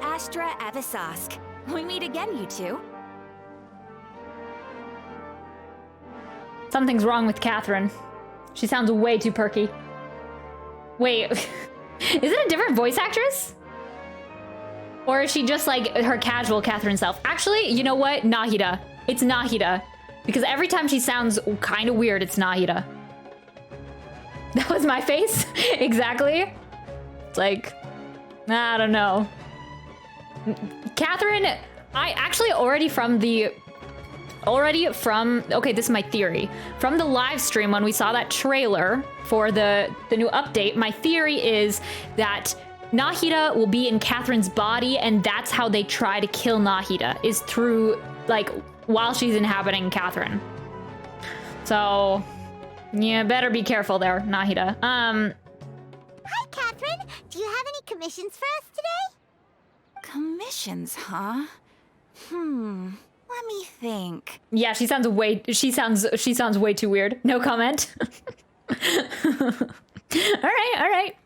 Astra Avisask. We meet again, you two. Something's wrong with Katheryne. She sounds way too perky. Wait, is it a different voice actress? Or is she just like her casual Katheryne self? Actually, you know what? Nahida. It's Nahida. Because every time she sounds kind of weird, it's Nahida. That was my face? Exactly. It's like, I don't know. Katheryne, I actually okay, this is my theory. From the live stream when we saw that trailer for the new update, my theory is that Nahida will be in Katheryne's body, and that's how they try to kill Nahida, is through, like, while she's inhabiting Katheryne. So, yeah, better be careful there, Nahida. Hi, Katheryne. Do you have any commissions for us today? Commissions, huh? Let me think. Yeah, she sounds way too weird. No comment. All right.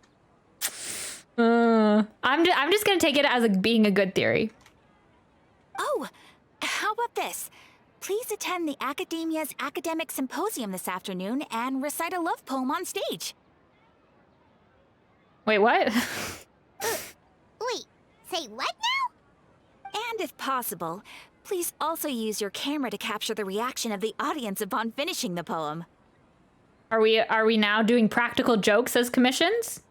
I'm just gonna take it as being a good theory. Oh, how about this? Please attend the Academia's Academic Symposium this afternoon and recite a love poem on stage. Wait, what? Wait, say what now? And if possible, please also use your camera to capture the reaction of the audience upon finishing the poem. Are we now doing practical jokes as commissions?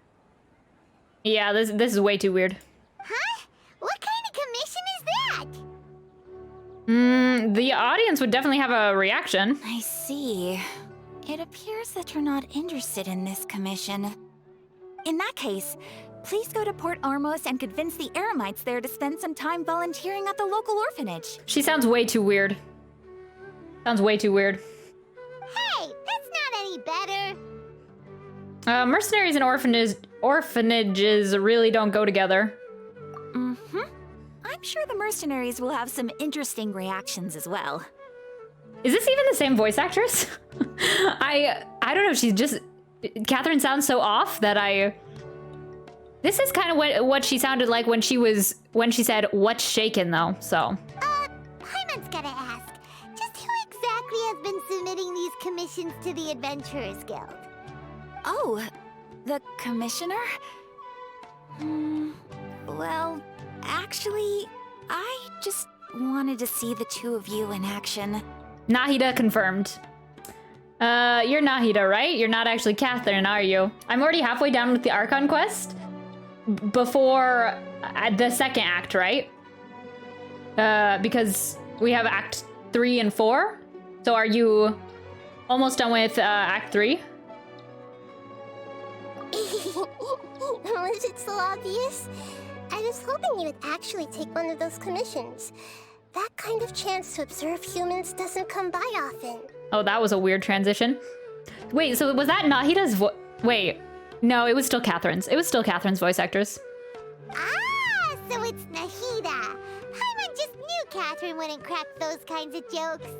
Yeah, this is way too weird. Huh? What kind of commission is that? The audience would definitely have a reaction. I see. It appears that you're not interested in this commission. In that case, please go to Port Ormos and convince the Eremites there to spend some time volunteering at the local orphanage. She sounds way too weird. Hey, that's not any better. Mercenaries and orphanages really don't go together. I'm sure the mercenaries will have some interesting reactions as well. Is this even the same voice actress? I don't know. She's just... Katheryne sounds so off that This is kind of what she sounded like when she said, "What's shakin'," though, so. Paimon's gotta ask, just who exactly has been submitting these commissions to the Adventurers Guild? Oh, the commissioner? Well, actually, I just wanted to see the two of you in action. Nahida confirmed. You're Nahida, right? You're not actually Katheryne, are you? I'm already halfway down with the Archon Quest. Before the second act, right? Because we have Act 3 and 4. So are you almost done with Act 3? Was it so obvious? I was hoping you would actually take one of those commissions. That kind of chance to observe humans doesn't come by often. Oh, that was a weird transition. Wait, so was that Nahida's voice? Wait, no, it was still Katheryne's. It was still Katheryne's voice actress. Ah, so it's Nahida. Paimon just knew Katheryne wouldn't crack those kinds of jokes.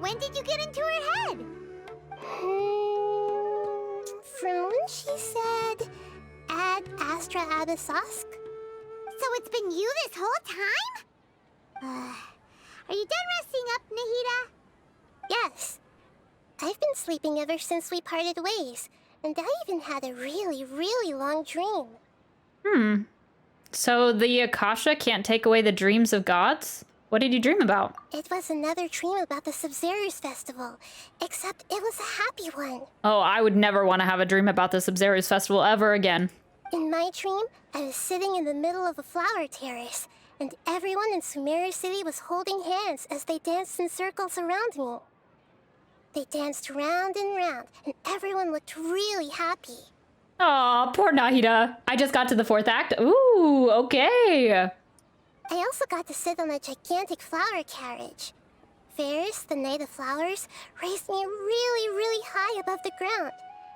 When did you get into her head? From when she said, "Ad Astra Abisask." So it's been you this whole time? Are you done resting up, Nahida? Yes. I've been sleeping ever since we parted ways, and I even had a really, really long dream. So the Akasha can't take away the dreams of gods? What did you dream about? It was another dream about the Subzerus Festival, except it was a happy one. Oh, I would never want to have a dream about the Subzerus Festival ever again. In my dream, I was sitting in the middle of a flower terrace, and everyone in Sumeru City was holding hands as they danced in circles around me. They danced round and round, and everyone looked really happy. Aw, poor Nahida. I just got to the 4th act. Ooh, okay. I also got to sit on a gigantic flower carriage. Ferris, the Knight of Flowers, raised me really, really high above the ground,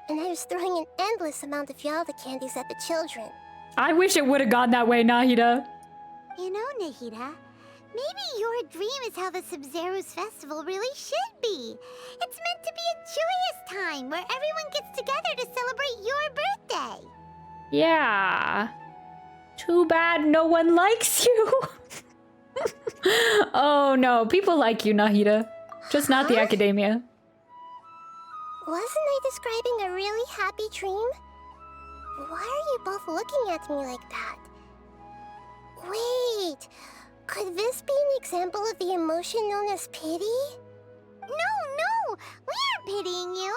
and I was throwing an endless amount of Yalda candies at the children. I wish it would have gone that way, Nahida. You know, Nahida, maybe your dream is how the Subzerus Festival really should be. It's meant to be a joyous time where everyone gets together to celebrate your birthday. Yeah. Too bad no one likes you. Oh no, people like you, Nahida. Just not the academia. Wasn't I describing a really happy dream? Why are you both looking at me like that? Wait, could this be an example of the emotion known as pity? No, we aren't pitying you.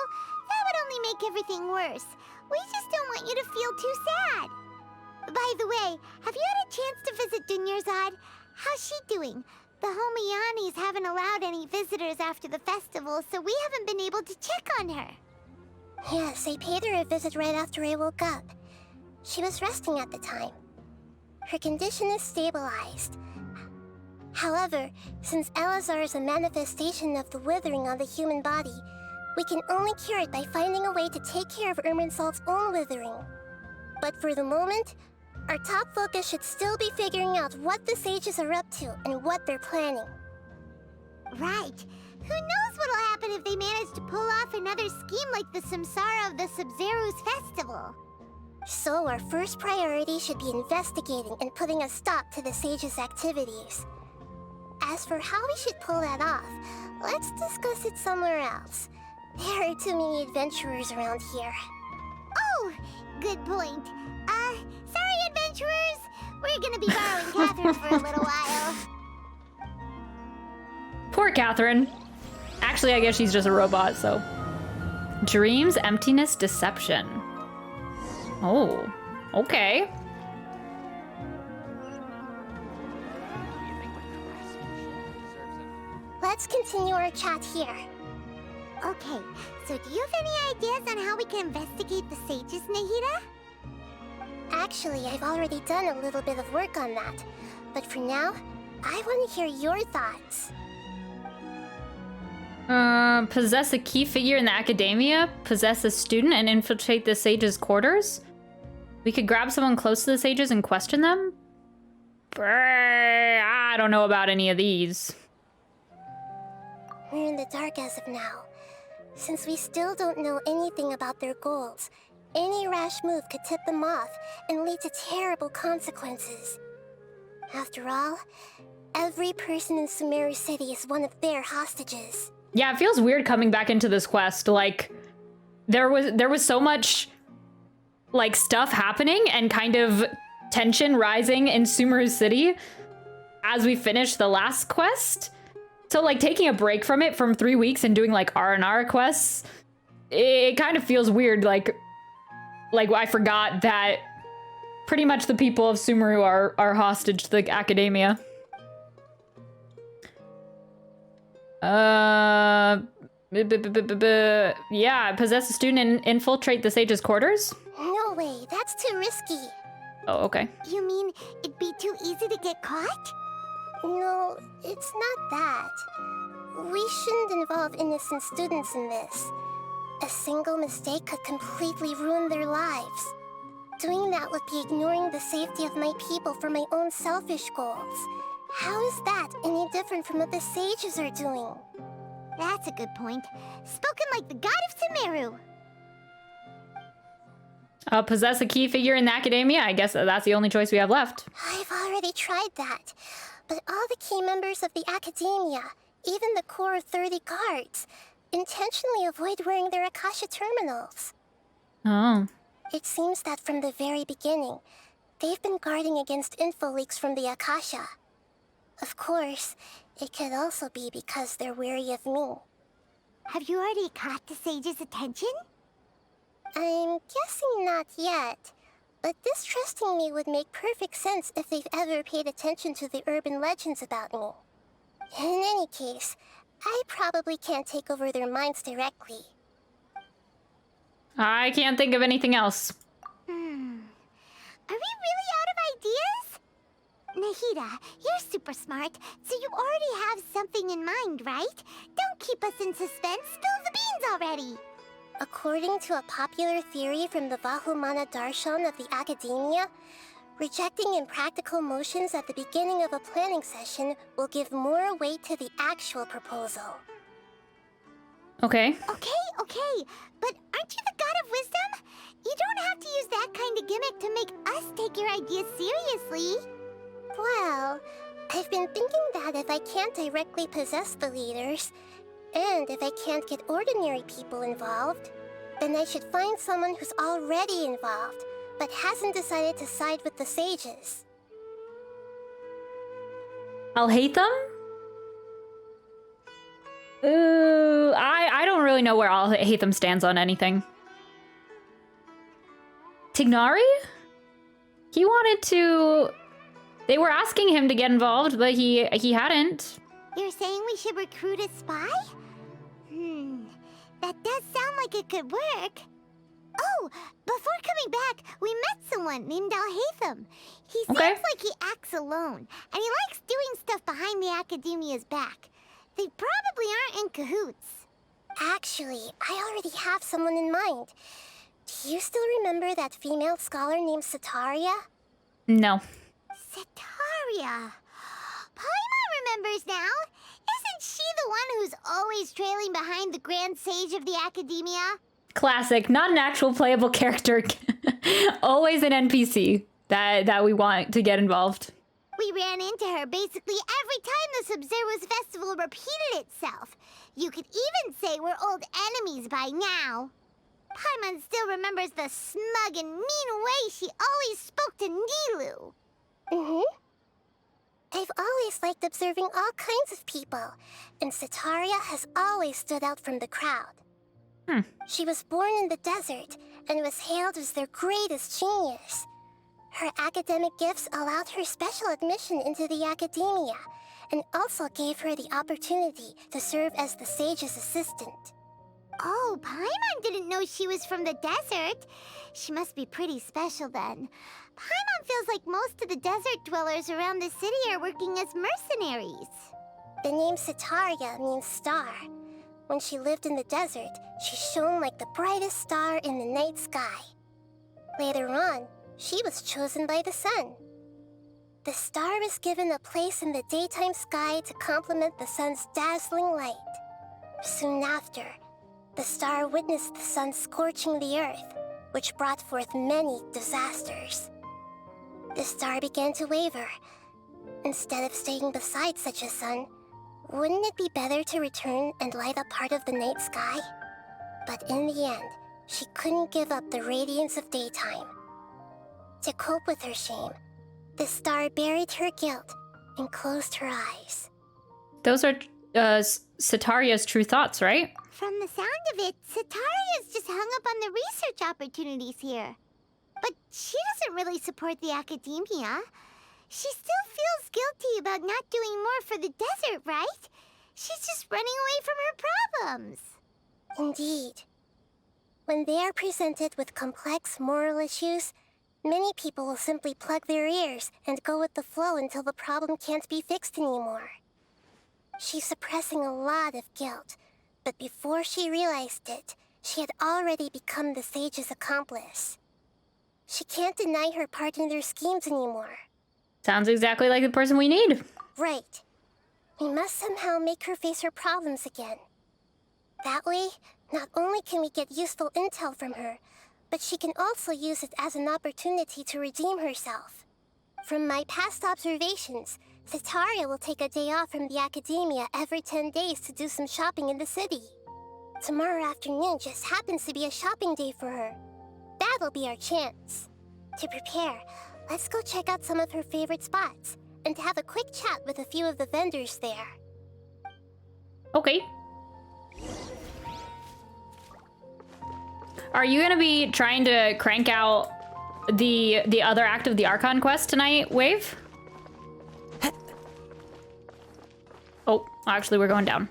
That would only make everything worse. We just don't want you to feel too sad. By the way, have you had a chance to visit Dunyarzad? How's she doing? The Homiyanis haven't allowed any visitors after the festival, so we haven't been able to check on her. Yes, I paid her a visit right after I woke up. She was resting at the time. Her condition is stabilized. However, since Elazar is a manifestation of the withering on the human body, we can only cure it by finding a way to take care of Irminsul's own withering. But for the moment, our top focus should still be figuring out what the sages are up to and what they're planning. Right. Who knows what'll happen if they manage to pull off another scheme like the Samsara of the Sub-Zero's festival. So our first priority should be investigating and putting a stop to the sages' activities. As for how we should pull that off, let's discuss it somewhere else. There are too many adventurers around here. Oh, good point. Sorry, adventurers. We're gonna be borrowing Katheryne for a little while. Poor Katheryne. Actually, I guess she's just a robot, so. Dreams, emptiness, deception. Oh, okay. Let's continue our chat here. Okay, so do you have any ideas on how we can investigate the sages, Nahida? Actually, I've already done a little bit of work on that. But for now, I want to hear your thoughts. Possess a key figure in the academia, possess a student, and infiltrate the sage's quarters? We could grab someone close to the sages and question them? Brr, I don't know about any of these. We're in the dark as of now. Since we still don't know anything about their goals, any rash move could tip them off and lead to terrible consequences. After all, every person in Sumeru City is one of their hostages. Yeah, it feels weird coming back into this quest. Like, there was so much, like, stuff happening and kind of tension rising in Sumeru City as we finished the last quest. So, like, taking a break from it from 3 weeks and doing, like, R&R quests, it kind of feels weird, like I forgot that pretty much the people of Sumeru are hostage to the academia. Yeah, possess a student and infiltrate the sage's quarters? No way, that's too risky. Oh, okay. You mean it'd be too easy to get caught? No, it's not that. We shouldn't involve innocent students in this. A single mistake could completely ruin their lives. Doing that would be ignoring the safety of my people for my own selfish goals. How is that any different from what the sages are doing? That's a good point. Spoken like the god of Sumeru. Possess a key figure in the academia? I guess that's the only choice we have left. I've already tried that. But all the key members of the academia, even the core of 30 guards, intentionally avoid wearing their Akasha terminals. Oh. It seems that from the very beginning, they've been guarding against info leaks from the Akasha. Of course, it could also be because they're wary of me. Have you already caught the sage's attention? I'm guessing not yet, but distrusting me would make perfect sense if they've ever paid attention to the urban legends about me. In any case, I probably can't take over their minds directly. I can't think of anything else. Are we really out of ideas? Nahida, you're super smart, so you already have something in mind, right? Don't keep us in suspense. Spill the beans already! According to a popular theory from the Vahumana Darshan of the Academia, rejecting impractical motions at the beginning of a planning session will give more weight to the actual proposal. Okay. Okay, but aren't you the god of wisdom? You don't have to use that kind of gimmick to make us take your ideas seriously. Well, I've been thinking that if I can't directly possess the leaders, and if I can't get ordinary people involved, then I should find someone who's already involved, but hasn't decided to side with the sages. Alhaitham? Ooh, I don't really know where Alhaitham stands on anything. Tignari? He wanted to... They were asking him to get involved, but he hadn't. You're saying we should recruit a spy? That does sound like it could work. Oh, before coming back, we met someone named Alhaitham. He seems like he acts alone, and he likes doing stuff behind the Academia's back. They probably aren't in cahoots. Actually, I already have someone in mind. Do you still remember that female scholar named Setaria? No. Setaria. Paimon remembers now. Isn't she the one who's always trailing behind the Grand Sage of the Academia? Classic, not an actual playable character. Always an NPC that we want to get involved. We ran into her basically every time the Sumeru Festival repeated itself. You could even say we're old enemies by now. Paimon still remembers the smug and mean way she always spoke to Nilou. I've always liked observing all kinds of people, and Setaria has always stood out from the crowd. She was born in the desert and was hailed as their greatest genius. Her academic gifts allowed her special admission into the Academia, and also gave her the opportunity to serve as the sage's assistant. Oh, Paimon didn't know she was from the desert. She must be pretty special then. Paimon feels like most of the desert dwellers around the city are working as mercenaries. The name Setaria means star. When she lived in the desert, she shone like the brightest star in the night sky. Later on, she was chosen by the sun. The star was given a place in the daytime sky to complement the sun's dazzling light. Soon after, the star witnessed the sun scorching the earth, which brought forth many disasters. The star began to waver. Instead of staying beside such a sun, wouldn't it be better to return and light up part of the night sky? But in the end, she couldn't give up the radiance of daytime. To cope with her shame, the star buried her guilt and closed her eyes. Those are Setaria's true thoughts, right? From the sound of it, Setaria's just hung up on the research opportunities here. But she doesn't really support the Academia. She still feels guilty about not doing more for the desert, right? She's just running away from her problems. Indeed. When they are presented with complex moral issues, many people will simply plug their ears and go with the flow until the problem can't be fixed anymore. She's suppressing a lot of guilt, but before she realized it, she had already become the sage's accomplice. She can't deny her part in their schemes anymore. Sounds exactly like the person we need. Right. We must somehow make her face her problems again. That way, not only can we get useful intel from her, but she can also use it as an opportunity to redeem herself. From my past observations, Setaria will take a day off from the Academia every 10 days to do some shopping in the city. Tomorrow afternoon just happens to be a shopping day for her. That'll be our chance. To prepare, let's go check out some of her favorite spots and have a quick chat with a few of the vendors there. Okay. Are you gonna be trying to crank out the other act of the Archon Quest tonight, Wave? Oh, actually, we're going down.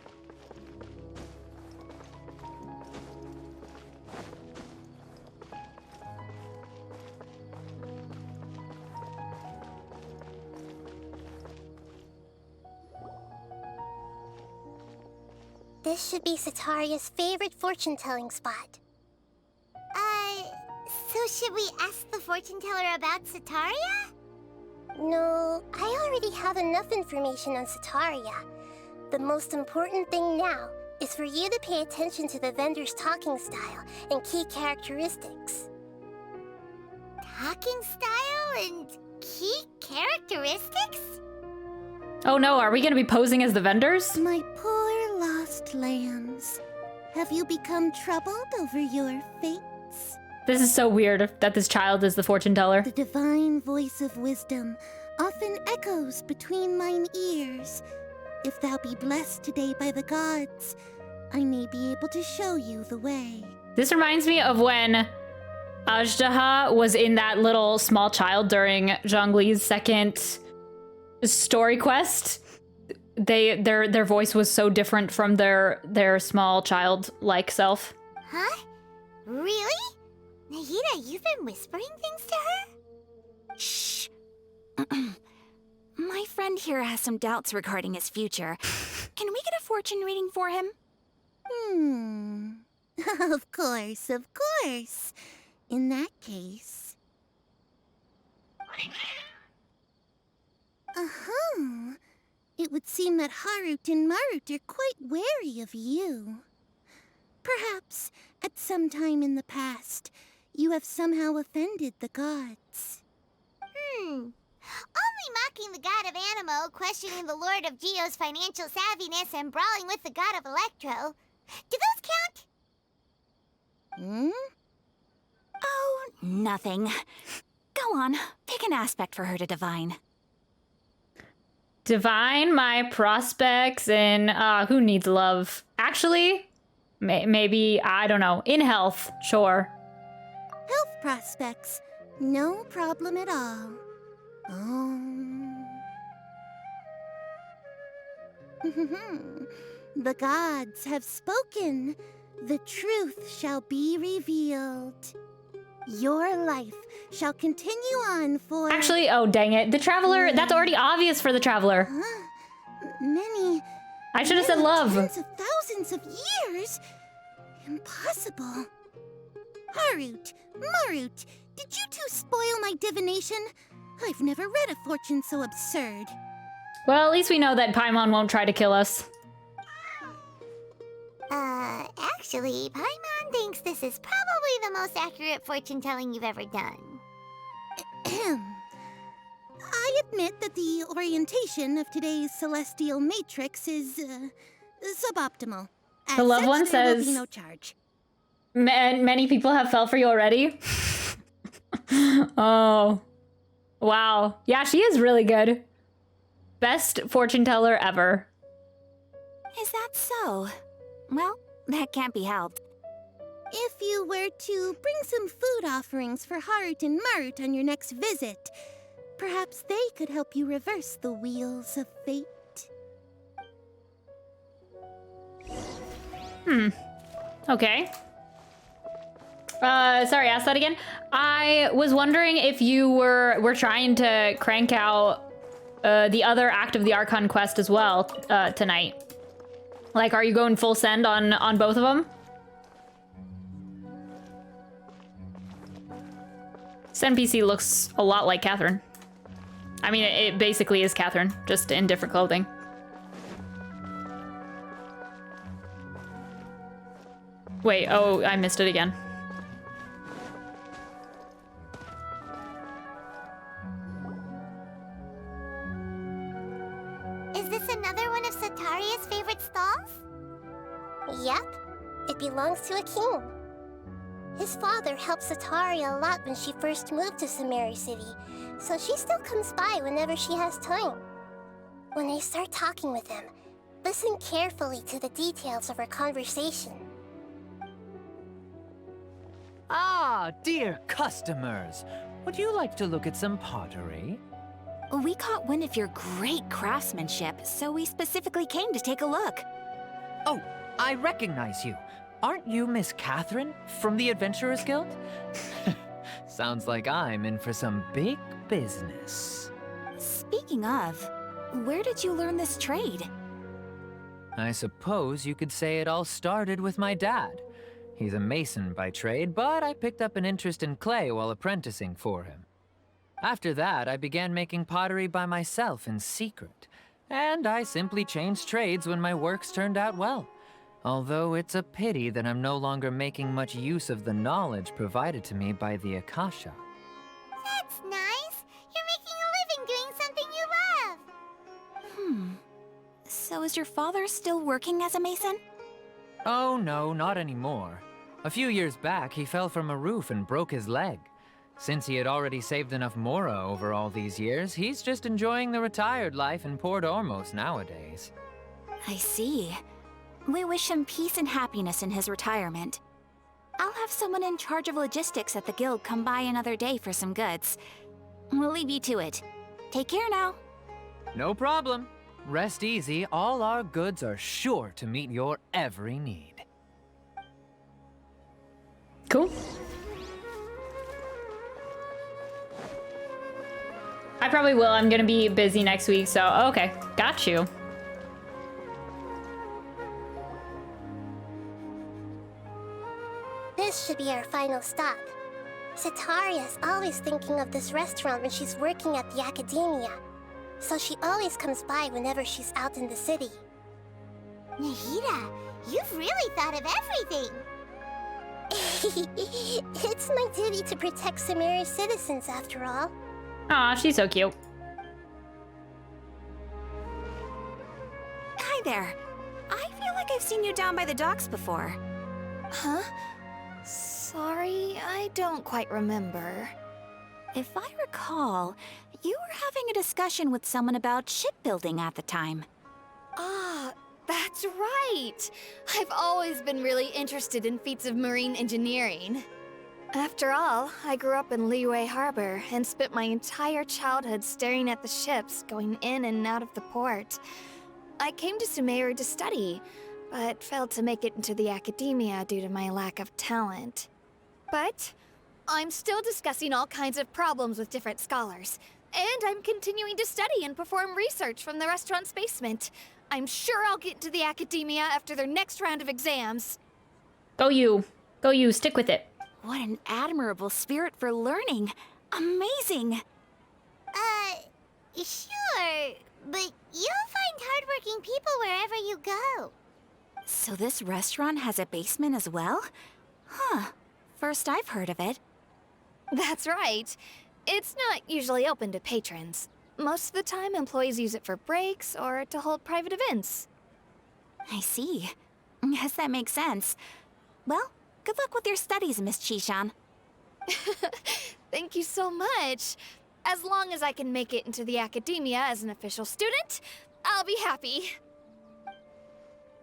This should be Setaria's favorite fortune-telling spot. So should we ask the fortune teller about Setaria? No, I already have enough information on Setaria. The most important thing now is for you to pay attention to the vendor's talking style and key characteristics. talking style and key characteristics? Oh no, are we gonna be posing as the vendors? My poor lost lambs. Have you become troubled over your fates? This is so weird that this child is the fortune teller. The divine voice of wisdom often echoes between mine ears. If thou be blessed today by the gods, I may be able to show you the way. This reminds me of when Ajdaha was in that little small child during Zhongli's second story quest. Their voice was so different from their small child-like self. Huh? Really? Nahida, you've been whispering things to her? Shh. My friend here has some doubts regarding his future. Can we get a fortune reading for him? Of course, of course. In that case... Uh-huh. It would seem that Harut and Marut are quite wary of you. Perhaps, at some time in the past, you have somehow offended the gods. Only mocking the god of Animo, questioning the lord of Geo's financial savviness, and brawling with the god of Electro. Do those count? Oh, nothing. Go on, pick an aspect for her to divine. Divine my prospects in, who needs love? Actually, maybe, I don't know, in health, sure. Health prospects. No problem at all. The gods have spoken. The truth shall be revealed. Your life shall continue on for... Actually, oh dang it, the traveler, that's already obvious for the traveler. Many... I should have said love. Tens of thousands of years? Impossible. Harut, Marut, did you two spoil my divination? I've never read a fortune so absurd. Well, at least we know that Paimon won't try to kill us. Actually, Paimon thinks this is probably the most accurate fortune-telling you've ever done. I admit that the orientation of today's celestial matrix is, suboptimal. The loved one there will says... be no charge. Many people have fell for you already? Oh. Wow. Yeah, she is really good. Best fortune teller ever. Is that so? Well, that can't be helped. If you were to bring some food offerings for Harut and Marut on your next visit, perhaps they could help you reverse the wheels of fate. Okay. Sorry, ask that again. I was wondering if you were trying to crank out the other act of the Archon Quest as well tonight. Like, are you going full send on both of them? This NPC looks a lot like Katheryne. I mean, it basically is Katheryne, just in different clothing. Wait, oh, I missed it again. Is this another one of Sataria's favorite stalls? Yep. It belongs to a king. His father helped Sataria a lot when she first moved to Sumeru City, so she still comes by whenever she has time. When I start talking with him, listen carefully to the details of our conversation. Ah, dear customers, would you like to look at some pottery? We caught wind of your great craftsmanship, so we specifically came to take a look. Oh, I recognize you. Aren't you Miss Katheryne from the Adventurers Guild? Sounds like I'm in for some big business. Speaking of, where did you learn this trade? I suppose you could say it all started with my dad. He's a mason by trade, but I picked up an interest in clay while apprenticing for him. After that, I began making pottery by myself in secret, and I simply changed trades when my works turned out well. Although it's a pity that I'm no longer making much use of the knowledge provided to me by the Akasha. So is your father still working as a mason? Oh no, not anymore. A few years back, he fell from a roof and broke his leg. Since he had already saved enough Mora over all these years, he's just enjoying the retired life in Port Ormos nowadays. I see. We wish him peace and happiness in his retirement. I'll have someone in charge of logistics at the guild come by another day for some goods. We'll leave you to it. Take care now. No problem. Rest easy, all our goods are sure to meet your every need. Cool. I probably will. I'm gonna be busy next week, so okay. Got you. This should be our final stop. Setaria's always thinking of this restaurant when she's working at the academia, so she always comes by whenever she's out in the city. Nahida, you've really thought of everything! It's my duty to protect Sumeru's citizens, after all. Aw, she's so cute. Hi there. I feel like I've seen you down by the docks before. Huh? Sorry, I don't quite remember. If I recall, you were having a discussion with someone about shipbuilding at the time. Ah, that's right! I've always been really interested in feats of marine engineering. After all, I grew up in Liyue Harbor and spent my entire childhood staring at the ships going in and out of the port. I came to Sumeru to study, but failed to make it into the academia due to my lack of talent. But I'm still discussing all kinds of problems with different scholars, and I'm continuing to study and perform research from the restaurant's basement. I'm sure I'll get into the academia after their next round of exams. Go you. Go you. Stick with it. What an admirable spirit for learning. Amazing. Sure, but you'll find hardworking people wherever you go. So this restaurant has a basement as well? Huh. First I've heard of it. That's right. It's not usually open to patrons. Most of the time, employees use it for breaks or to hold private events. I see. Guess that makes sense. Well, good luck with your studies, Miss Chishan. Thank you so much. As long as I can make it into the academia as an official student, I'll be happy.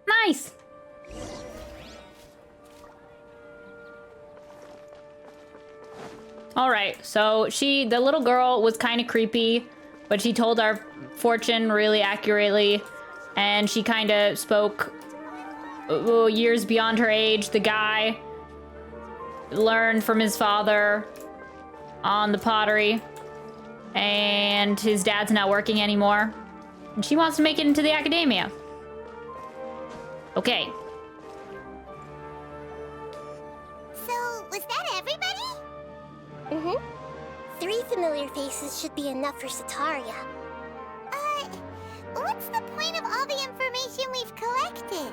Nice. All right, so the little girl was kind of creepy, but she told our fortune really accurately, and she kind of spoke years beyond her age. The guy learned from his father on the pottery, and his dad's not working anymore, and she wants to make it into the academia. Okay. So, was that everybody? Mm-hmm. 3 familiar faces should be enough for Setaria. What's the point of all the information we've collected?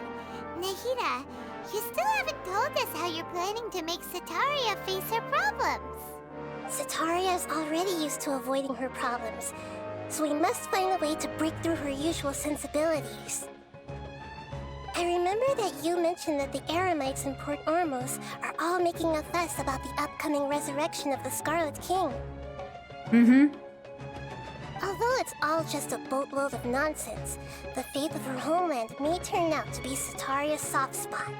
Nahida, you still haven't told us how you're planning to make Setaria face her problems. Setaria is already used to avoiding her problems, so we must find a way to break through her usual sensibilities. I remember that you mentioned that the Eremites in Port Ormos are all making a fuss about the upcoming resurrection of the Scarlet King. Mm-hmm. Although it's all just a boatload of nonsense, the fate of her homeland may turn out to be Setaria's soft spot.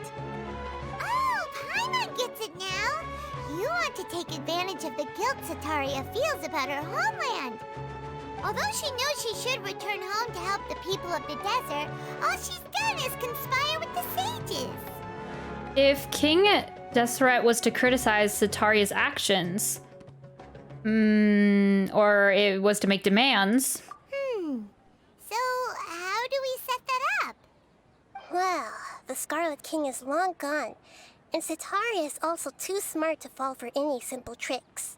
Oh, Paimon gets it now! You want to take advantage of the guilt Setaria feels about her homeland. Although she knows she should return home to help the people of the desert, all she's done is conspire with the sages. If King Deseret was to criticize Setaria's actions, or it was to make demands. So, how do we set that up? Well, the Scarlet King is long gone, and Setaria is also too smart to fall for any simple tricks.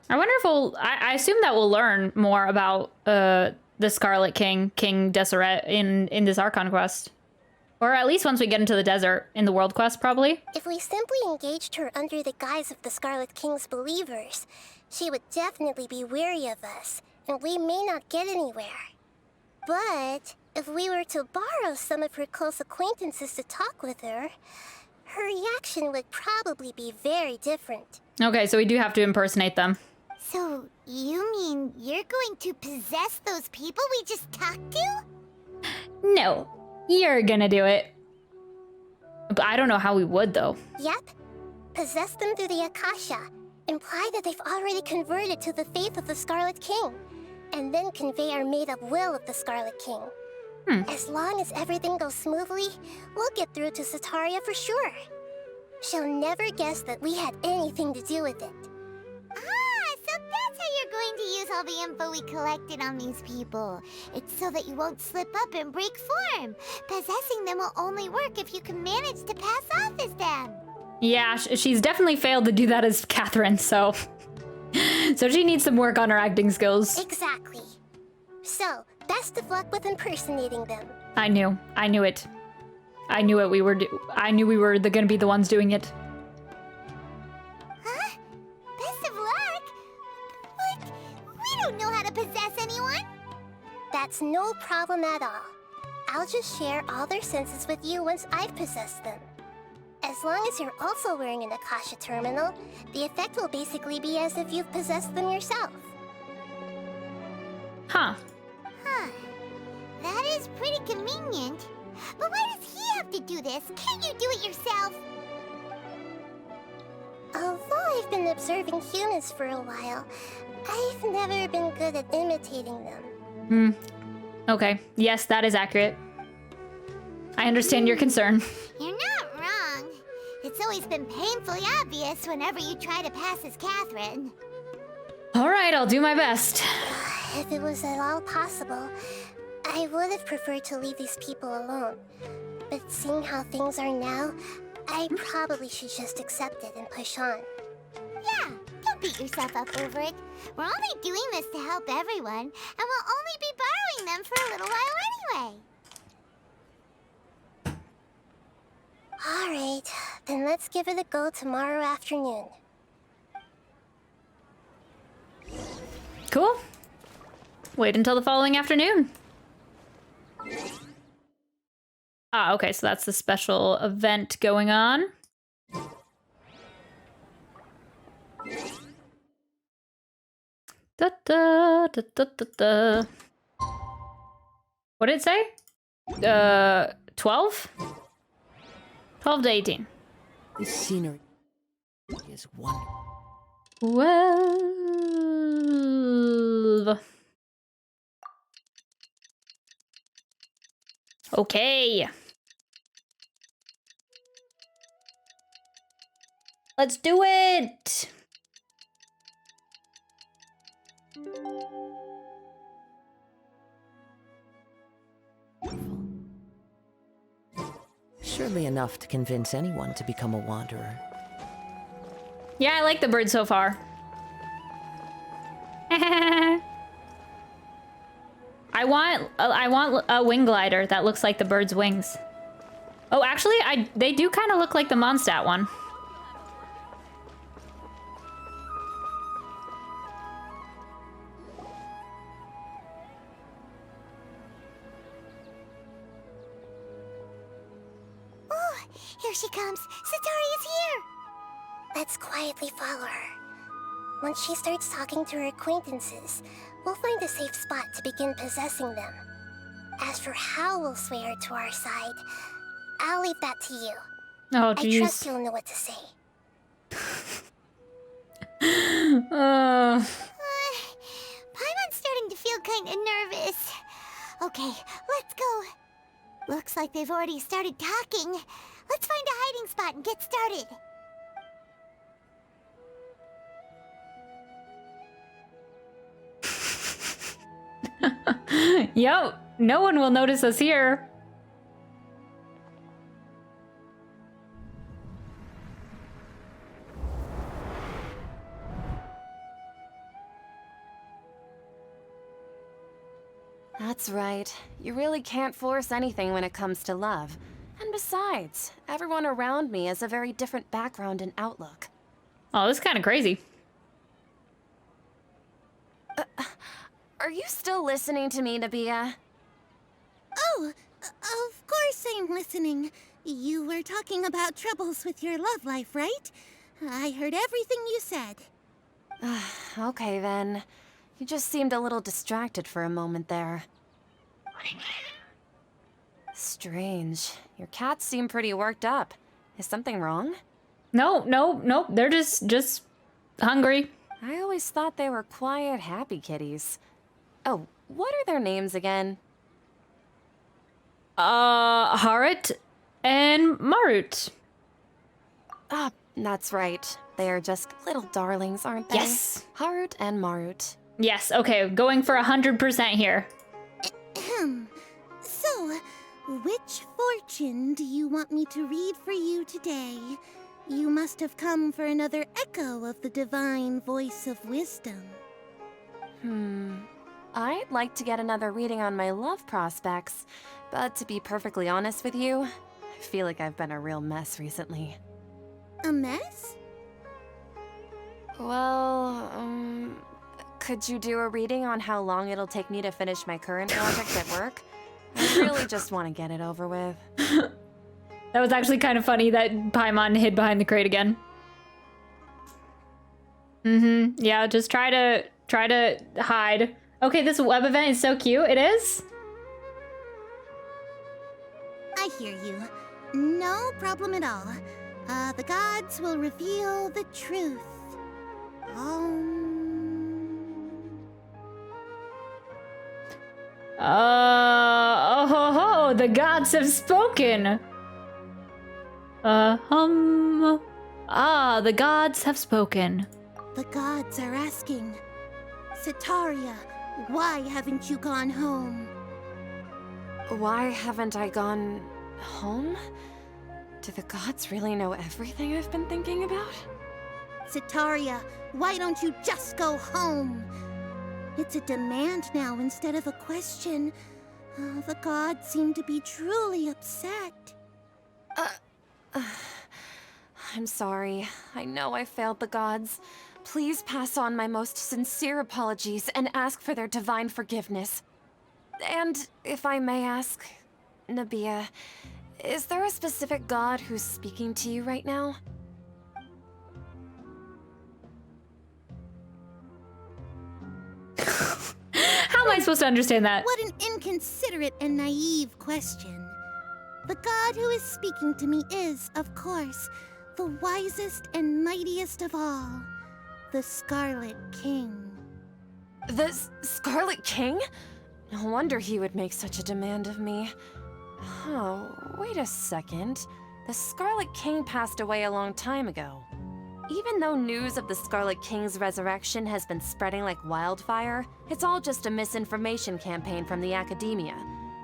I wonder if I assume that we'll learn more about the Scarlet King, King Deseret, in this Archon Quest. Or at least once we get into the desert in the World Quest, probably. If we simply engaged her under the guise of the Scarlet King's believers, she would definitely be weary of us, and we may not get anywhere. But if we were to borrow some of her close acquaintances to talk with her, her reaction would probably be very different. Okay, so we do have to impersonate them. So, you mean you're going to possess those people we just talked to? No, you're gonna do it. But I don't know how we would, though. Yep. Possess them through the Akasha. Imply that they've already converted to the faith of the Scarlet King. And then convey our made-up will of the Scarlet King. As long as everything goes smoothly, we'll get through to Sataria for sure. She'll never guess that we had anything to do with it. Ah, so that's how you're going to use all the info we collected on these people. It's so that you won't slip up and break form. Possessing them will only work if you can manage to pass off as them. Yeah, she's definitely failed to do that as Katheryne, so... so she needs some work on her acting skills. Exactly. So, best of luck with impersonating them. I knew it. I knew it. I knew we were gonna be the ones doing it. Huh? Best of luck? But we don't know how to possess anyone. That's no problem at all. I'll just share all their senses with you once I've possessed them. As long as you're also wearing an Akasha terminal, the effect will basically be as if you've possessed them yourself. Huh. Huh. That is pretty convenient. But why does he have to do this? Can't you do it yourself? Although I've been observing humans for a while, I've never been good at imitating them. Okay. Yes, that is accurate. I understand your concern. You're not wrong. It's always been painfully obvious whenever you try to pass as Katheryne. All right, I'll do my best. If it was at all possible, I would have preferred to leave these people alone. But seeing how things are now, I probably should just accept it and push on. Yeah, don't beat yourself up over it. We're only doing this to help everyone, and we'll only be borrowing them for a little while anyway. Alright, then let's give it a go tomorrow afternoon. Cool. Wait until the following afternoon. Ah, okay, so that's the special event going on. Da, da, da, da, da, da. What did it say? 12? 12 to 18. The scenery is wonderful. 12. Okay. Let's do it. Surely enough to convince anyone to become a wanderer. Yeah, I like the bird so far. I want a wing glider that looks like the bird's wings. Oh, actually, they do kind of look like the Mondstadt one. Oh, here she comes. Sataria is here. Let's quietly follow her. Once she starts talking to her acquaintances, we'll find a safe spot to begin possessing them. As for how we'll sway her to our side, I'll leave that to you. Oh, I jeez. trust you'll know what to say. Paimon's starting to feel kind of nervous. Okay, let's go. Looks like they've already started talking. Let's find a hiding spot and get started. Yep, no one will notice us here. That's right. You really can't force anything when it comes to love. And besides, everyone around me has a very different background and outlook. Oh, this is kind of crazy. Are you still listening to me, Nabia? Oh, Oh, of course I'm listening. You were talking about troubles with your love life, right? I heard everything you said. Okay then. You just seemed a little distracted for a moment there. Strange. Your cats seem pretty worked up. Is something wrong? No. They're just hungry. I always thought they were quiet, happy kitties. Oh, what are their names again? Harut and Marut. Ah, that's right. They are just little darlings, aren't they? Yes. Harut and Marut. Yes, okay, going for 100% here. So, which fortune do you want me to read for you today? You must have come for another echo of the divine voice of wisdom. I'd like to get another reading on my love prospects, but to be perfectly honest with you, I feel like I've been a real mess recently. A mess? Well, could you do a reading on how long it'll take me to finish my current project at work? I really just want to get it over with. That was actually kind of funny that Paimon hid behind the crate again. Yeah, just try to hide. Okay, this web event is so cute. It is? I hear you. No problem at all. The gods will reveal the truth. The gods have spoken. The gods have spoken. The gods are asking, Setaria, why haven't you gone home? Why haven't I gone home? Do the gods really know everything I've been thinking about? Setaria, why don't you just go home? It's a demand now instead of a question. The gods seem to be truly upset. I'm sorry. I know I failed the gods. Please pass on my most sincere apologies and ask for their divine forgiveness. And if I may ask, Nabia, is there a specific god who's speaking to you right now? How am I supposed to understand that? What an inconsiderate and naive question. The god who is speaking to me is, of course, the wisest and mightiest of all, the Scarlet King. The Scarlet King? No wonder he would make such a demand of me. Oh, wait a second. The Scarlet King passed away a long time ago. Even though news of the Scarlet King's resurrection has been spreading like wildfire, it's all just a misinformation campaign from the academia.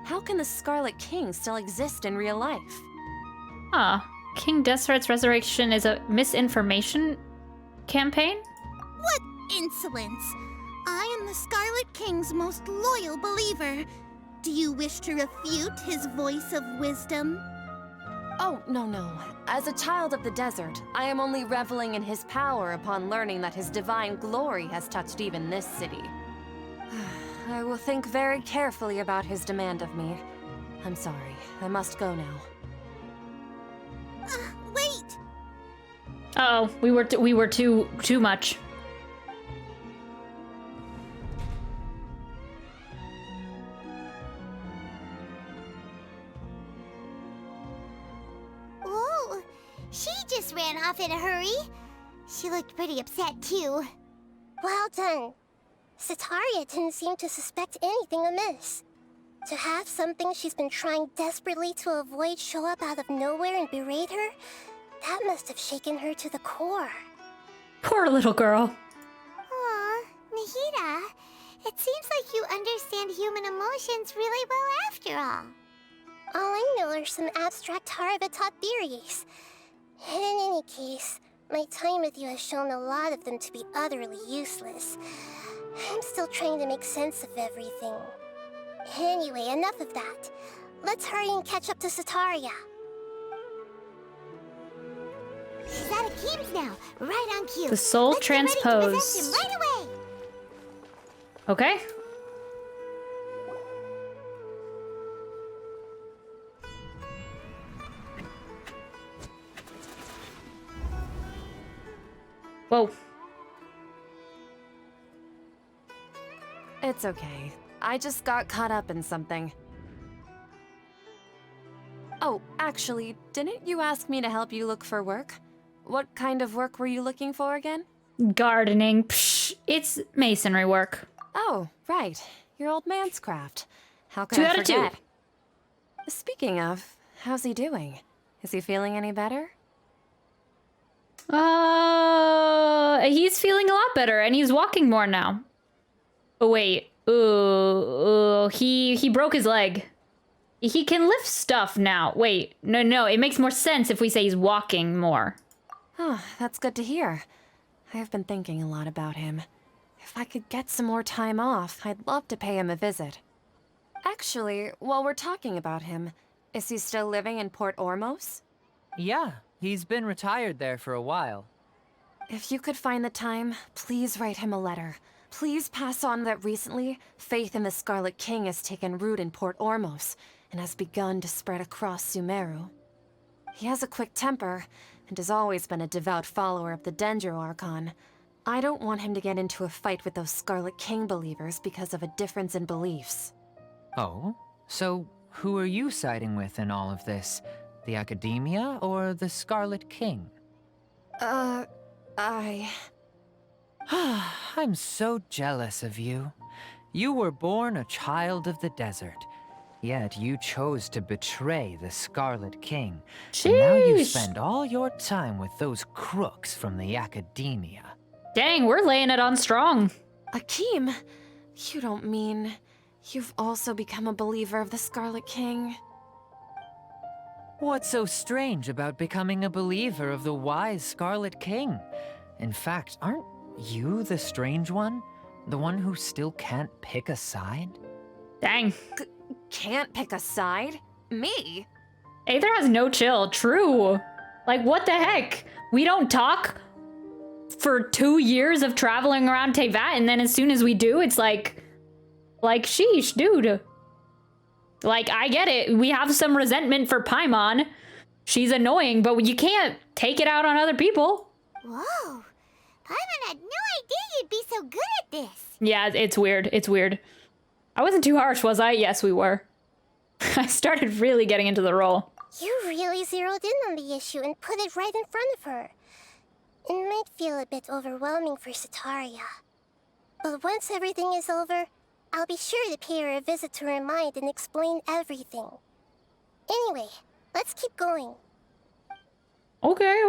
How can the Scarlet King still exist in real life? King Deseret's resurrection is a misinformation campaign? What insolence! I am the Scarlet King's most loyal believer. Do you wish to refute his voice of wisdom? Oh, no. As a child of the desert, I am only reveling in his power upon learning that his divine glory has touched even this city. I will think very carefully about his demand of me. I'm sorry. I must go now. Wait! Uh-oh, we were too much. Oh, she just ran off in a hurry. She looked pretty upset, too. Well done. Setaria didn't seem to suspect anything amiss. To have something she's been trying desperately to avoid show up out of nowhere and berate her, that must have shaken her to the core. Poor little girl. Aw, Nahida, it seems like you understand human emotions really well after all. All I know are some abstract Harabatot theories. In any case, my time with you has shown a lot of them to be utterly useless. I'm still trying to make sense of everything. Anyway, enough of that. Let's hurry and catch up to Setaria. She's out of Keem's now, right on cue. The soul Let's get ready to transposed. possess him right away. Okay. Whoa. It's okay. I just got caught up in something. Oh, actually, didn't you ask me to help you look for work? What kind of work were you looking for again? Gardening. Psh, it's masonry work. Oh, right. Your old man's craft. How could 2 I out of 2. forget? Speaking of, how's he doing? Is he feeling any better? He's feeling a lot better, and he's walking more now. Oh, wait. He broke his leg. He can lift stuff now. Wait, no, it makes more sense if we say he's walking more. Oh, that's good to hear. I have been thinking a lot about him. If I could get some more time off, I'd love to pay him a visit. Actually, while we're talking about him, is he still living in Port Ormos? Yeah, he's been retired there for a while. If you could find the time, please write him a letter. Please pass on that recently, faith in the Scarlet King has taken root in Port Ormos and has begun to spread across Sumeru. He has a quick temper and has always been a devout follower of the Sumeru Archon. I don't want him to get into a fight with those Scarlet King believers because of a difference in beliefs. Oh? So, who are you siding with in all of this? The Academia or the Scarlet King? I'm so jealous of you. You were born a child of the desert, yet you chose to betray the Scarlet King. And now you Sheesh. spend all your time with those crooks from the Academia. Dang, we're laying it on strong. Akeem, you don't mean you've also become a believer of the Scarlet King? What's so strange about becoming a believer of the wise Scarlet King? In fact, aren't you the strange one? The one who still can't pick a side? Dang. Can't pick a side? Me? Aether has no chill. True. Like, what the heck? We don't talk for 2 years of traveling around Tevat, and then as soon as we do, it's like, sheesh, dude. Like, I get it. We have some resentment for Paimon. She's annoying, but you can't take it out on other people. Whoa! Paimon had no idea you'd be so good at this. Yeah, it's weird. It's weird. I wasn't too harsh, was I? Yes, we were. I started really getting into the role. You really zeroed in on the issue and put it right in front of her. It might feel a bit overwhelming for Sataria. But once everything is over, I'll be sure to pay her a visit to her mind and explain everything. Anyway, let's keep going. Okay.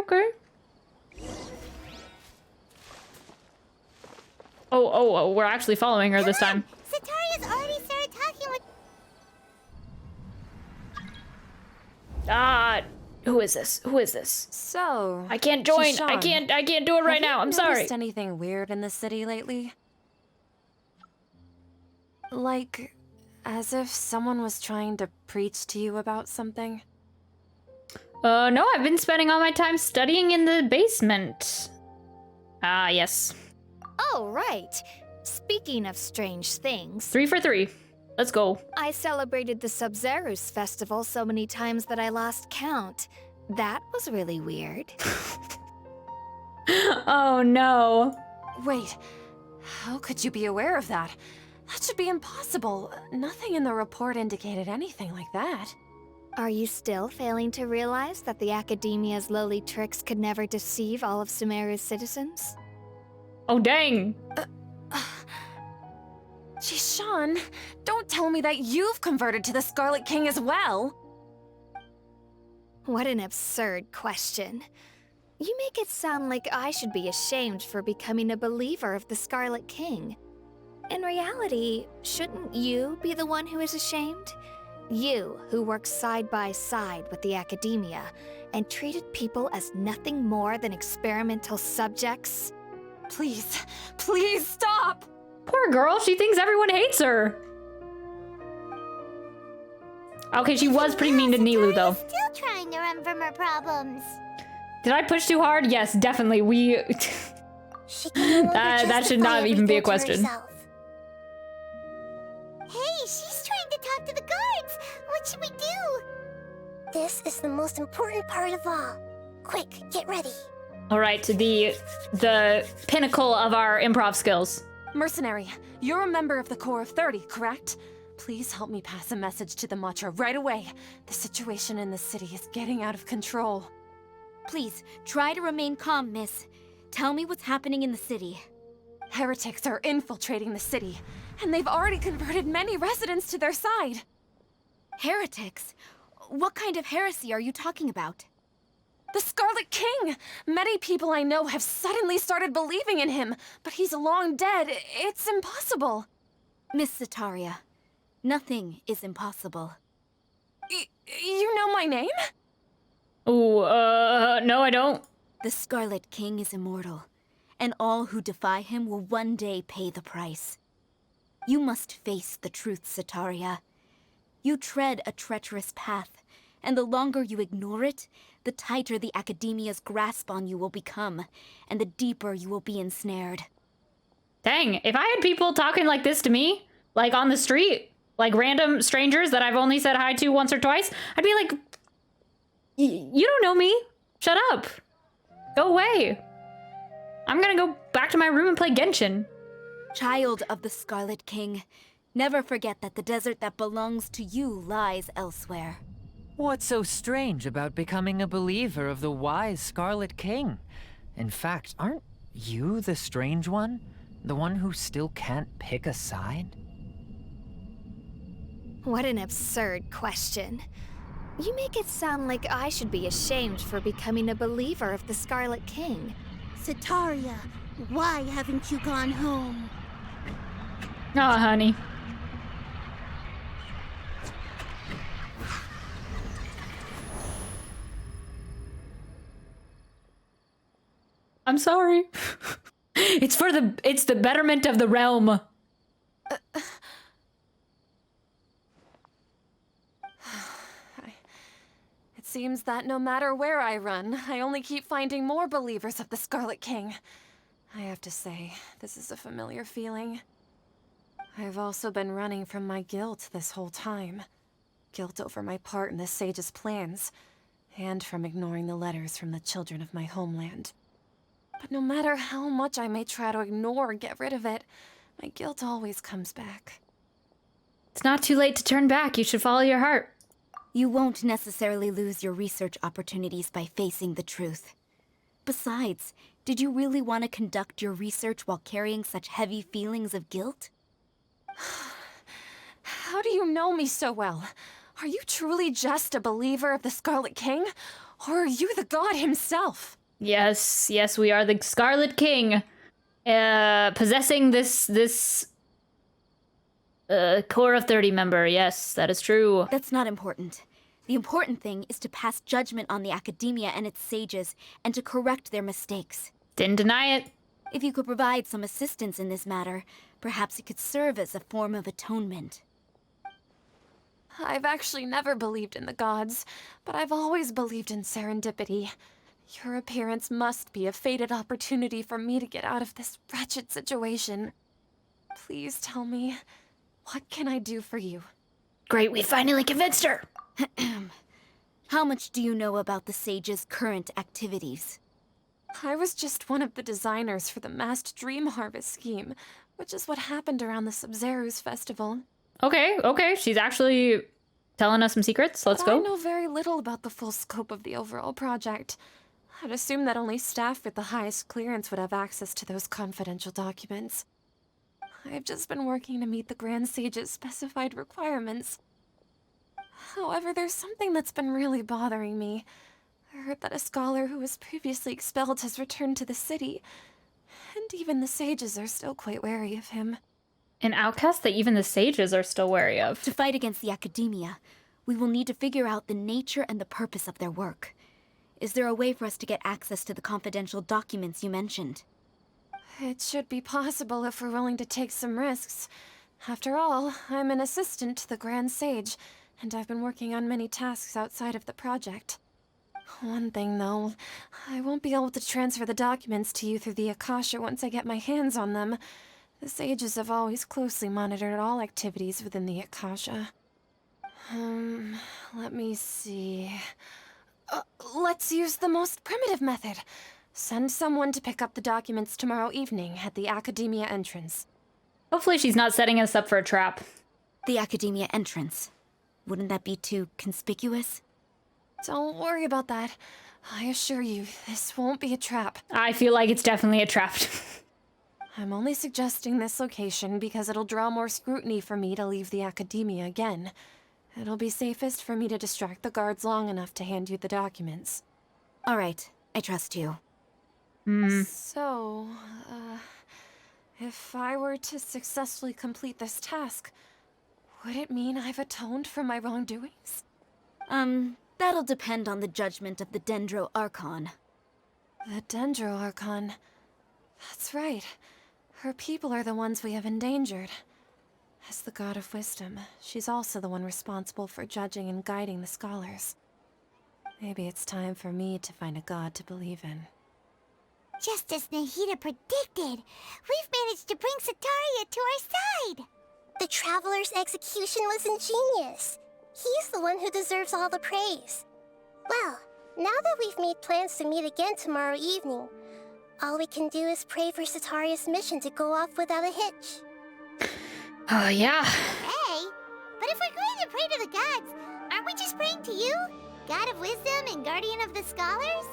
Oh, we're actually following her this time. Sataria's already started talking with... Who is this? So, I can't join. Shishan, I can't do it right have now. you I'm sorry. noticed anything weird in the city lately? Like, as if someone was trying to preach to you about something? No, I've been spending all my time studying in the basement. Ah, yes. Oh, right. Speaking of strange things, 3 for 3. Let's go. I celebrated the Sub-Zerus festival so many times that I lost count. That was really weird. Oh, no. Wait, how could you be aware of that? That should be impossible. Nothing in the report indicated anything like that. Are you still failing to realize that the Academia's lowly tricks could never deceive all of Sumeru's citizens? Oh, dang. Shishan, don't tell me that you've converted to the Scarlet King as well. What an absurd question. You make it sound like I should be ashamed for becoming a believer of the Scarlet King. In reality, shouldn't you be the one who is ashamed? You, who works side by side with the Academia and treated people as nothing more than experimental subjects? Please, please stop! Poor girl, she thinks everyone hates her. Okay, she was pretty mean to Nilu, though. Still trying to run from her problems. Did I push too hard? Yes, definitely. We... She can no longer that should justify not even be a everything to question. herself. Hey, she's trying to talk to the guards. What should we do? This is the most important part of all. Quick, get ready. All right, the pinnacle of our improv skills. Mercenary, you're a member of the Corps of 30, correct? Please help me pass a message to the Matcha right away. The situation in the city is getting out of control. Please, try to remain calm, miss. Tell me what's happening in the city. Heretics are infiltrating the city, and they've already converted many residents to their side. Heretics? What kind of heresy are you talking about? The Scarlet King! Many people I know have suddenly started believing in him, but he's long dead. It's impossible. Miss Sataria, nothing is impossible. You know my name? Ooh, no, I don't. The Scarlet King is immortal, and all who defy him will one day pay the price. You must face the truth, Sataria. You tread a treacherous path, and the longer you ignore it, the tighter the Academia's grasp on you will become, and the deeper you will be ensnared. Dang, if I had people talking like this to me, like on the street, like random strangers that I've only said hi to once or twice, I'd be like, you don't know me. Shut up. Go away. I'm gonna go back to my room and play Genshin. Child of the Scarlet King, never forget that the desert that belongs to you lies elsewhere. What's so strange about becoming a believer of the wise Scarlet King? In fact, aren't you the strange one? The one who still can't pick a side? What an absurd question. You make it sound like I should be ashamed for becoming a believer of the Scarlet King. Sataria, why haven't you gone home? Oh, honey. I'm sorry. It's the betterment of the realm. It seems that no matter where I run, I only keep finding more believers of the Scarlet King. I have to say, this is a familiar feeling. I've also been running from my guilt this whole time. Guilt over my part in the Sage's plans, and from ignoring the letters from the children of my homeland. But no matter how much I may try to ignore or get rid of it, my guilt always comes back. It's not too late to turn back. You should follow your heart. You won't necessarily lose your research opportunities by facing the truth. Besides, did you really want to conduct your research while carrying such heavy feelings of guilt? How do you know me so well? Are you truly just a believer of the Scarlet King? Or are you the god himself? Yes, we are the Scarlet King. Possessing this Corps of 30 member. Yes, that is true. That's not important. The important thing is to pass judgment on the Academia and its sages, and to correct their mistakes. Didn't deny it. If you could provide some assistance in this matter, perhaps it could serve as a form of atonement. I've actually never believed in the gods, but I've always believed in serendipity. Your appearance must be a fated opportunity for me to get out of this wretched situation. Please tell me, what can I do for you? Great, we finally convinced her. How much do you know about the Sage's current activities? I was just one of the designers for the masked dream harvest scheme, which is what happened around the Sumeru's festival. Okay, she's actually telling us some secrets. Let's go. I know very little about the full scope of the overall project. I'd assume that only staff with the highest clearance would have access to those confidential documents. I've just been working to meet the Grand Sage's specified requirements. However, there's something that's been really bothering me. I heard that a scholar who was previously expelled has returned to the city, and even the sages are still quite wary of him. An outcast that even the sages are still wary of. To fight against the Academia, we will need to figure out the nature and the purpose of their work. Is there a way for us to get access to the confidential documents you mentioned? It should be possible if we're willing to take some risks. After all, I'm an assistant to the Grand Sage, and I've been working on many tasks outside of the project. One thing, though, I won't be able to transfer the documents to you through the Akasha once I get my hands on them. The sages have always closely monitored all activities within the Akasha. Let me see... let's use the most primitive method. Send someone to pick up the documents tomorrow evening at the Academia entrance. Hopefully she's not setting us up for a trap. The Academia entrance. Wouldn't that be too conspicuous? Don't worry about that. I assure you, this won't be a trap. I feel like it's definitely a trap. I'm only suggesting this location because it'll draw more scrutiny for me to leave the Academia again. It'll be safest for me to distract the guards long enough to hand you the documents. All right, I trust you. So, if I were to successfully complete this task, would it mean I've atoned for my wrongdoings? That'll depend on the judgment of the Dendro Archon. The Dendro Archon. That's right. Her people are the ones we have endangered. As the god of wisdom, she's also the one responsible for judging and guiding the scholars. Maybe it's time for me to find a god to believe in. Just as Nahida predicted, we've managed to bring Sataria to our side! The Traveler's execution was ingenious. He's the one who deserves all the praise. Well, now that we've made plans to meet again tomorrow evening, all we can do is pray for Sataria's mission to go off without a hitch. Oh, yeah. Hey, but if we're going to pray to the gods, aren't we just praying to you? God of wisdom and guardian of the scholars?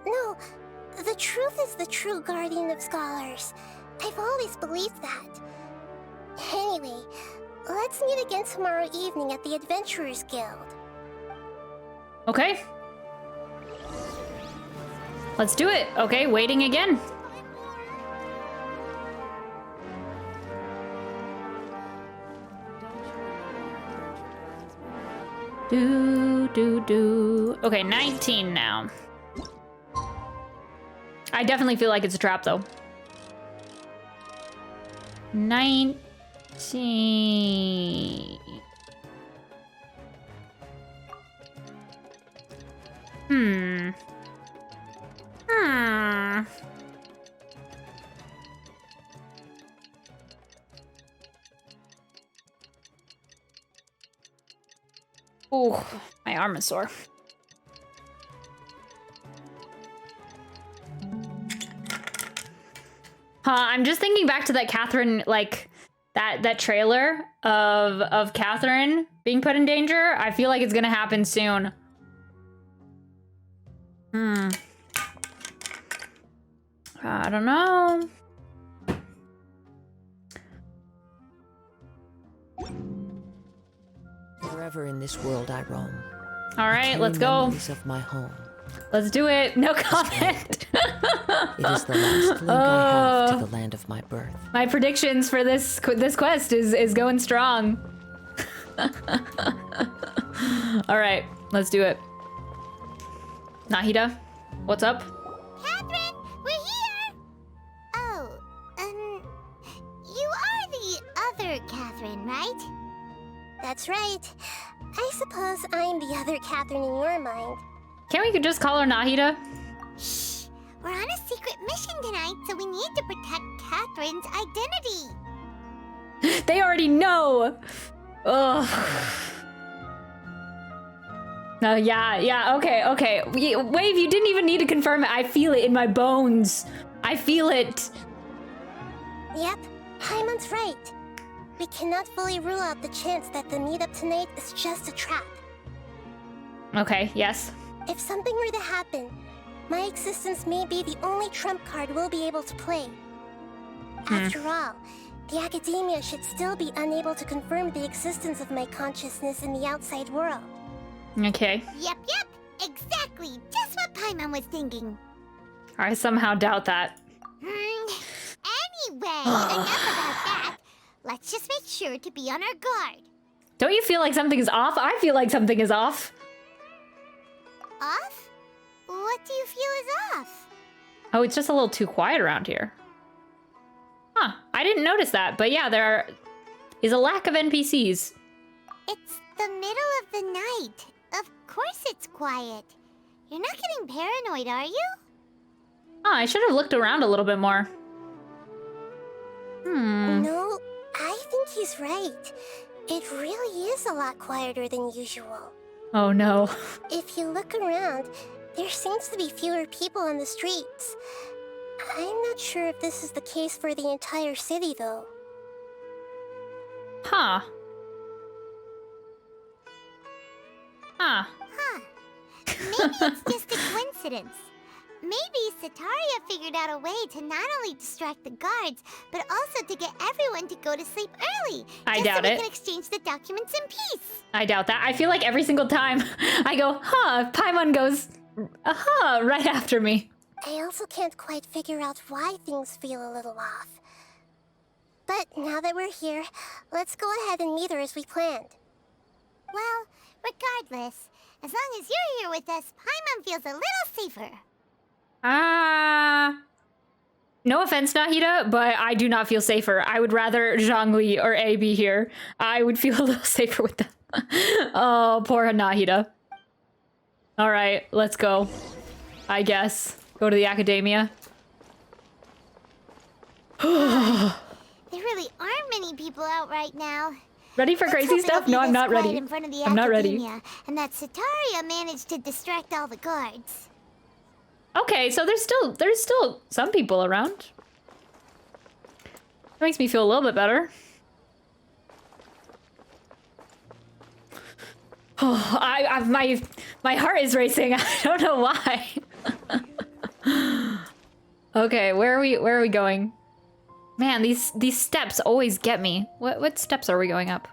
No. The truth is the true guardian of scholars. I've always believed that. Anyway, let's meet again tomorrow evening at the Adventurers Guild. Okay. Let's do it. Okay, waiting again. Okay, 19 now. I definitely feel like it's a trap, though. 19. Oh, my arm is sore. I'm just thinking back to that Katheryne, like, that trailer of Katheryne being put in danger. I feel like it's gonna happen soon. I don't know. Wherever in this world I roam. All right, let's go. Memories of my home. Let's do it. No comment. It is the last link I have to the land of my birth. My predictions for this quest is going strong. All right, let's do it. Nahida, what's up? Katheryne, we're here! Oh, you are the other Katheryne, right? That's right. I suppose I'm the other Katheryne in your mind. Can't we just call her Nahida? Shh! We're on a secret mission tonight, so we need to protect Katheryne's identity. They already know. Ugh. No, yeah, okay. Wave, you didn't even need to confirm it. I feel it in my bones. I feel it. Yep, Paimon's right. We cannot fully rule out the chance that the meetup tonight is just a trap. Okay, yes. If something were to happen, my existence may be the only trump card we'll be able to play. After all, the Academia should still be unable to confirm the existence of my consciousness in the outside world. Okay. Yep, exactly, just what Paimon was thinking. I somehow doubt that. Anyway, enough about that. Let's just make sure to be on our guard. Don't you feel like something is off? I feel like something is off. Off? What do you feel is off? Oh, it's just a little too quiet around here. Huh, I didn't notice that, but yeah, there is a lack of NPCs. It's the middle of the night. Of course it's quiet. You're not getting paranoid, are you? Oh, I should have looked around a little bit more. No, I think he's right. It really is a lot quieter than usual. Oh no. If you look around, There seems to be fewer people on the streets. I'm not sure if this is the case for the entire city, though. Huh. Huh. Maybe it's just a coincidence. Maybe Setaria figured out a way to not only distract the guards, but also to get everyone to go to sleep early. I just doubt so we it. can exchange the documents in peace. I doubt that. I feel like every single time I go, huh, Paimon goes, huh, right after me. I also can't quite figure out why things feel a little off. But now that we're here, let's go ahead and meet her as we planned. Well, regardless, as long as you're here with us, Paimon feels a little safer. No offense, Nahida, but I do not feel safer. I would rather Zhongli or A be here. I would feel a little safer with them. Oh, poor Nahida. All right, let's go. I guess. Go to the academia. There really aren't many people out right now. Ready for Let's crazy hope it'll stuff? be No, I'm this not quiet ready. in front of the I'm not ready. academia, and that Setaria managed to distract all the guards. Okay, so there's still some people around. That makes me feel a little bit better. Oh, my heart is racing. I don't know why. Okay, where are we going? Man, these steps always get me. What steps are we going up?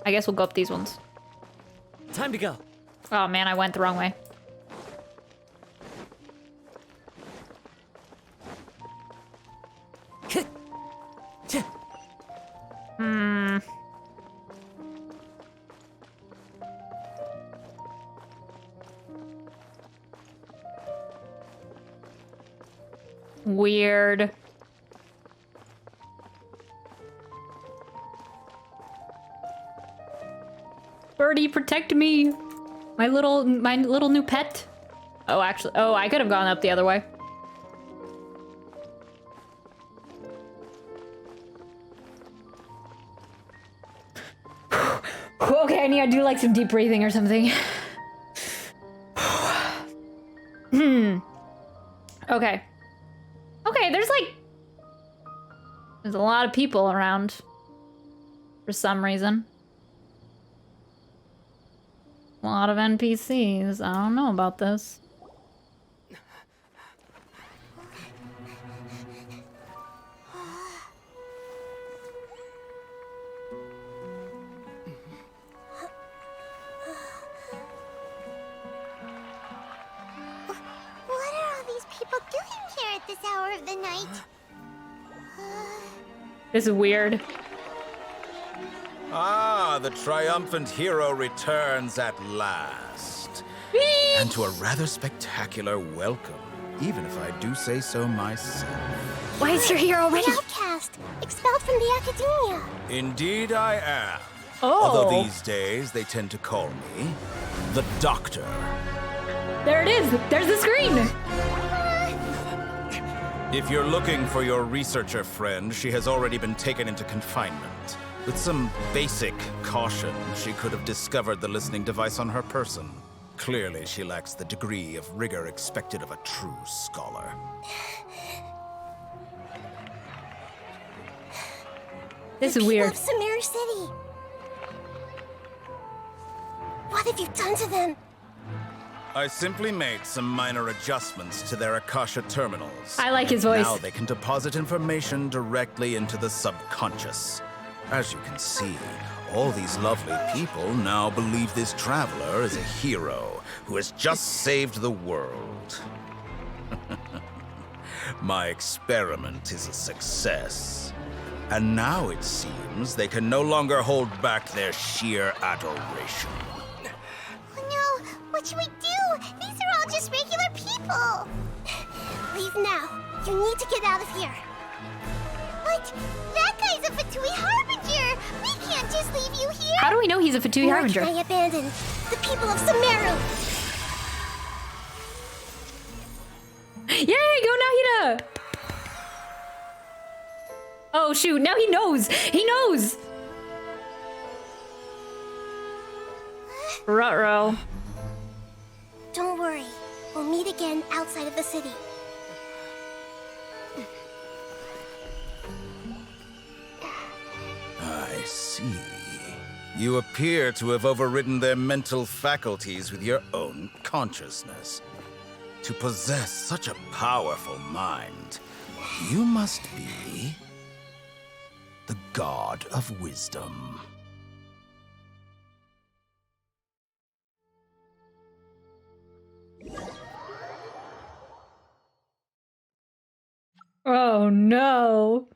I guess we'll go up these ones. Time to go. Oh man, I went the wrong way. Weird. Birdie, protect me. My little new pet. Oh, actually, I could have gone up the other way. Okay, I need to do like some deep breathing or something. Okay. Okay, there's a lot of people around for some reason. A lot of NPCs. I don't know about this. What are all these people doing here at this hour of the night? This is weird. Ah, the triumphant hero returns at last. And to a rather spectacular welcome, even if I do say so myself. Why is your hero already? An outcast, expelled from the academia. Indeed I am. Oh. Although these days they tend to call me the Doctor. There it is. There's the screen. If you're looking for your researcher friend, she has already been taken into confinement. With some basic caution, she could have discovered the listening device on her person. Clearly, she lacks the degree of rigor expected of a true scholar. This is weird. Of Sumeru City. What have you done to them? I simply made some minor adjustments to their Akasha terminals. I like his voice. Now they can deposit information directly into the subconscious. As you can see, all these lovely people now believe this traveler is a hero who has just saved the world. My experiment is a success. And now it seems they can no longer hold back their sheer adoration. Oh no, what should we do? These are all just regular people. Leave now. You need to get out of here. But that guy's a Fatui Harbinger. We can't just leave you here. How do we know he's a Fatui Nor Harbinger? can I abandon the people of Sumeru. Yay, go Nahida! Oh shoot, now he knows! He knows! Ruh-roh. Don't worry. We'll meet again outside of the city. I see. You appear to have overridden their mental faculties with your own consciousness. To possess such a powerful mind, you must be the god of wisdom. Oh no.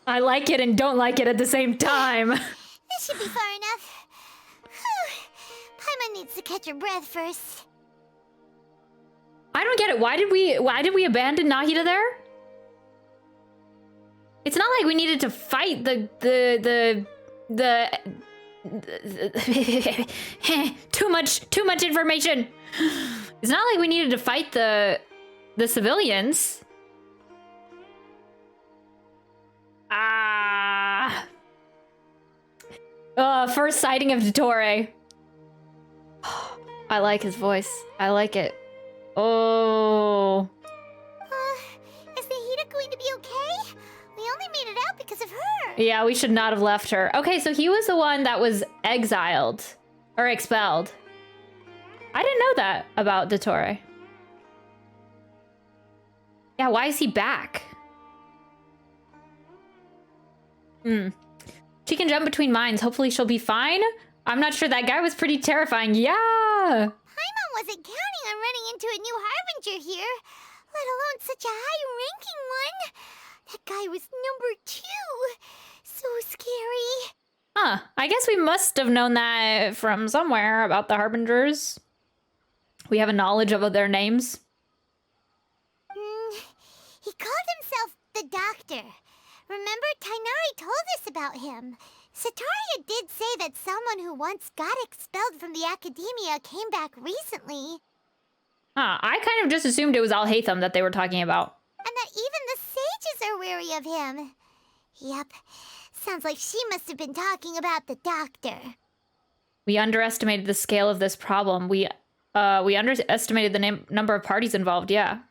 I like it and don't like it at the same time. This should be far enough. Whew. Paimon needs to catch her breath first. I don't get it. Why did we abandon Nahida there? It's not like we needed to fight the too much information. It's not like we needed to fight the civilians. First sighting of Dottore. I like his voice. I like it. Oh. Is Nahida going to be okay? We only made it out because of her. Yeah, we should not have left her. Okay, so he was the one that was exiled. Or expelled. I didn't know that about Dottore. Yeah, why is he back? She can jump between minds. Hopefully she'll be fine. I'm not sure. That guy was pretty terrifying. Yeah. Paimon wasn't counting on running into a new Harbinger here, let alone such a high-ranking one. That guy was number 2. So scary. Huh. I guess we must have known that from somewhere about the Harbingers. We have a knowledge of their names. He called himself the Doctor. Remember, Tighnari told us about him. Sataria did say that someone who once got expelled from the academia came back recently. Huh. I kind of just assumed it was Al-Haytham that they were talking about. And that even the sages are wary of him. Yep. Sounds like she must have been talking about the Doctor. We underestimated the scale of this problem. We underestimated the number of parties involved, yeah.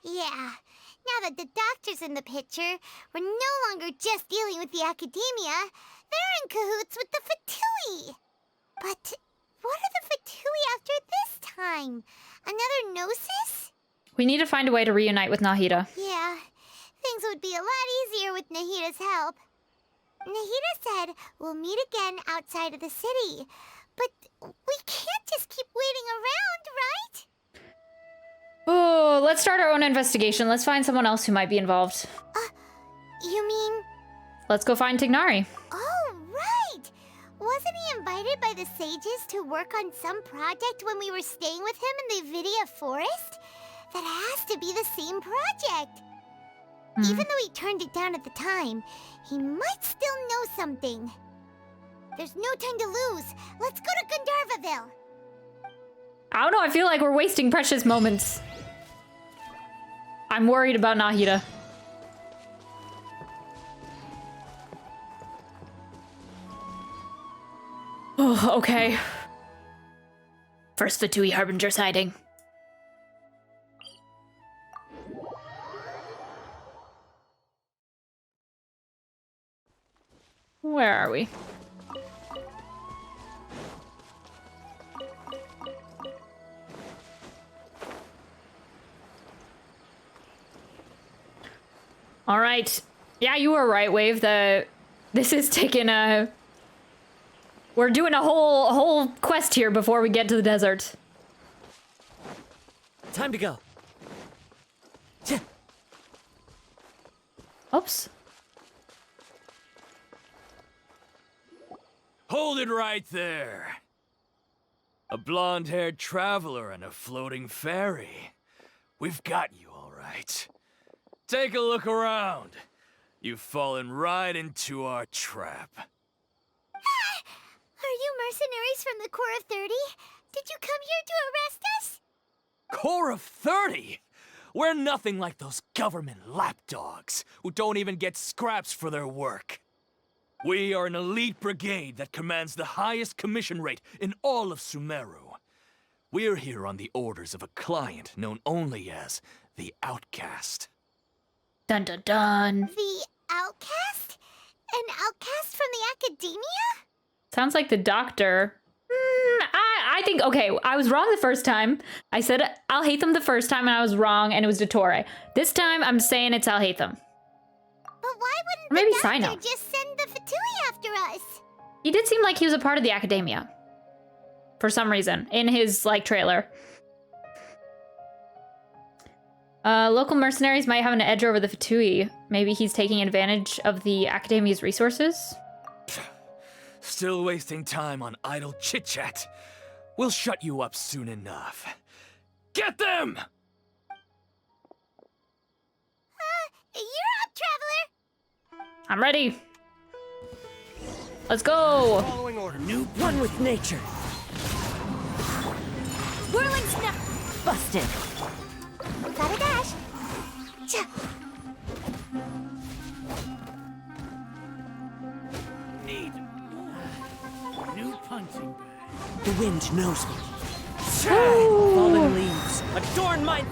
Yeah. Now that the Doctor's in the picture, we're no longer just dealing with the academia. They're in cahoots with the Fatui. But what are the Fatui after this time? Another Gnosis? We need to find a way to reunite with Nahida. Yeah. Things would be a lot easier with Nahida's help. Nahida said we'll meet again outside of the city. But we can't just keep waiting around, right? Oh, let's start our own investigation. Let's find someone else who might be involved. You mean... Let's go find Tighnari. Oh, right! Wasn't he invited by the sages to work on some project when we were staying with him in the Vidia Forest? That has to be the same project. Even though he turned it down at the time, he might still know something. There's no time to lose. Let's go to Gandharvaville. I don't know, I feel like we're wasting precious moments. I'm worried about Nahida. Oh, okay. First Fatui Harbinger sighting. Where are we? All right. Yeah, you were right, Wave. This is taking a... We're doing a whole quest here before we get to the desert. Time to go. Oops. Hold it right there. A blonde-haired traveler and a floating fairy. We've got you all right. Take a look around. You've fallen right into our trap. Are you mercenaries from the Corps of 30? Did you come here to arrest us? Corps of 30? We're nothing like those government lapdogs who don't even get scraps for their work. We are an elite brigade that commands the highest commission rate in all of Sumeru. We're here on the orders of a client known only as the Outcast. Dun dun dun. The outcast? An outcast from the academia? Sounds like the doctor. I think, okay, I was wrong the first time. I said I'll hate them the first time, and I was wrong, and it was Dottore. This time, I'm saying it's I'll hate them. But why wouldn't Maybe the doctor Sino. just send the Fatui after us? He did seem like he was a part of the academia. For some reason, in his, like, trailer. Local mercenaries might have an edge over the Fatui. Maybe he's taking advantage of the academia's resources? Still wasting time on idle chit-chat. We'll shut you up soon enough. Get them! You're up, Traveler! I'm ready. Let's go. Following order. New one with nature. Whirling snap! Busted. Gotta dash! Cha! Need new punching bag. The wind knows me. Fallen leaves. Adorn my...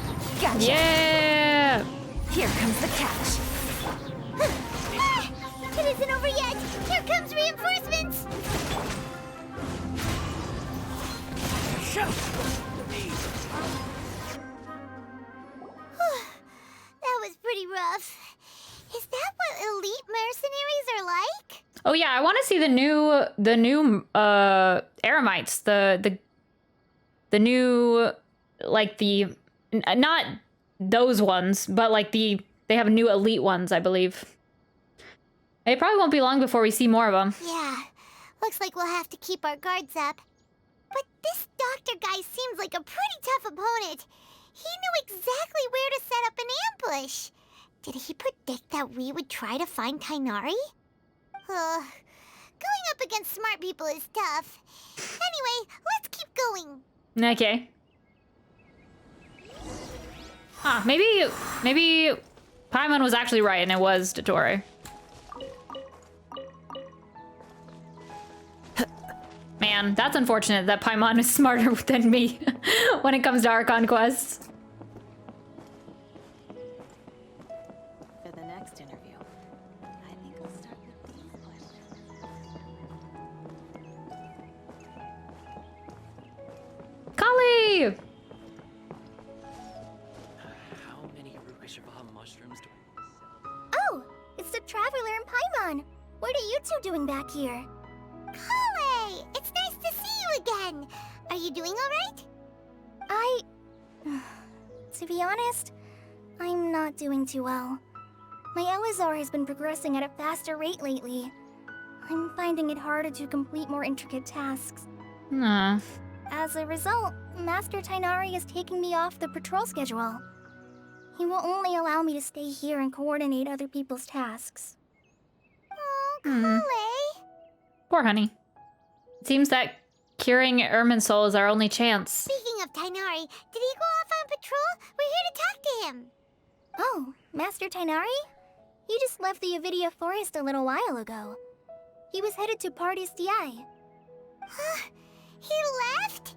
Gotcha. Yeah. Here comes the catch. It isn't over yet! Here comes reinforcements! That was pretty rough. Is that what elite mercenaries are like? Oh yeah, I want to see the new Eremites, the new, like, the not those ones, but like they have new elite ones, I believe. It probably won't be long before we see more of them. Yeah, looks like we'll have to keep our guards up. But this doctor guy seems like a pretty tough opponent. He knew exactly where to set up an ambush. Did he predict that we would try to find Tighnari? Going up against smart people is tough. Anyway, let's keep going. Okay. Huh, maybe Paimon was actually right and it was Dottore. Man, that's unfortunate that Paimon is smarter than me when it comes to Archon Quests. For the next interview, I think I'll start with these questions. Kali! How many Rukashava mushrooms do I sell? Oh, it's the Traveler and Paimon. What are you two doing back here? Kale! It's nice to see you again. Are you doing all right? To be honest, I'm not doing too well. My Elazar has been progressing at a faster rate lately. I'm finding it harder to complete more intricate tasks. Nah. As a result, Master Tighnari is taking me off the patrol schedule. He will only allow me to stay here and coordinate other people's tasks. Oh, Kale! Poor honey. It seems that curing Irminsul is our only chance. Speaking of Tighnari, did he go off on patrol? We're here to talk to him. Oh, Master Tighnari? He just left the Avidia Forest a little while ago. He was headed to Party's DI. He left?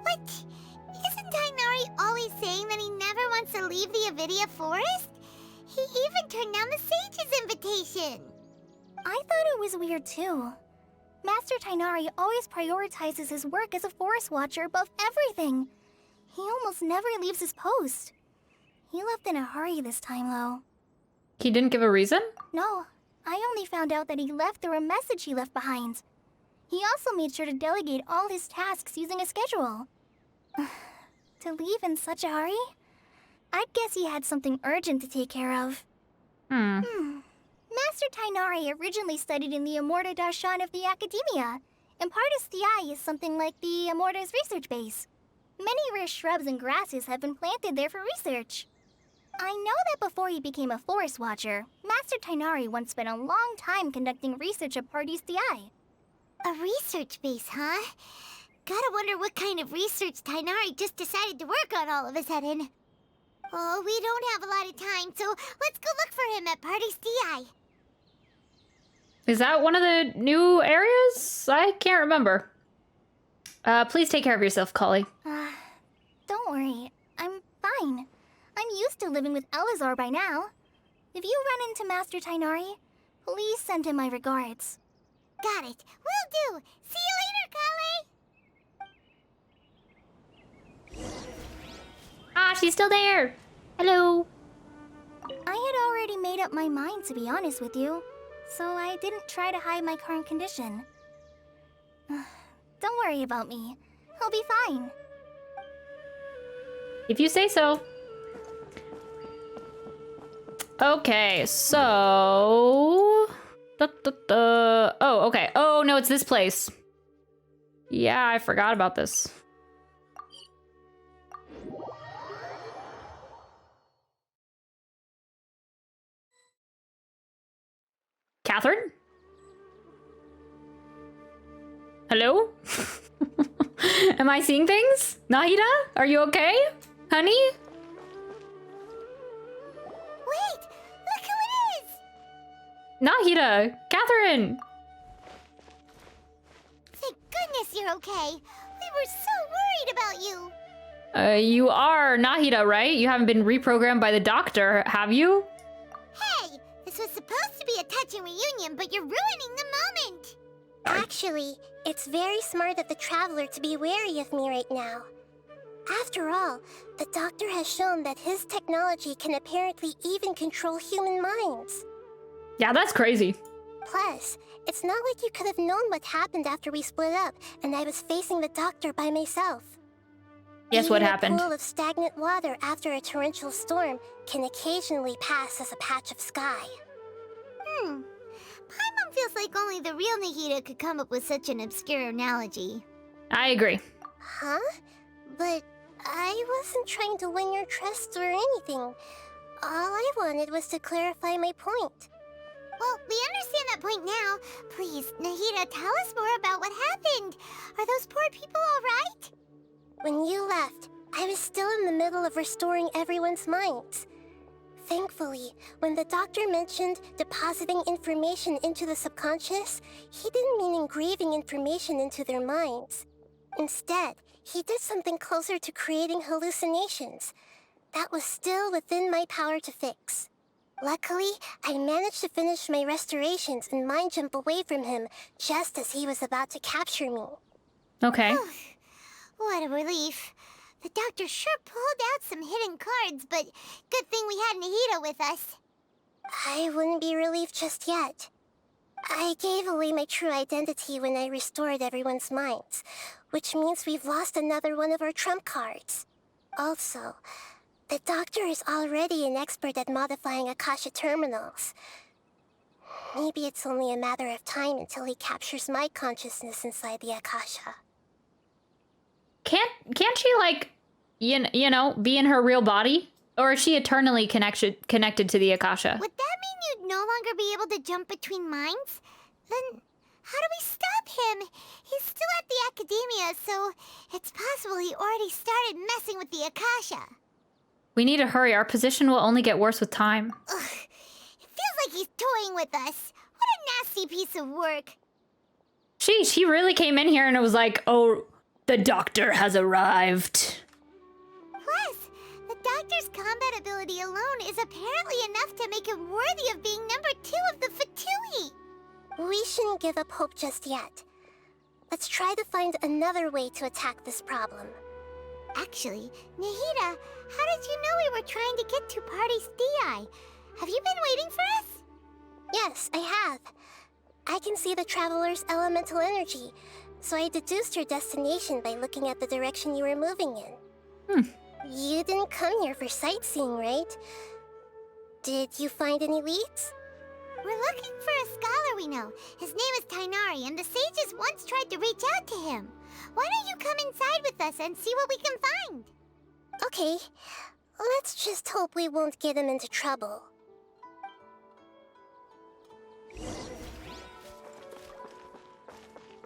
What? Isn't Tighnari always saying that he never wants to leave the Avidia Forest? He even turned down the Sage's invitation. I thought it was weird too. Master Tighnari always prioritizes his work as a forest watcher above everything. He almost never leaves his post. He left in a hurry this time, though. He didn't give a reason? No, I only found out that he left through a message he left behind. He also made sure to delegate all his tasks using a schedule. To leave in such a hurry? I'd guess he had something urgent to take care of. Master Tighnari originally studied in the Amorta Darshan of the Academia, and Partis DI is something like the Amorta's research base. Many rare shrubs and grasses have been planted there for research. I know that before he became a forest watcher, Master Tighnari once spent a long time conducting research at Partis DI. A research base, huh? Gotta wonder what kind of research Tighnari just decided to work on all of a sudden. Oh, we don't have a lot of time, so let's go look for him at Party's DI. Is that one of the new areas? I can't remember. Please take care of yourself, Collie. Don't worry. I'm fine. I'm used to living with Elazar by now. If you run into Master Tighnari, please send him my regards. Got it. Will do. See you later, Kale. Ah, she's still there. Hello. I had already made up my mind, to be honest with you, so I didn't try to hide my current condition. Don't worry about me. I'll be fine. If you say so. Okay, so... Oh, okay. Oh, no, it's this place. Yeah, I forgot about this. Katheryne? Hello? Am I seeing things? Nahida? Are you okay? Honey? Wait! Look who it is! Nahida! Katheryne! Thank goodness you're okay. We were so worried about you. You are Nahida, right? You haven't been reprogrammed by the doctor, have you? Hey! This was supposed to be a touching reunion, but you're ruining the moment! Actually, it's very smart of the Traveler to be wary of me right now. After all, the Doctor has shown that his technology can apparently even control human minds. Yeah, that's crazy. Plus, it's not like you could have known what happened after we split up and I was facing the Doctor by myself. Yes, what happened? Even a pool of stagnant water after a torrential storm can occasionally pass as a patch of sky. Paimon feels like only the real Nahida could come up with such an obscure analogy. I agree. Huh? But I wasn't trying to win your trust or anything. All I wanted was to clarify my point. Well, we understand that point now. Please, Nahida, tell us more about what happened. Are those poor people all right? When you left, I was still in the middle of restoring everyone's minds. Thankfully, when the doctor mentioned depositing information into the subconscious, he didn't mean engraving information into their minds. Instead, he did something closer to creating hallucinations. That was still within my power to fix. Luckily, I managed to finish my restorations and mind jump away from him just as he was about to capture me. Okay. What a relief. The doctor sure pulled out some hidden cards, but good thing we had Nahida with us. I wouldn't be relieved just yet. I gave away my true identity when I restored everyone's minds, which means we've lost another one of our trump cards. Also, the doctor is already an expert at modifying Akasha terminals. Maybe it's only a matter of time until he captures my consciousness inside the Akasha. Can't she, like, you know, be in her real body? Or is she eternally connected to the Akasha? Would that mean you'd no longer be able to jump between minds? Then how do we stop him? He's still at the academia, so it's possible he already started messing with the Akasha. We need to hurry. Our position will only get worse with time. Ugh. It feels like he's toying with us. What a nasty piece of work. Sheesh, he really came in here and it was like, oh, the doctor has arrived. Plus, the doctor's combat ability alone is apparently enough to make him worthy of being number 2 of the Fatui. We shouldn't give up hope just yet. Let's try to find another way to attack this problem. Actually, Nahida, how did you know we were trying to get to Party's DI? Have you been waiting for us? Yes, I have. I can see the Traveler's elemental energy, so I deduced your destination by looking at the direction you were moving in. You didn't come here for sightseeing, right? Did you find any leads? We're looking for a scholar we know. His name is Tighnari, and the sages once tried to reach out to him. Why don't you come inside with us and see what we can find? Okay. Let's just hope we won't get him into trouble.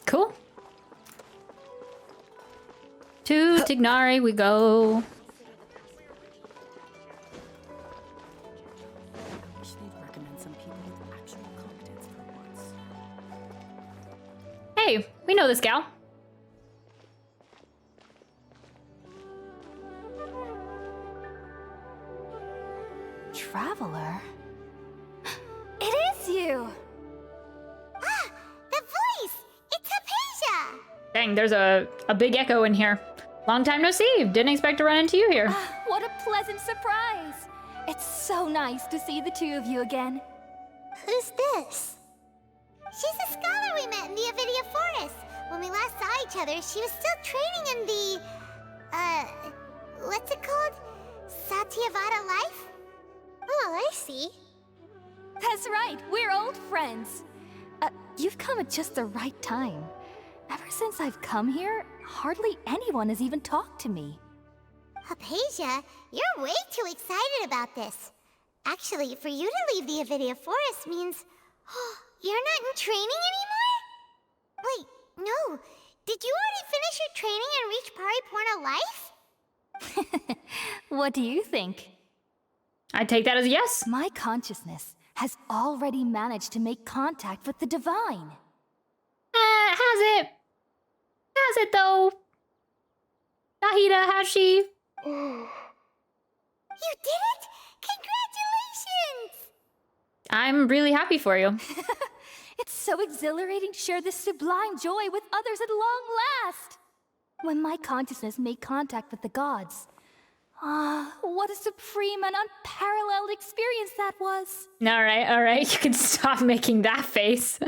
Cool. To Tighnari we go. Wish they'd recommend some people with actual competence for once. Hey, we know this gal. Traveler? It is you! Ah, the voice! It's Hypatia! Dang, there's a big echo in here. Long time no see. Didn't expect to run into you here. What a pleasant surprise! It's so nice to see the two of you again. Who's this? She's a scholar we met in the Avidia Forest. When we last saw each other, she was still training in the... what's it called? Satyavada life? Oh, I see. That's right, we're old friends. You've come at just the right time. Ever since I've come here, hardly anyone has even talked to me. Hypatia, you're way too excited about this. Actually, for you to leave the Avidia Forest means... you're not in training anymore? Wait, no. Did you already finish your training and reach Pariporna life? What do you think? I take that as a yes. My consciousness has already managed to make contact with the divine. Has it? Has it though? Nahida, has she? You did it! Congratulations! I'm really happy for you. It's so exhilarating to share this sublime joy with others at long last. When my consciousness made contact with the gods, what a supreme and unparalleled experience that was. All right. You can stop making that face.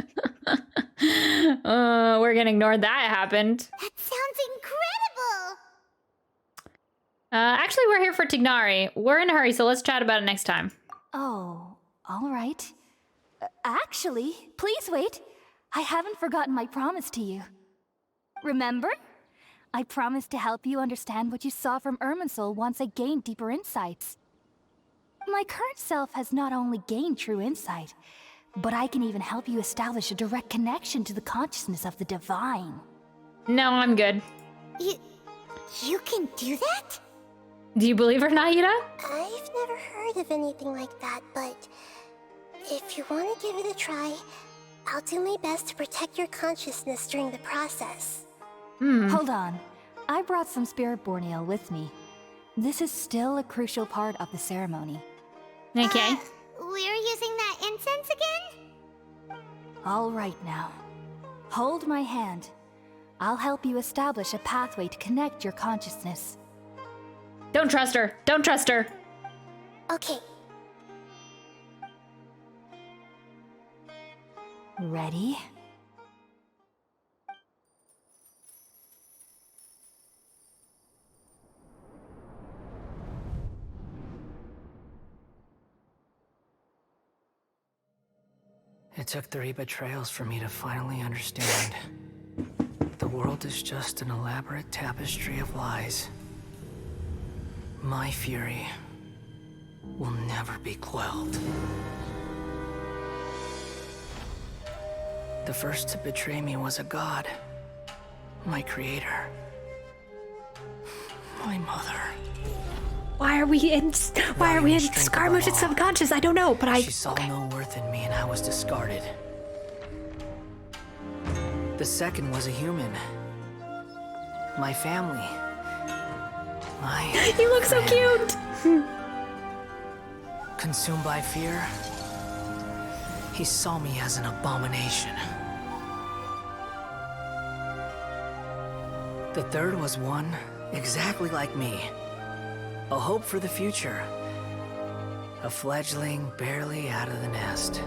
We're gonna ignore that happened. That sounds incredible! Actually, we're here for Tignari. We're in a hurry, so let's chat about it next time. Oh, all right. Actually, please wait. I haven't forgotten my promise to you. Remember? I promised to help you understand what you saw from Irminsul once I gained deeper insights. My current self has not only gained true insight, but I can even help you establish a direct connection to the consciousness of the divine. No, I'm good. You can do that? Do you believe her, Nahida? I've never heard of anything like that, but if you want to give it a try, I'll do my best to protect your consciousness during the process. Hold on. I brought some spirit borneal with me. This is still a crucial part of the ceremony. Okay. We're using that incense again? All right now. Hold my hand. I'll help you establish a pathway to connect your consciousness. Don't trust her. Don't trust her. Okay. Ready? It took 3 betrayals for me to finally understand. The world is just an elaborate tapestry of lies. My fury will never be quelled. The first to betray me was a god. My creator. My mother. Why are we in Scaramouche's subconscious? I don't know, but She saw no worth in me and I was discarded. The second was a human. My family. You look so cute! Consumed by fear, he saw me as an abomination. The third was one exactly like me. A hope for the future. A fledgling barely out of the nest.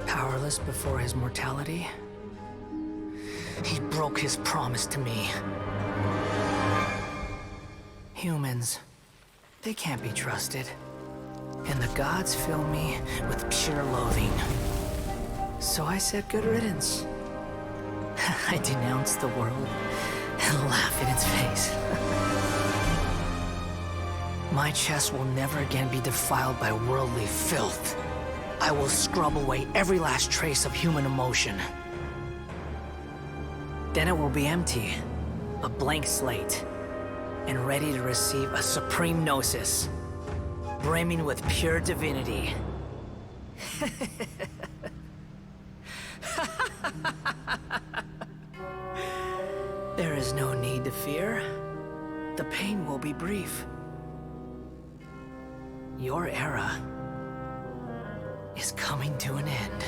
Powerless before his mortality, he broke his promise to me. Humans, they can't be trusted. And the gods fill me with pure loathing. So I said good riddance. I denounce the world and laugh in its face. My chest will never again be defiled by worldly filth. I will scrub away every last trace of human emotion. Then it will be empty, a blank slate, and ready to receive a supreme gnosis, brimming with pure divinity. There's no need to fear. The pain will be brief. Your era is coming to an end.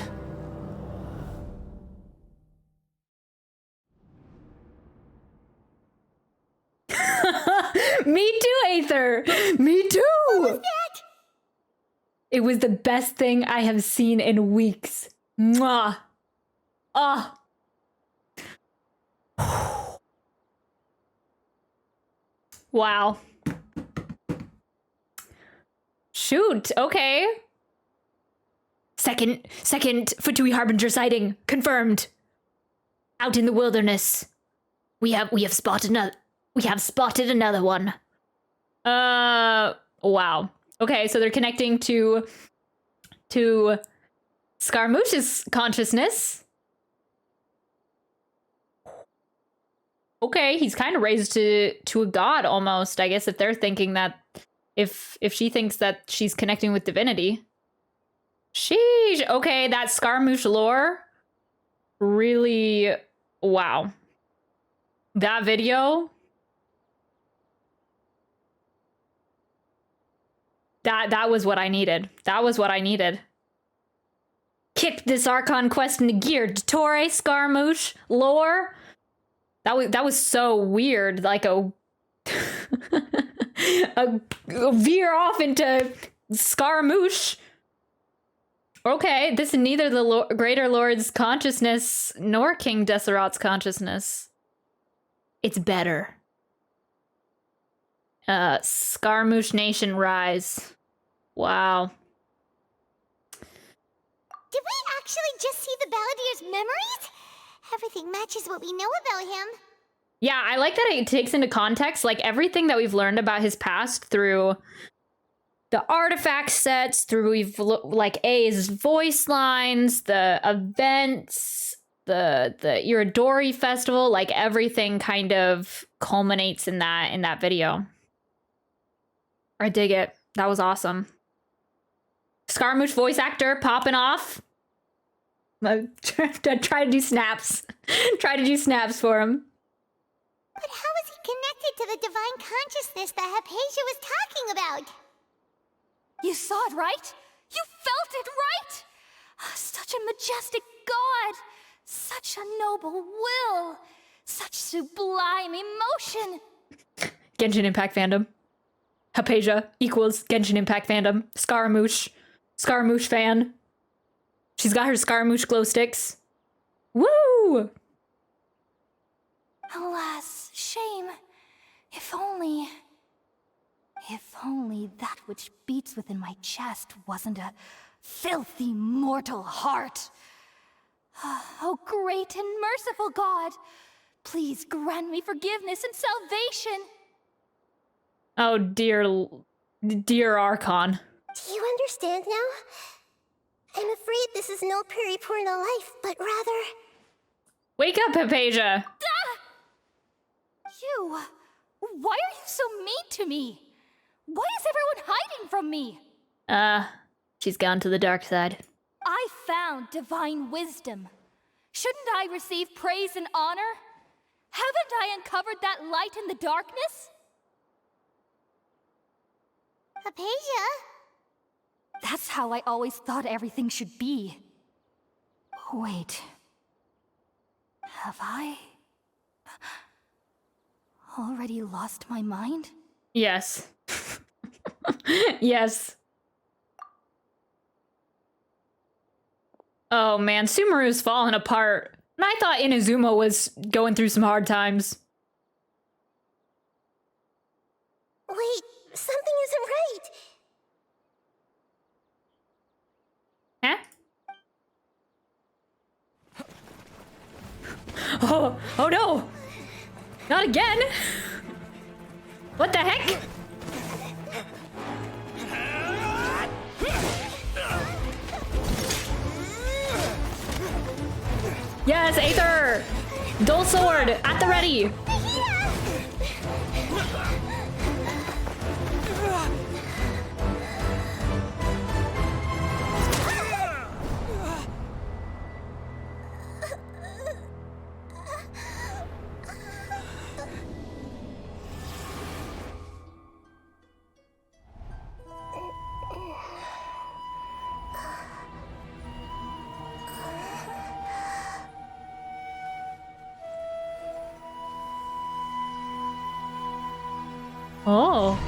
Me too, Aether! Me too! What was that? It was the best thing I have seen in weeks. Mwah! Ah! Wow. Shoot, okay. Second Fatui Harbinger sighting confirmed. Out in the wilderness. We have spotted another one. Wow. Okay, so they're connecting to Scaramouche's consciousness. Okay, he's kind of raised to a god almost, I guess, if they're thinking that if she thinks that she's connecting with divinity. Sheesh. Okay, that Scaramouche lore really, wow. That video, that was what I needed. That was what I needed. Kick this Archon Quest into gear. Dottore, Scaramouche, lore. That was so weird. Like a veer off into Scaramouche. Okay, this is neither the Greater Lord's consciousness nor King Desserot's consciousness. It's better. Scaramouche Nation rise. Wow. Did we actually just see the Balladier's memories? Everything matches what we know about him. Yeah, I like that it takes into context, like, everything that we've learned about his past through the artifact sets, through like A's voice lines, the events, the Iridori festival, like everything kind of culminates in that video. I dig it. That was awesome. Scaramouche voice actor popping off. Try to do snaps. Try to do snaps for him. But how is he connected to the divine consciousness that Hypatia was talking about? You saw it, right? You felt it, right? Such a majestic god! Such a noble will! Such sublime emotion! Genshin Impact fandom. Hypatia equals Genshin Impact fandom. Scaramouche. Scaramouche fan. She's got her Scaramouche glow sticks. Woo! Alas, shame. If only that which beats within my chest wasn't a filthy mortal heart. Oh, great and merciful God, please grant me forgiveness and salvation. Oh, dear Archon. Do you understand now? I'm afraid this is no Purna life, but rather... Wake up, Hypatia! You! Why are you so mean to me? Why is everyone hiding from me? She's gone to the dark side. I found divine wisdom. Shouldn't I receive praise and honor? Haven't I uncovered that light in the darkness? Hypatia? That's how I always thought everything should be. Wait. Have I already lost my mind? Yes. Yes. Oh man, Sumeru's falling apart. And I thought Inazuma was going through some hard times. Wait, something isn't right. Huh? Oh no! Not again! What the heck? Yes, Aether! Dull sword, at the ready! Oh.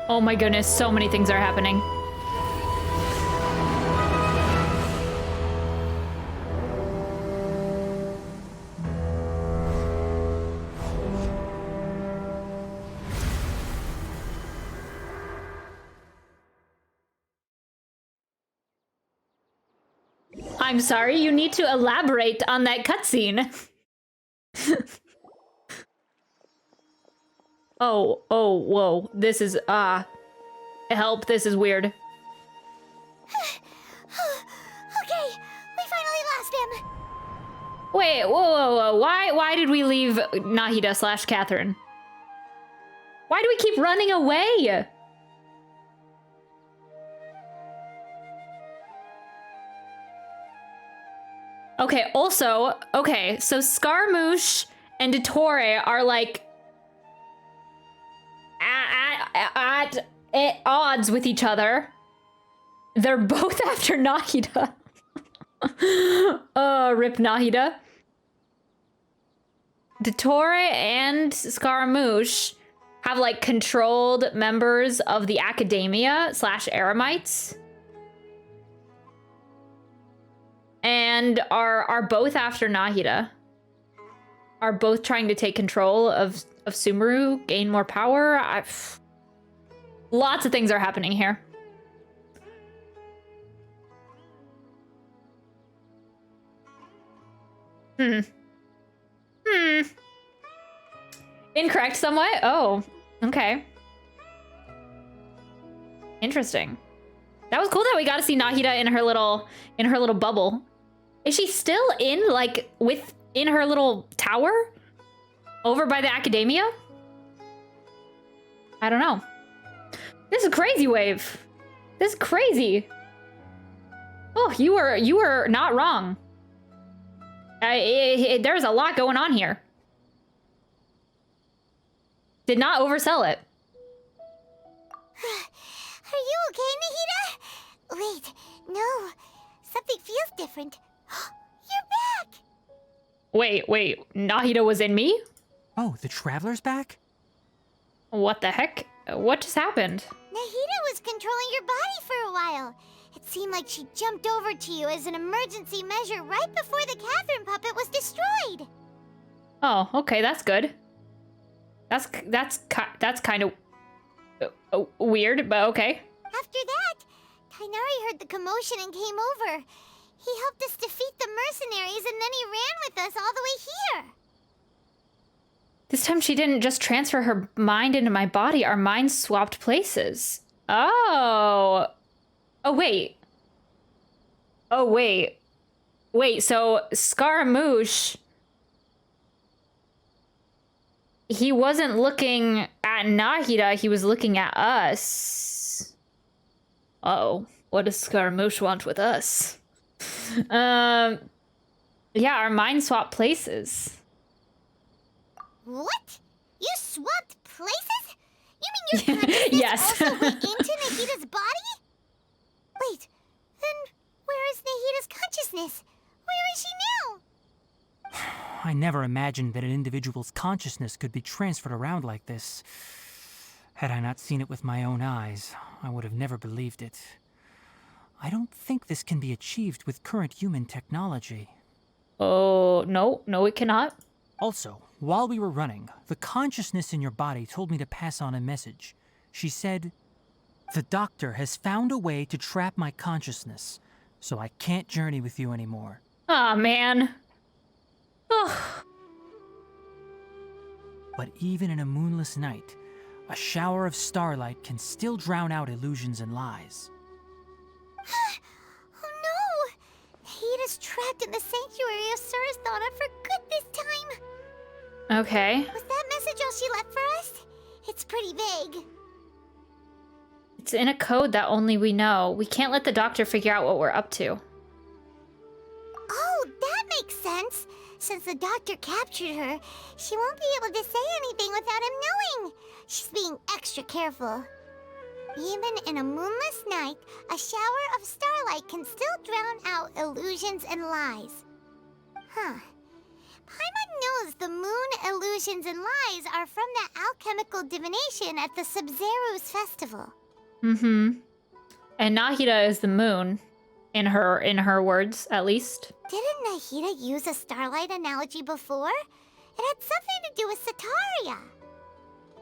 Oh my goodness, so many things are happening. I'm sorry, you need to elaborate on that cutscene. Oh, whoa. This is, help, this is weird. Okay, we finally lost him. Wait, whoa. Why did we leave Nahida / Katheryne? Why do we keep running away? Okay, also, so Scaramouche and Dottore are like at odds with each other. They're both after Nahida. Rip Nahida. Dottore and Scaramouche have like controlled members of the academia / eremites. And are both after Nahida. Are both trying to take control of Sumeru, gain more power. Lots of things are happening here. Incorrect somewhat? Oh, okay. Interesting. That was cool that we got to see Nahida in her little bubble. Is she still in her little tower over by the academia? I don't know. This is crazy, Wave. This is crazy. Oh, you were not wrong. There's a lot going on here. Did not oversell it. Are you okay, Nahida? Wait, no. Something feels different. You're back! Wait. Nahida was in me? Oh, the Traveler's back? What the heck? What just happened? Nahida was controlling your body for a while. It seemed like she jumped over to you as an emergency measure right before the Katheryne puppet was destroyed. Oh, okay, that's good. That's kind of weird, but okay. After that, Kainari heard the commotion and came over. He helped us defeat the mercenaries and then he ran with us all the way here. This time she didn't just transfer her mind into my body. Our minds swapped places. Oh. Wait, so Scaramouche... He wasn't looking at Nahida, he was looking at us. Uh-oh. What does Scaramouche want with us? Yeah, our minds swapped places. What? You swapped places? You mean your consciousness Yes. also went into Nahida's body? Wait, then where is Nahida's consciousness? Where is she now? I never imagined that an individual's consciousness could be transferred around like this. Had I not seen it with my own eyes, I would have never believed it. I don't think this can be achieved with current human technology. Oh, no, it cannot. Also, while we were running, the consciousness in your body told me to pass on a message. She said, "The doctor has found a way to trap my consciousness, so I can't journey with you anymore." Aw, man. Ugh. But even in a moonless night, a shower of starlight can still drown out illusions and lies. Oh no! Nahida's trapped in the sanctuary of Surathana for good this time. Okay. Was that message all she left for us? It's pretty vague. It's in a code that only we know. We can't let the doctor figure out what we're up to. Oh, that makes sense. Since the doctor captured her, she won't be able to say anything without him knowing. She's being extra careful. Even in a moonless night, a shower of starlight can still drown out illusions and lies. Huh. Paimon knows the moon illusions and lies are from the alchemical divination at the Sub-Zero's festival. Mm-hmm. And Nahida is the moon, in her words, at least. Didn't Nahida use a starlight analogy before? It had something to do with Sataria.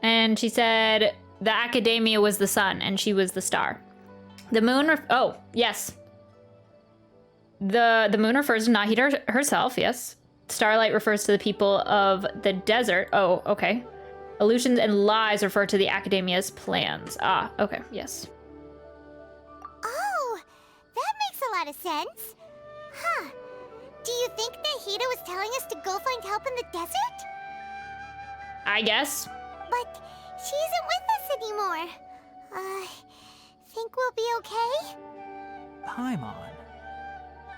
And she said the academia was the sun, and she was the star. The moon, oh, yes. The moon refers to Nahida herself, yes. Starlight refers to the people of the desert. Oh, okay. Illusions and lies refer to the academia's plans. Ah, okay, yes. Oh, that makes a lot of sense. Huh. Do you think Nahida was telling us to go find help in the desert? I guess. But she isn't with us anymore. Think we'll be okay? Paimon,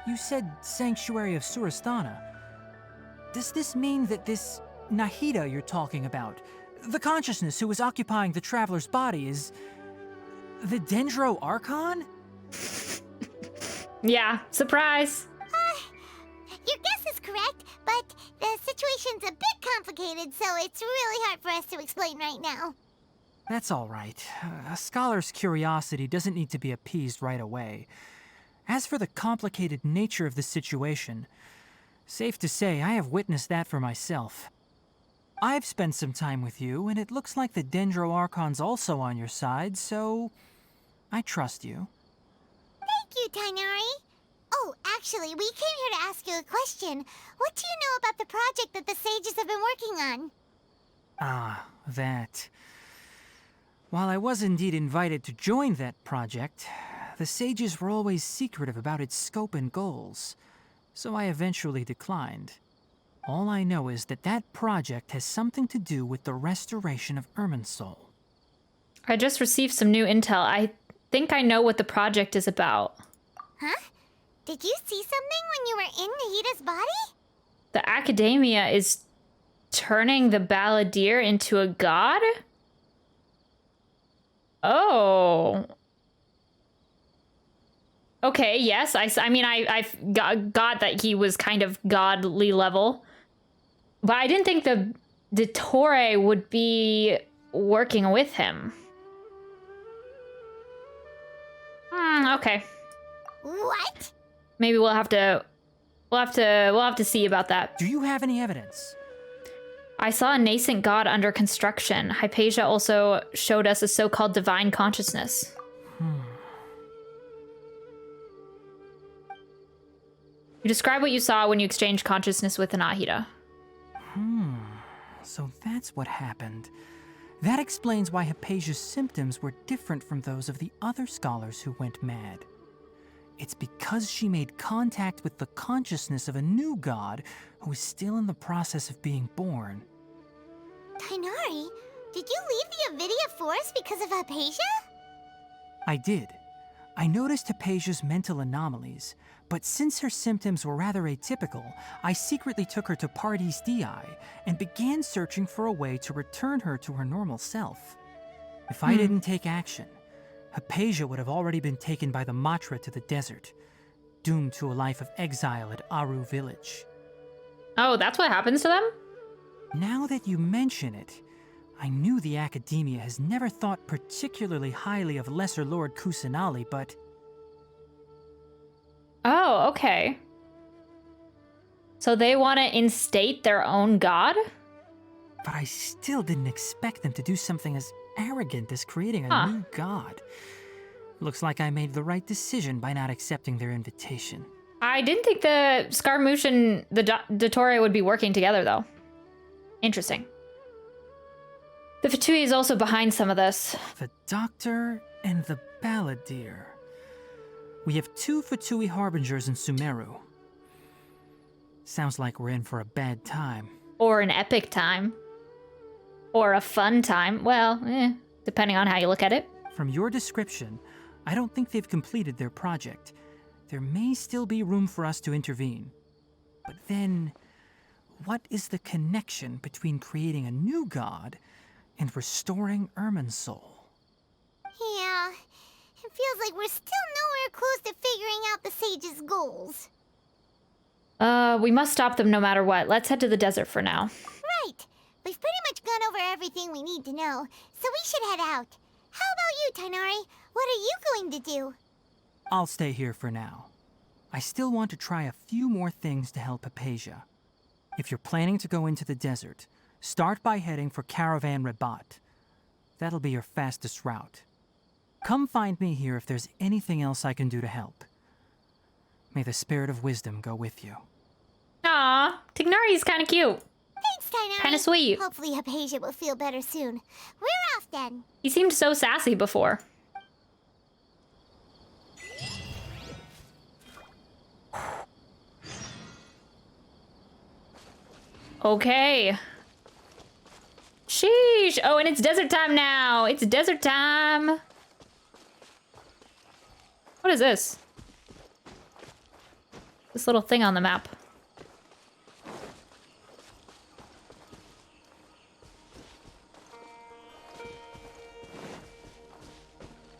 you said Sanctuary of Surasthana. Does this mean that this Nahida you're talking about, the consciousness who was occupying the traveler's body, is the Dendro Archon? Yeah, surprise. Your guess is correct, but the situation's a bit complicated, so it's really hard for us to explain right now. That's all right. A scholar's curiosity doesn't need to be appeased right away. As for the complicated nature of the situation, safe to say I have witnessed that for myself. I've spent some time with you, and it looks like the Dendro Archon's also on your side, so I trust you. Thank you, Tighnari. Oh, actually, we came here to ask you a question. What do you know about the project that the sages have been working on? Ah, that. While I was indeed invited to join that project, the sages were always secretive about its scope and goals, so I eventually declined. All I know is that that project has something to do with the restoration of Irminsul. I just received some new intel. I think I know what the project is about. Huh? Did you see something when you were in Nahida's body? The academia is turning the balladeer into a god? Oh. Okay, yes. I mean, I've got that he was kind of godly level. But I didn't think the Dottore would be working with him. Okay. What? Maybe we'll have to see about that. Do you have any evidence? I saw a nascent god under construction. Hypatia also showed us a so-called divine consciousness. You describe what you saw when you exchanged consciousness with Nahida. So that's what happened. That explains why Hypatia's symptoms were different from those of the other scholars who went mad. It's because she made contact with the consciousness of a new god who is still in the process of being born. Tighnari, did you leave the Avidia Forest because of Hypatia? I did. I noticed Hypatia's mental anomalies, but since her symptoms were rather atypical, I secretly took her to Pardis Dii and began searching for a way to return her to her normal self. If I didn't take action, Hypatia would have already been taken by the Matra to the desert, doomed to a life of exile at Aru village. Oh, that's what happens to them? Now that you mention it, I knew the Academia has never thought particularly highly of Lesser Lord Kusanali, but... Oh, okay. So they want to instate their own god? But I still didn't expect them to do something as arrogant as creating a new god. Looks like I made the right decision by not accepting their invitation. I didn't think the Scaramouche and the Dottore would be working together, though. Interesting. The Fatui is also behind some of this. The Doctor and the Balladeer. We have 2 Fatui Harbingers in Sumeru. Sounds like we're in for a bad time. Or an epic time. Or a fun time. Well, depending on how you look at it. From your description, I don't think they've completed their project. There may still be room for us to intervene. But then, what is the connection between creating a new god and restoring Irminsul? Yeah, it feels like we're still nowhere close to figuring out the sage's goals. We must stop them no matter what. Let's head to the desert for now. Right. over everything we need to know, so we should head out. How about you, Tighnari? What are you going to do? I'll stay here for now. I still want to try a few more things to help Hypatia. If you're planning to go into the desert, start by heading for Caravan Rabat. That'll be your fastest route. Come find me here if there's anything else I can do to help. May the spirit of wisdom go with you. Aw, Tighnari's kind of cute. Thanks, Tighnari. Kind of sweet. Hopefully Hypatia will feel better soon. We're off then. He seemed so sassy before. Okay. Sheesh. Oh, and it's desert time now. It's desert time. What is this? This little thing on the map.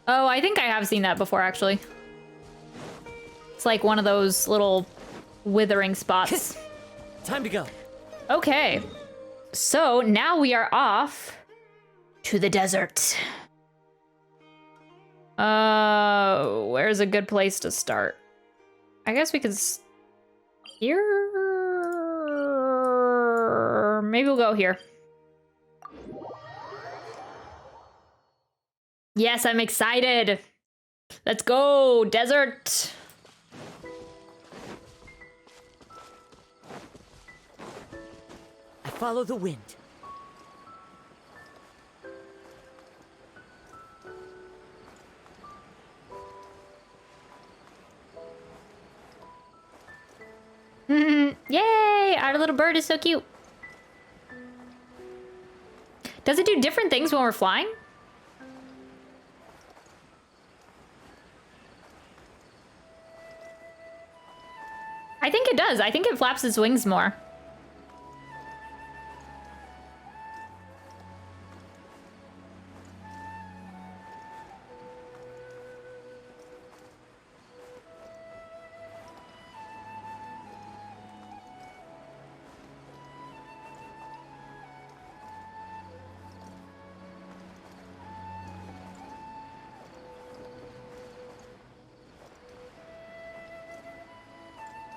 Oh, I think I have seen that before, actually. It's like one of those little withering spots. Time to go. Okay. So now we are off to the desert. Where's a good place to start? I guess we could here. Maybe we'll go here. Yes, I'm excited. Let's go, desert. I follow the wind. Yay! Our little bird is so cute. Does it do different things when we're flying? I think it does. I think it flaps its wings more.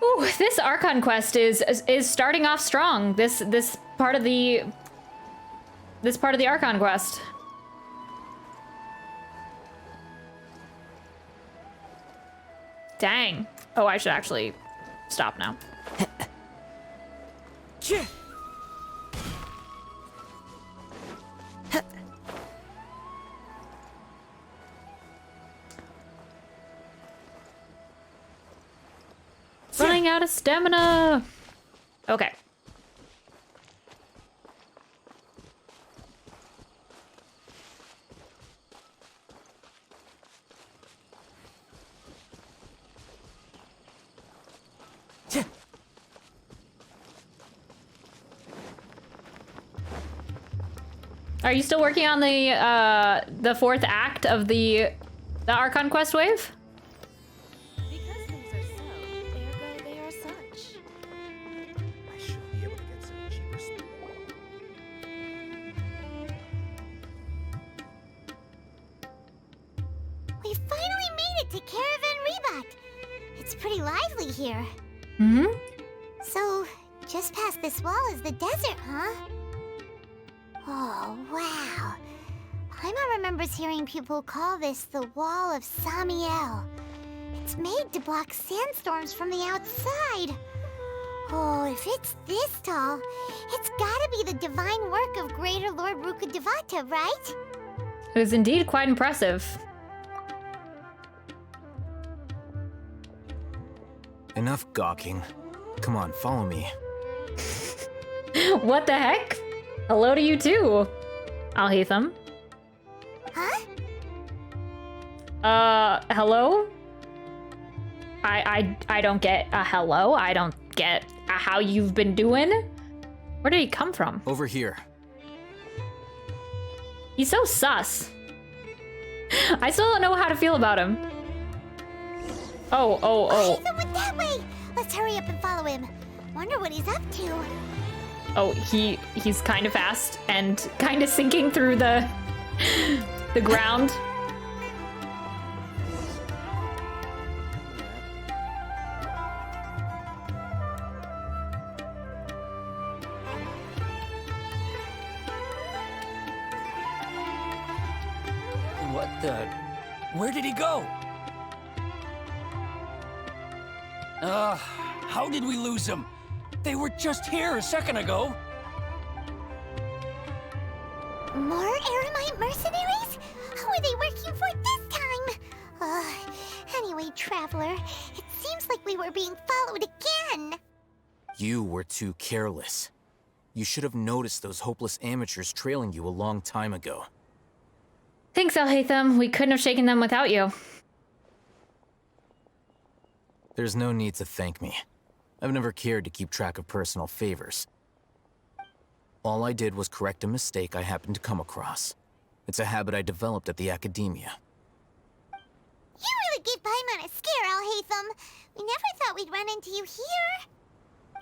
Ooh, this Archon Quest is starting off strong. This part of the Archon Quest. Dang. Oh, I should actually stop now. Running out of stamina. Okay. Are you still working on the fourth act of the Archon Quest wave? Because things are so, ergo they are such. I should be able to get some cheaper speed. We finally made it to Caravan Rabat. It's pretty lively here. Mm-hmm. So, just past this wall is the desert, huh? Oh, wow. Paimon remembers hearing people call this the Wall of Samiel. It's made to block sandstorms from the outside. Oh, if it's this tall, it's gotta be the divine work of Greater Lord Rukkhadevata, right? It is indeed quite impressive. Enough gawking. Come on, follow me. What the heck? Hello to you too, Alhaitham. Huh? Hello? I don't get a hello. I don't get a how you've been doing. Where did he come from? Over here. He's so sus. I still don't know how to feel about him. Oh. Ethan went that way! Let's hurry up and follow him. Wonder what he's up to. Oh, he's kind of fast and kind of sinking through the ground. What the? Where did he go? How did we lose him? They were just here a second ago. More Eremite mercenaries? Who are they working for this time? Anyway, Traveler, it seems like we were being followed again. You were too careless. You should have noticed those hopeless amateurs trailing you a long time ago. Thanks, Alhaitham. We couldn't have shaken them without you. There's no need to thank me. I've never cared to keep track of personal favors. All I did was correct a mistake I happened to come across. It's a habit I developed at the Academia. You really gave Paimon a scare, Alhaitham. We never thought we'd run into you here.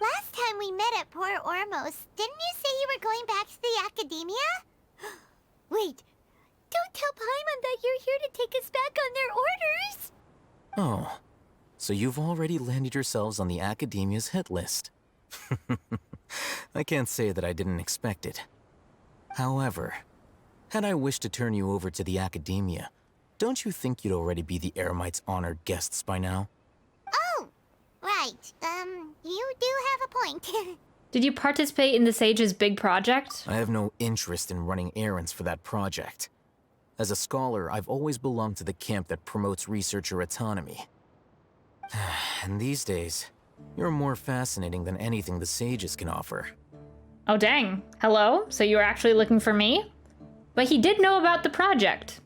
Last time we met at Port Ormos, didn't you say you were going back to the Academia? Wait, don't tell Paimon that you're here to take us back on their orders. Oh, so you've already landed yourselves on the Academia's hit list. I can't say that I didn't expect it. However, had I wished to turn you over to the Academia, don't you think you'd already be the Eremites' honored guests by now? Oh, right. You do have a point. Did you participate in the Sage's big project? I have no interest in running errands for that project. As a scholar, I've always belonged to the camp that promotes researcher autonomy. And these days, you're more fascinating than anything the Sages can offer. Oh, dang. Hello? So you were actually looking for me? But he did know about the project.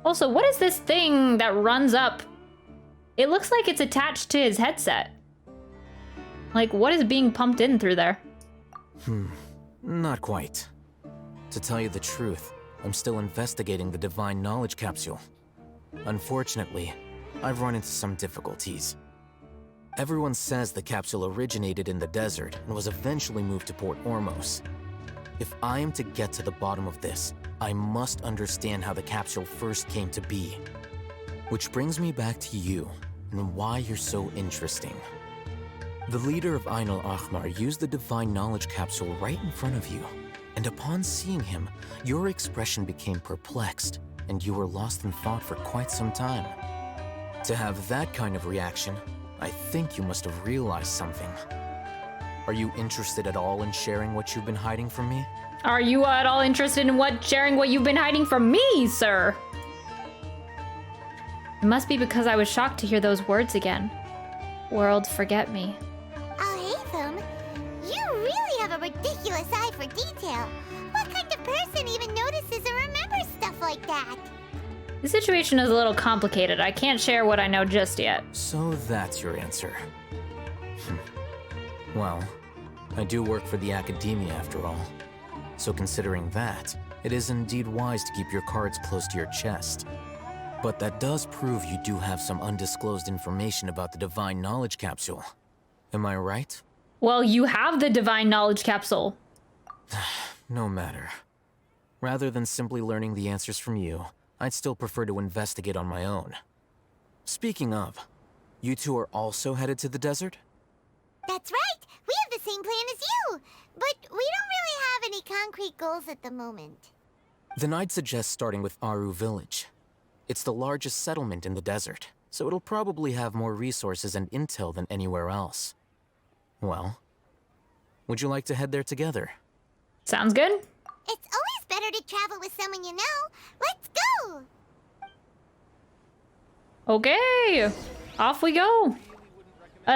Also, what is this thing that runs up? It looks like it's attached to his headset. Like, what is being pumped in through there? Not quite. To tell you the truth, I'm still investigating the Divine Knowledge Capsule. Unfortunately, I've run into some difficulties. Everyone says the capsule originated in the desert and was eventually moved to Port Ormos. If I am to get to the bottom of this, I must understand how the capsule first came to be. Which brings me back to you, and why you're so interesting. The leader of Ainul Ahmar used the Divine Knowledge Capsule right in front of you, and upon seeing him, your expression became perplexed, and you were lost in thought for quite some time. To have that kind of reaction, I think you must have realized something. Are you interested at all in sharing what you've been hiding from me? Are you at all interested in sharing what you've been hiding from me, sir? It must be because I was shocked to hear those words again. World, forget me. Alhaitham, you really have a ridiculous eye for detail. What kind of person even notices or remembers stuff like that? The situation is a little complicated. I can't share what I know just yet. So that's your answer. Well, I do work for the Academia after all. So considering that, it is indeed wise to keep your cards close to your chest. But that does prove you do have some undisclosed information about the Divine Knowledge Capsule. Am I right? Well, you have the Divine Knowledge Capsule. No matter. Rather than simply learning the answers from you, I'd still prefer to investigate on my own. Speaking of, you two are also headed to the desert? That's right! We have the same plan as you! But we don't really have any concrete goals at the moment. Then I'd suggest starting with Aru Village. It's the largest settlement in the desert, so it'll probably have more resources and intel than anywhere else. Well, would you like to head there together? Sounds good. It's always better to travel with someone you know. Let's go! Okay, off we go.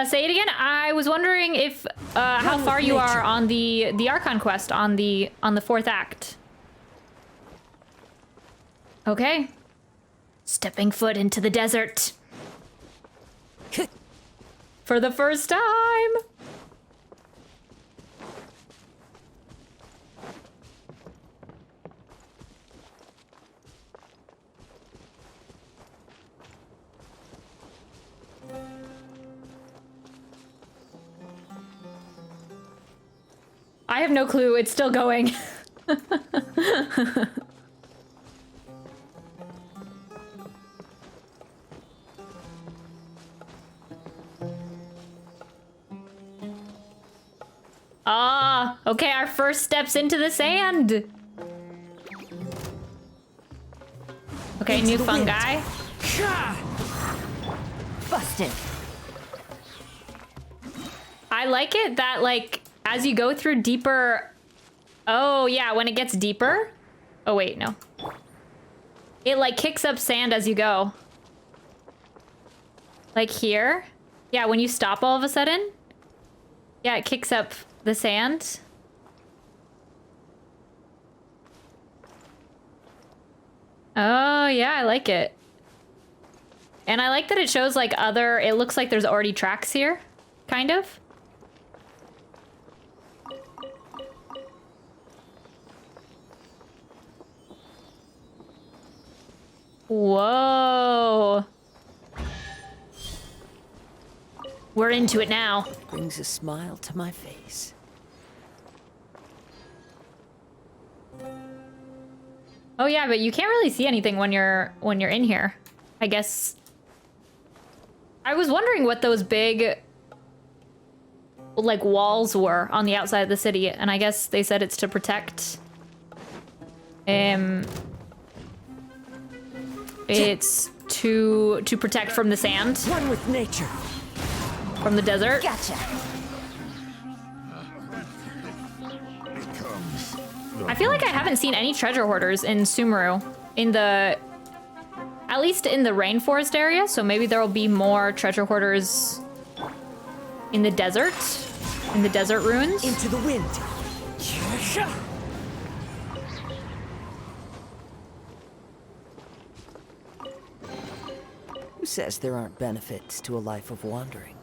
Say it again. I was wondering if how far you are on the Archon Quest on the 4th act. Okay. Stepping foot into the desert. For the first time. I have no clue. It's still going. Ah, okay, our first steps into the sand. Okay, new fungi. Busted. I like it that, like, as you go through deeper... Oh, yeah, when it gets deeper... Oh, wait, no. It, like, kicks up sand as you go. Like here. Yeah, when you stop all of a sudden. Yeah, it kicks up the sand. Oh, yeah, I like it. And I like that it shows, like, other... It looks like there's already tracks here, kind of. Whoa. We're into it now. Brings a smile to my face. Oh yeah, but you can't really see anything when you're in here. I guess. I was wondering what those big like walls were on the outside of the city, and I guess they said it's to protect it's to protect from the sand. One with nature. From the desert. Gotcha. I feel like I haven't seen any treasure hoarders in Sumeru, at least in the rainforest area, so maybe there will be more treasure hoarders in the desert ruins. Into the wind. Who says there aren't benefits to a life of wandering?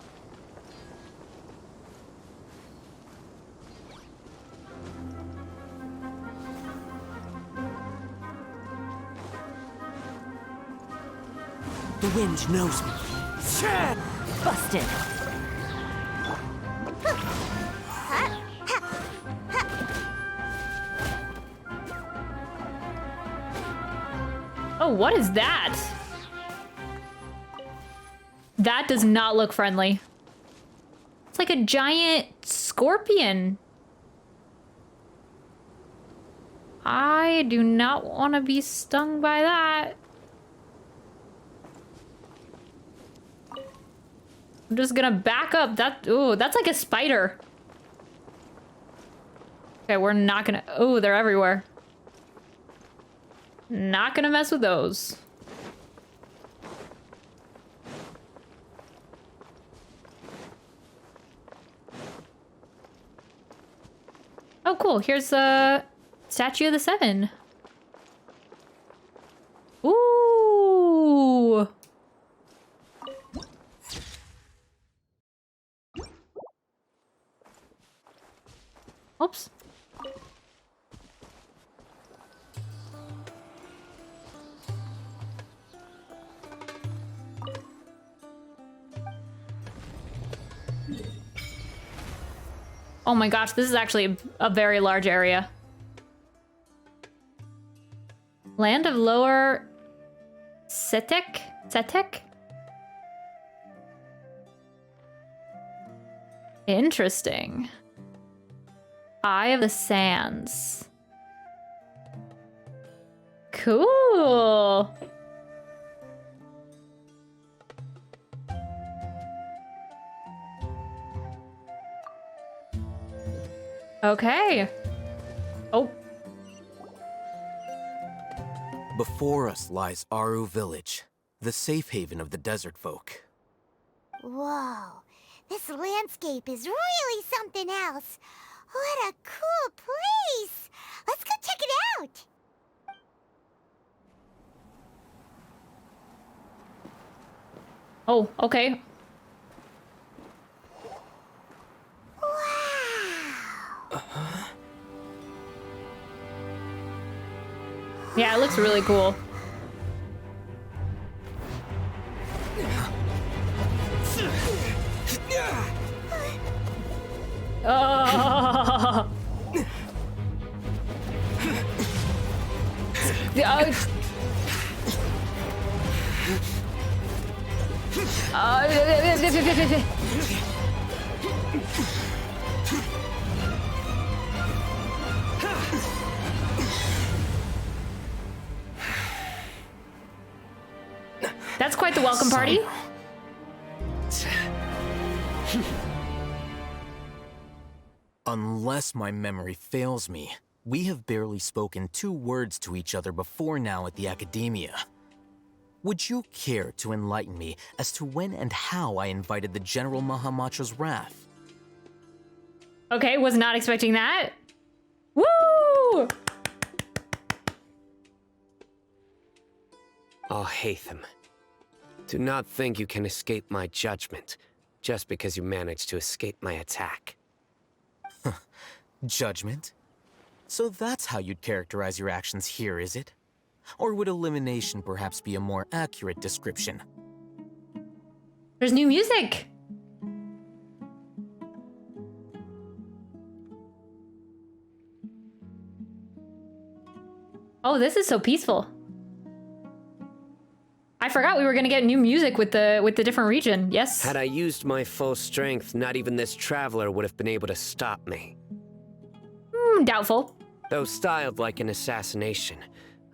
The wind knows me. Busted. Oh, what is that? That does not look friendly. It's like a giant scorpion. I do not want to be stung by that. I'm just gonna back up. Ooh, that's like a spider. Okay, we're not gonna... Oh, they're everywhere. Not gonna mess with those. Oh, cool. Here's a Statue of the Seven. Ooh. Oops. Oh my gosh, this is actually a very large area. Land of Lower Setek? Interesting. Eye of the Sands. Cool. Okay. Oh. Before us lies Aru Village, the safe haven of the desert folk. Whoa, this landscape is really something else. What a cool place! Let's go check it out! Oh, okay. Yeah, it looks really cool. Oh. That's quite the welcome party. Unless my memory fails me, we have barely spoken 2 words to each other before now at the Academia. Would you care to enlighten me as to when and how I invited the General Mahamatra's wrath? Okay, was not expecting that. Woo! Oh, Hatham. Do not think you can escape my judgment just because you managed to escape my attack. Judgment? So that's how you'd characterize your actions here, is it? Or would elimination perhaps be a more accurate description? There's new music. Oh, this is so peaceful. I forgot we were gonna get new music with the different region. Yes. Had I used my full strength, not even this traveler would have been able to stop me. Doubtful. Though styled like an assassination,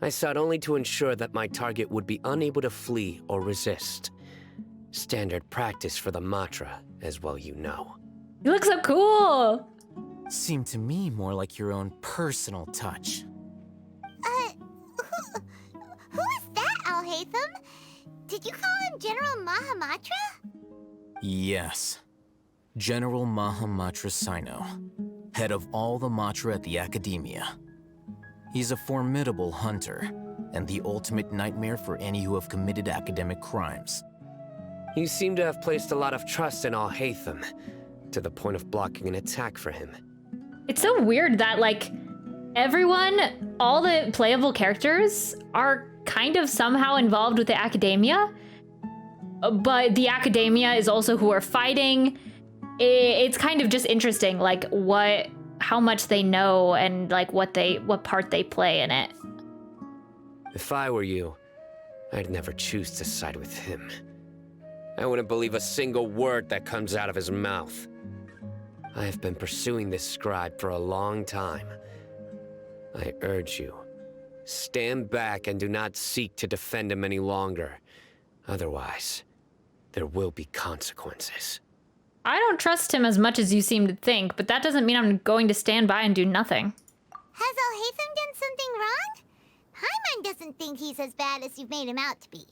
I sought only to ensure that my target would be unable to flee or resist. Standard practice for the Matra, as well you know. You look so cool! Seemed to me more like your own personal touch. Who is that, Alhaitham? Did you call him General Mahamatra? Yes. General Mahamatra Sino, head of all the Matra at the Academia. He's a formidable hunter, and the ultimate nightmare for any who have committed academic crimes. You seem to have placed a lot of trust in Alhaitham, to the point of blocking an attack for him. It's so weird that, like, everyone, all the playable characters are kind of somehow involved with the Academia, but the Academia is also who are fighting. It's kind of just interesting, like, how much they know and, like, what part they play in it. If I were you, I'd never choose to side with him. I wouldn't believe a single word that comes out of his mouth. I have been pursuing this scribe for a long time. I urge you, stand back and do not seek to defend him any longer. Otherwise, there will be consequences. I don't trust him as much as you seem to think, but that doesn't mean I'm going to stand by and do nothing. Has Alhaitham done something wrong? Paimon doesn't think he's as bad as you've made him out to be.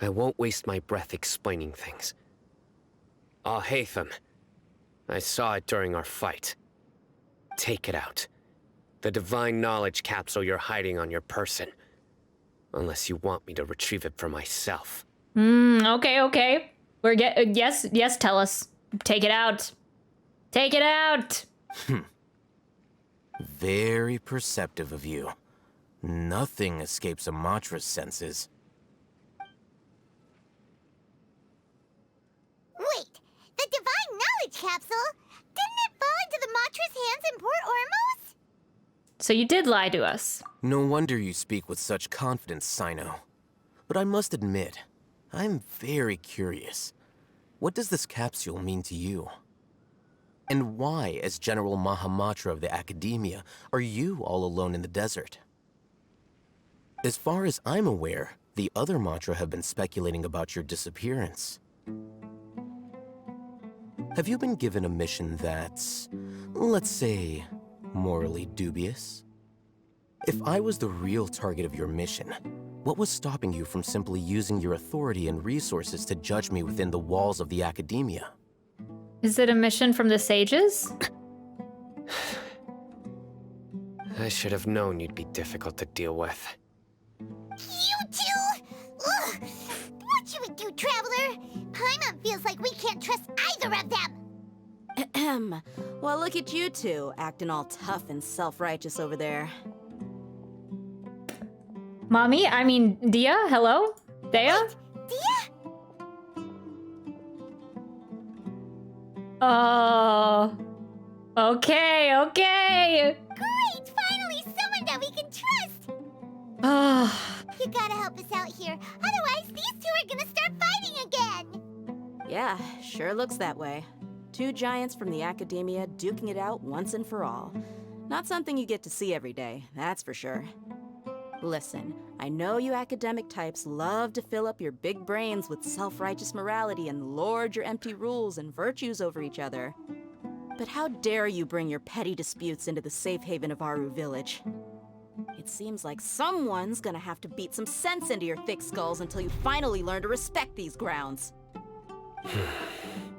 I won't waste my breath explaining things. Alhaitham, I saw it during our fight. Take it out. The divine knowledge capsule you're hiding on your person. Unless you want me to retrieve it for myself. Okay. Yes, tell us. Take it out. Take it out! Very perceptive of you. Nothing escapes a Matra's senses. Wait, the divine knowledge capsule? Didn't it fall into the Matra's hands in Port Ormos? So you did lie to us. No wonder you speak with such confidence, Sino. But I must admit, I'm very curious. What does this capsule mean to you? And why, as General Mahamatra of the Academia, are you all alone in the desert? As far as I'm aware, the other Matra have been speculating about your disappearance. Have you been given a mission that's, let's say, morally dubious? If I was the real target of your mission, what was stopping you from simply using your authority and resources to judge me within the walls of the Academia? Is it a mission from the sages? I should have known you'd be difficult to deal with. You two? Ugh. What should we do, Traveler? Paimon feels like we can't trust either of them. Well, look at you two, acting all tough and self-righteous over there. Dia, hello? Dea? Wait, Dia? Oh. Okay. Great! Finally, someone that we can trust! You gotta help us out here. Otherwise, these two are gonna start fighting again. Yeah, sure looks that way. Two giants from the academia duking it out once and for all. Not something you get to see every day, that's for sure. Listen, I know you academic types love to fill up your big brains with self-righteous morality and lord your empty rules and virtues over each other. But how dare you bring your petty disputes into the safe haven of Aru Village? It seems like someone's gonna have to beat some sense into your thick skulls until you finally learn to respect these grounds.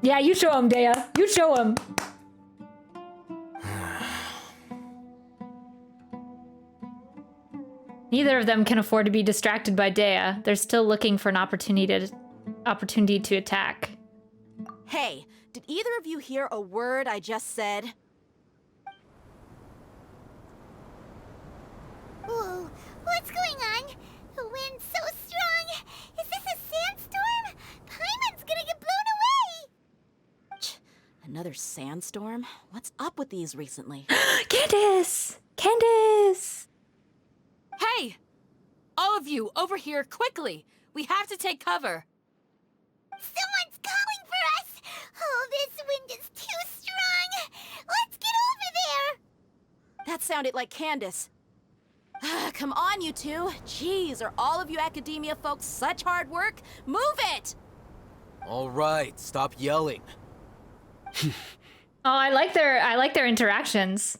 Yeah, you show him, Dea. You show him. Neither of them can afford to be distracted by Dea. They're still looking for an opportunity to attack. Hey, did either of you hear a word I just said? Whoa, what's going on? The wind's so strong. Is this a sandstorm? Paimon's gonna get blown away. Another sandstorm? What's up with these recently? Candace! Candace! Hey! All of you, over here, quickly! We have to take cover. Someone's calling for us! Oh, this wind is too strong! Let's get over there! That sounded like Candace. Come on, you two. Jeez, are all of you academia folks such hard work? Move it! All right, stop yelling. Oh, I like their interactions.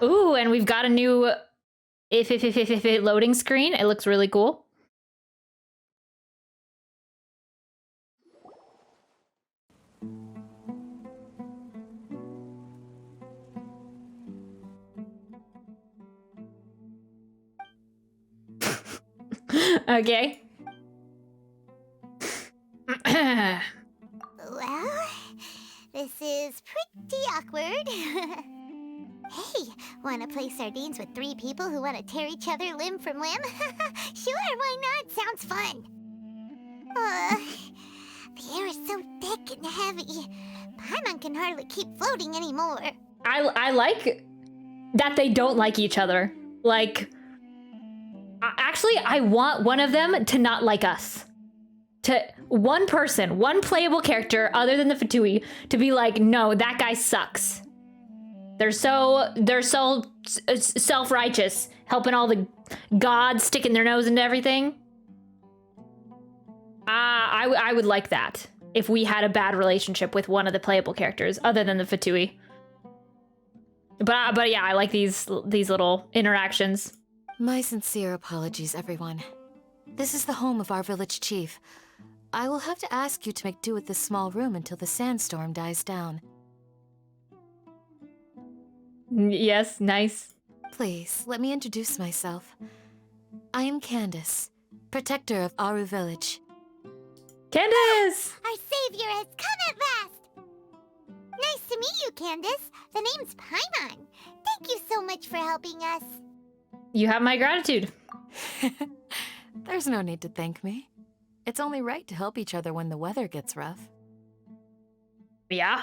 Ooh, and we've got a new loading screen. It looks really cool. Okay. Well, this is pretty awkward. Hey, wanna play sardines with three people who wanna tear each other limb from limb? Sure, why not? Sounds fun. The air is so thick and heavy. Paimon can hardly keep floating anymore. I like that they don't like each other. Like, actually, I want one of them to not like us. To one person, one playable character other than the Fatui, to be like, no, that guy sucks. They're so self-righteous, helping all the gods sticking their nose into everything. I would like that if we had a bad relationship with one of the playable characters other than the Fatui. But yeah, I like these little interactions. My sincere apologies, everyone. This is the home of our village chief. I will have to ask you to make do with this small room until the sandstorm dies down. Yes, nice. Please, let me introduce myself. I am Candace, protector of Aru Village. Candace! Our savior has come at last! Nice to meet you, Candace. The name's Paimon. Thank you so much for helping us. You have my gratitude. There's no need to thank me. It's only right to help each other when the weather gets rough. Yeah.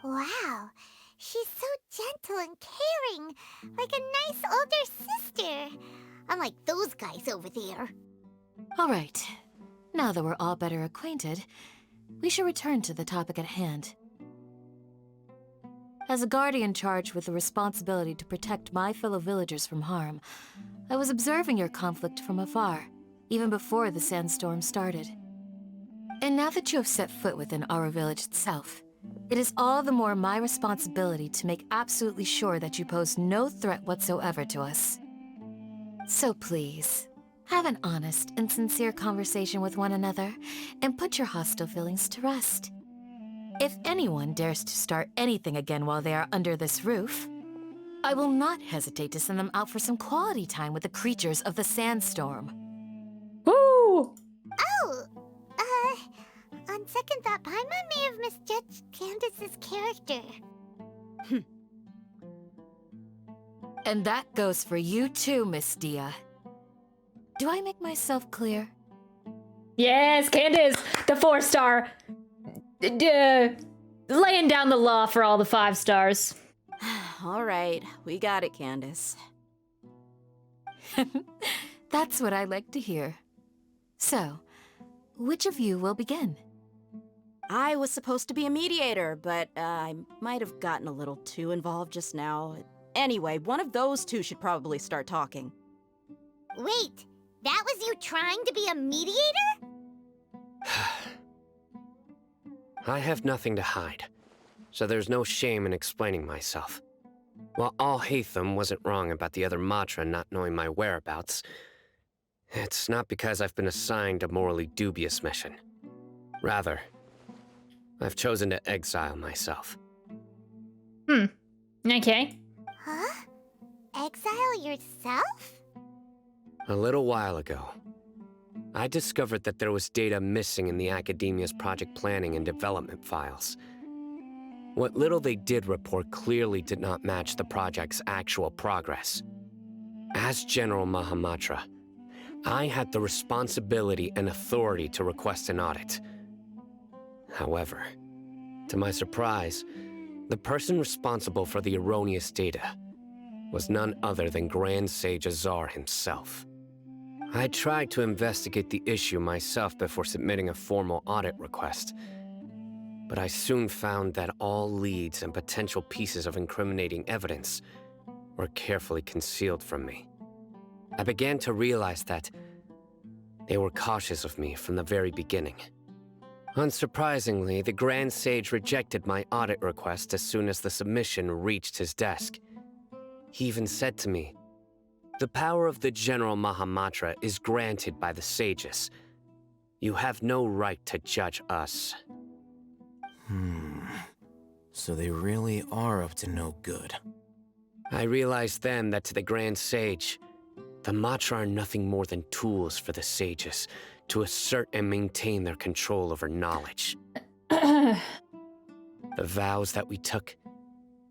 Wow, she's so gentle and caring, like a nice older sister. Unlike those guys over there. All right. Now that we're all better acquainted, we should return to the topic at hand. As a guardian charged with the responsibility to protect my fellow villagers from harm, I was observing your conflict from afar, even before the sandstorm started. And now that you have set foot within our village itself, it is all the more my responsibility to make absolutely sure that you pose no threat whatsoever to us. So please, have an honest and sincere conversation with one another, and put your hostile feelings to rest. If anyone dares to start anything again while they are under this roof, I will not hesitate to send them out for some quality time with the creatures of the sandstorm. Woo! Oh, on second thought, Paimon may have misjudged Candace's character. And that goes for you too, Miss Dea. Do I make myself clear? Yes, Candace, the 4-star. Laying down the law for all the 5 stars. All right, we got it, Candace. That's what I like to hear. So, which of you will begin? I was supposed to be a mediator, but I might have gotten a little too involved just now. Anyway, one of those two should probably start talking. Wait, that was you trying to be a mediator? I have nothing to hide, so there's no shame in explaining myself. While Alhaitham wasn't wrong about the other Matra not knowing my whereabouts, it's not because I've been assigned a morally dubious mission. Rather, I've chosen to exile myself. Okay. Huh? Exile yourself? A little while ago, I discovered that there was data missing in the Academia's project planning and development files. What little they did report clearly did not match the project's actual progress. As General Mahamatra, I had the responsibility and authority to request an audit. However, to my surprise, the person responsible for the erroneous data was none other than Grand Sage Azar himself. I tried to investigate the issue myself before submitting a formal audit request, but I soon found that all leads and potential pieces of incriminating evidence were carefully concealed from me. I began to realize that they were cautious of me from the very beginning. Unsurprisingly, the Grand Sage rejected my audit request as soon as the submission reached his desk. He even said to me, "The power of the General Mahamatra is granted by the sages. You have no right to judge us." So they really are up to no good. I realized then that to the Grand Sage, the Matra are nothing more than tools for the sages to assert and maintain their control over knowledge. The vows that we took,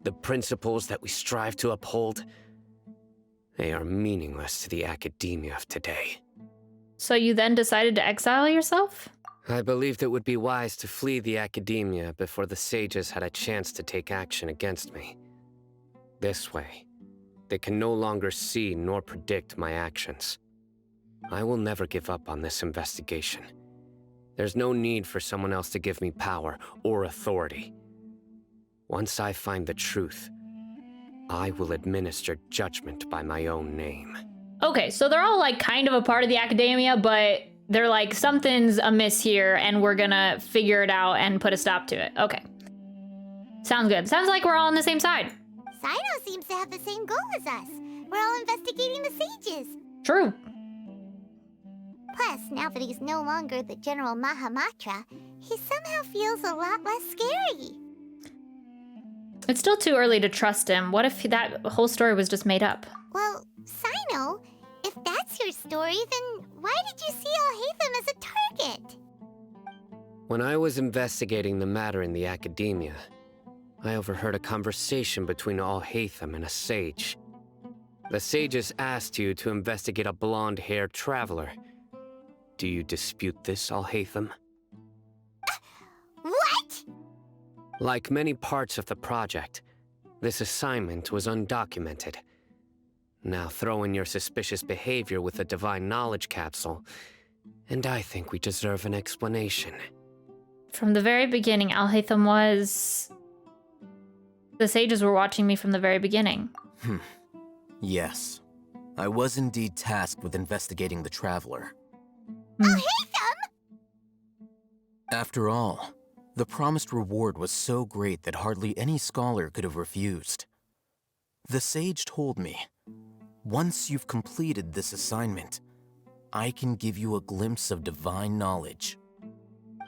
the principles that we strive to uphold, they are meaningless to the academia of today. So you then decided to exile yourself? I believed it would be wise to flee the academia before the sages had a chance to take action against me. This way, they can no longer see nor predict my actions. I will never give up on this investigation. There's no need for someone else to give me power or authority. Once I find the truth, I will administer judgment by my own name. Okay, so they're all like kind of a part of the academia, but they're like, something's amiss here and we're gonna figure it out and put a stop to it. Okay. Sounds good. Sounds like we're all on the same side. Sino seems to have the same goal as us. We're all investigating the sages. True. Plus, now that he's no longer the General Mahamatra, he somehow feels a lot less scary. It's still too early to trust him. What if that whole story was just made up? Well, Sino, if that's your story, then why did you see Alhaitham as a target? When I was investigating the matter in the academia, I overheard a conversation between Alhaitham and a sage. The sages asked you to investigate a blonde-haired traveler. Do you dispute this, Alhaitham? What? Like many parts of the project, this assignment was undocumented. Now throw in your suspicious behavior with a divine knowledge capsule, and I think we deserve an explanation. From the very beginning, Alhaitham was... The sages were watching me from the very beginning. Yes. I was indeed tasked with investigating the Traveler. Alhaitham? After all, the promised reward was so great that hardly any scholar could have refused. The sage told me, once you've completed this assignment, I can give you a glimpse of divine knowledge.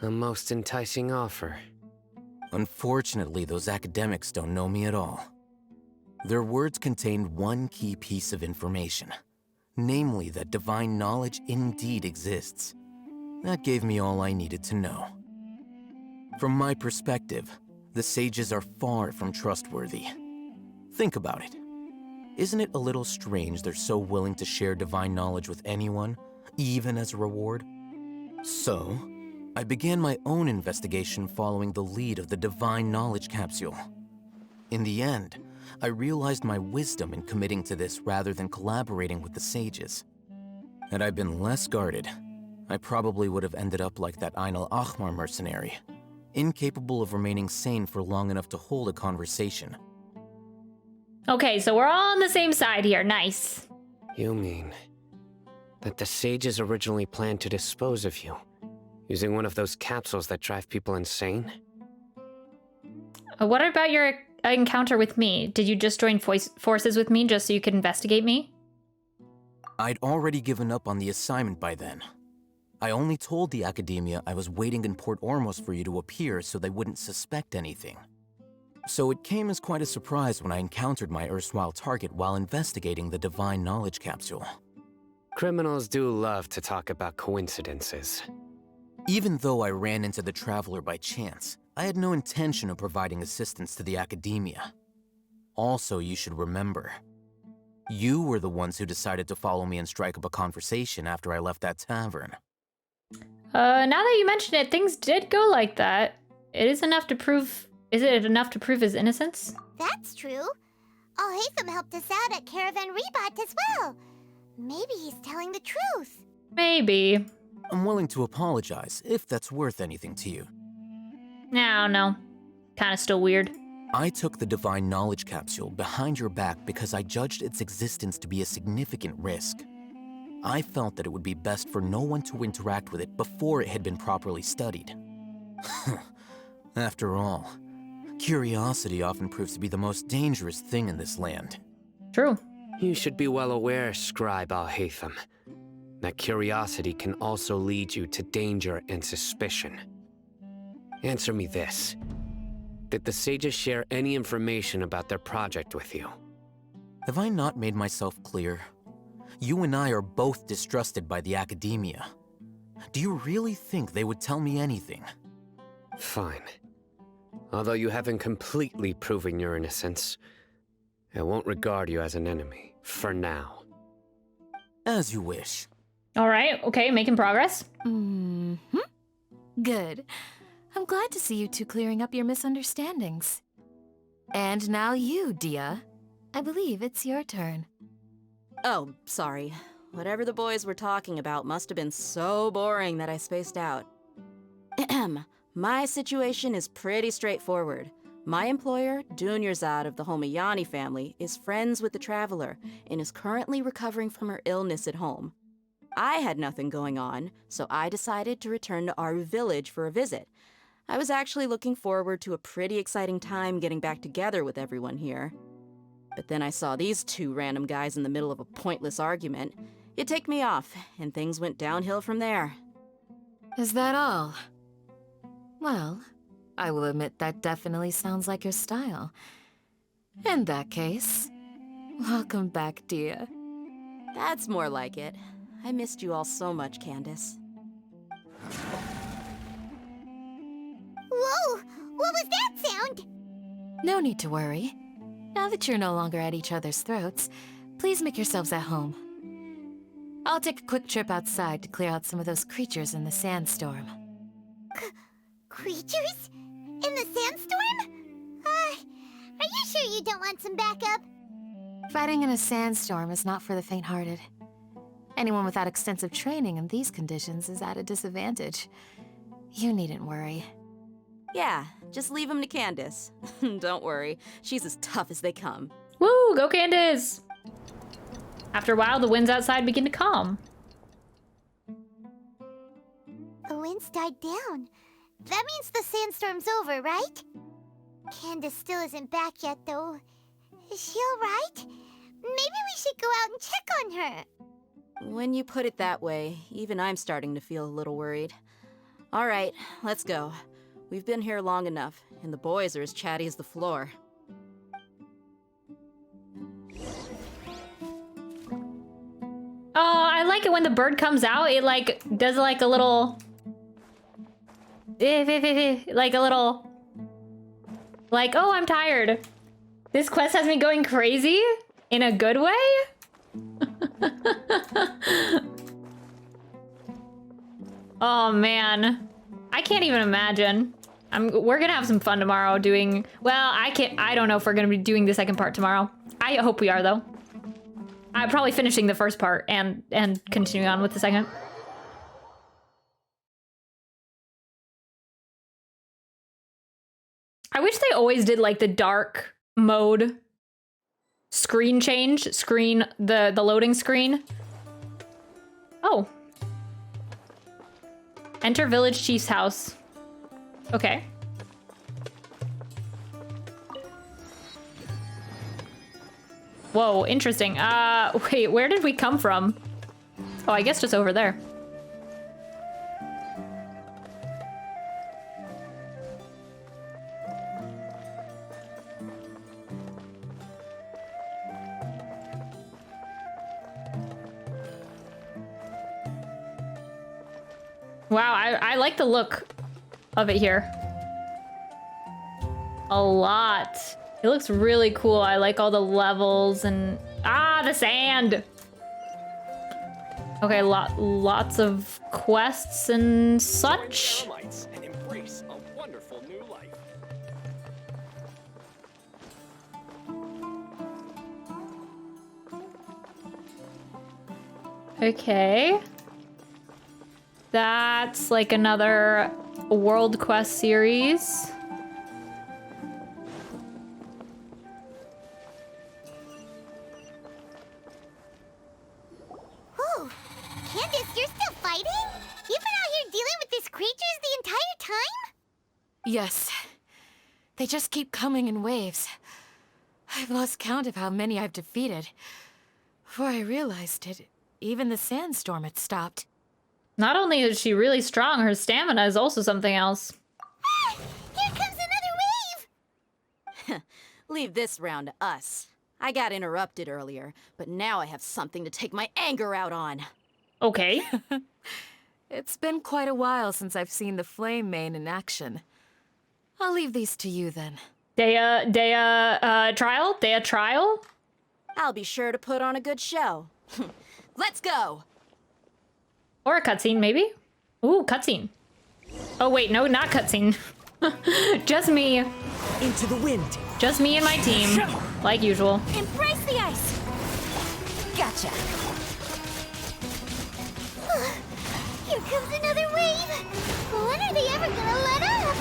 A most enticing offer. Unfortunately, those academics don't know me at all. Their words contained one key piece of information, namely that divine knowledge indeed exists. That gave me all I needed to know. From my perspective, the sages are far from trustworthy. Think about it. Isn't it a little strange they're so willing to share divine knowledge with anyone, even as a reward? So, I began my own investigation following the lead of the divine knowledge capsule. In the end, I realized my wisdom in committing to this rather than collaborating with the sages. Had I been less guarded, I probably would have ended up like that Ain al-Ahmar mercenary, incapable of remaining sane for long enough to hold a conversation. Okay, so we're all on the same side here. Nice. You mean that the sages originally planned to dispose of you, using one of those capsules that drive people insane? What about your encounter with me? Did you just join forces with me just so you could investigate me? I'd already given up on the assignment by then. I only told the Academia I was waiting in Port Ormos for you to appear so they wouldn't suspect anything. So it came as quite a surprise when I encountered my erstwhile target while investigating the Divine Knowledge Capsule. Criminals do love to talk about coincidences. Even though I ran into the Traveler by chance, I had no intention of providing assistance to the Academia. Also, you should remember, you were the ones who decided to follow me and strike up a conversation after I left that tavern. Now that you mention it, things did go like that. Is it enough to prove his innocence? That's true. Al-Haytham helped us out at Caravan Rebat as well. Maybe he's telling the truth. Maybe. I'm willing to apologize if that's worth anything to you. No. Kinda still weird. I took the Divine Knowledge Capsule behind your back because I judged its existence to be a significant risk. I felt that it would be best for no one to interact with it before it had been properly studied. After all, curiosity often proves to be the most dangerous thing in this land. True. You should be well aware, Scribe Al-Haytham, that curiosity can also lead you to danger and suspicion. Answer me this. Did the sages share any information about their project with you? Have I not made myself clear? You and I are both distrusted by the Academia. Do you really think they would tell me anything? Fine. Although you haven't completely proven your innocence, I won't regard you as an enemy, for now. As you wish. Alright, okay, making progress. Good. I'm glad to see you two clearing up your misunderstandings. And now you, Dia. I believe it's your turn. Oh, sorry. Whatever the boys were talking about must have been so boring that I spaced out. My situation is pretty straightforward. My employer, Dunyarzad of the Homayani family, is friends with the Traveler and is currently recovering from her illness at home. I had nothing going on, so I decided to return to Aru village for a visit. I was actually looking forward to a pretty exciting time getting back together with everyone here. But then I saw these two random guys in the middle of a pointless argument. It ticked me off, and things went downhill from there. Is that all? Well, I will admit that definitely sounds like your style. In that case, welcome back, Dia. That's more like it. I missed you all so much, Candace. Whoa! What was that sound? No need to worry. Now that you're no longer at each other's throats, please make yourselves at home. I'll take a quick trip outside to clear out some of those creatures in the sandstorm. Creatures? In the sandstorm? Are you sure you don't want some backup? Fighting in a sandstorm is not for the faint-hearted. Anyone without extensive training in these conditions is at a disadvantage. You needn't worry. Yeah, just leave them to Candace. Don't worry, she's as tough as they come. Woo, go Candace! After a while, the winds outside begin to calm. The winds died down. That means the sandstorm's over, right? Candace still isn't back yet, though. Is she alright? Maybe we should go out and check on her. When you put it that way, even I'm starting to feel a little worried. All right, let's go. We've been here long enough, and the boys are as chatty as the floor. Oh, I like it when the bird comes out. It like does like a little, like a little, like, oh, I'm tired. This quest has me going crazy in a good way. Oh man, I can't even imagine. We're gonna have some fun tomorrow doing, well, I don't know if we're gonna be doing the second part tomorrow. I hope we are though. I'm probably finishing the first part and continuing on with the second. I wish they always did like the dark mode screen change, the loading screen. Oh. Enter village chief's house. Okay. Whoa, interesting. Wait, where did we come from? Oh, I guess just over there. Wow, I like the look of it here. A lot. It looks really cool. I like all the levels and... Ah, the sand! Okay, lots of quests and such. And embrace a wonderful new life. Okay. That's like another World Quest series. Whew. Candace, you're still fighting? You've been out here dealing with these creatures the entire time? Yes. They just keep coming in waves. I've lost count of how many I've defeated. Before I realized it, even the sandstorm had stopped. Not only is she really strong, her stamina is also something else. Ah, here comes another wave! Leave this round to us. I got interrupted earlier, but now I have something to take my anger out on. Okay. It's been quite a while since I've seen the Flame Mane in action. I'll leave these to you then. Trial? Trial? I'll be sure to put on a good show. Let's go! Or a cutscene, maybe? Ooh, cutscene. Oh wait, no, not cutscene. Just me. Into the wind. Just me and my team, like usual. Embrace the ice! Gotcha. Here comes another wave! When are they ever gonna let up?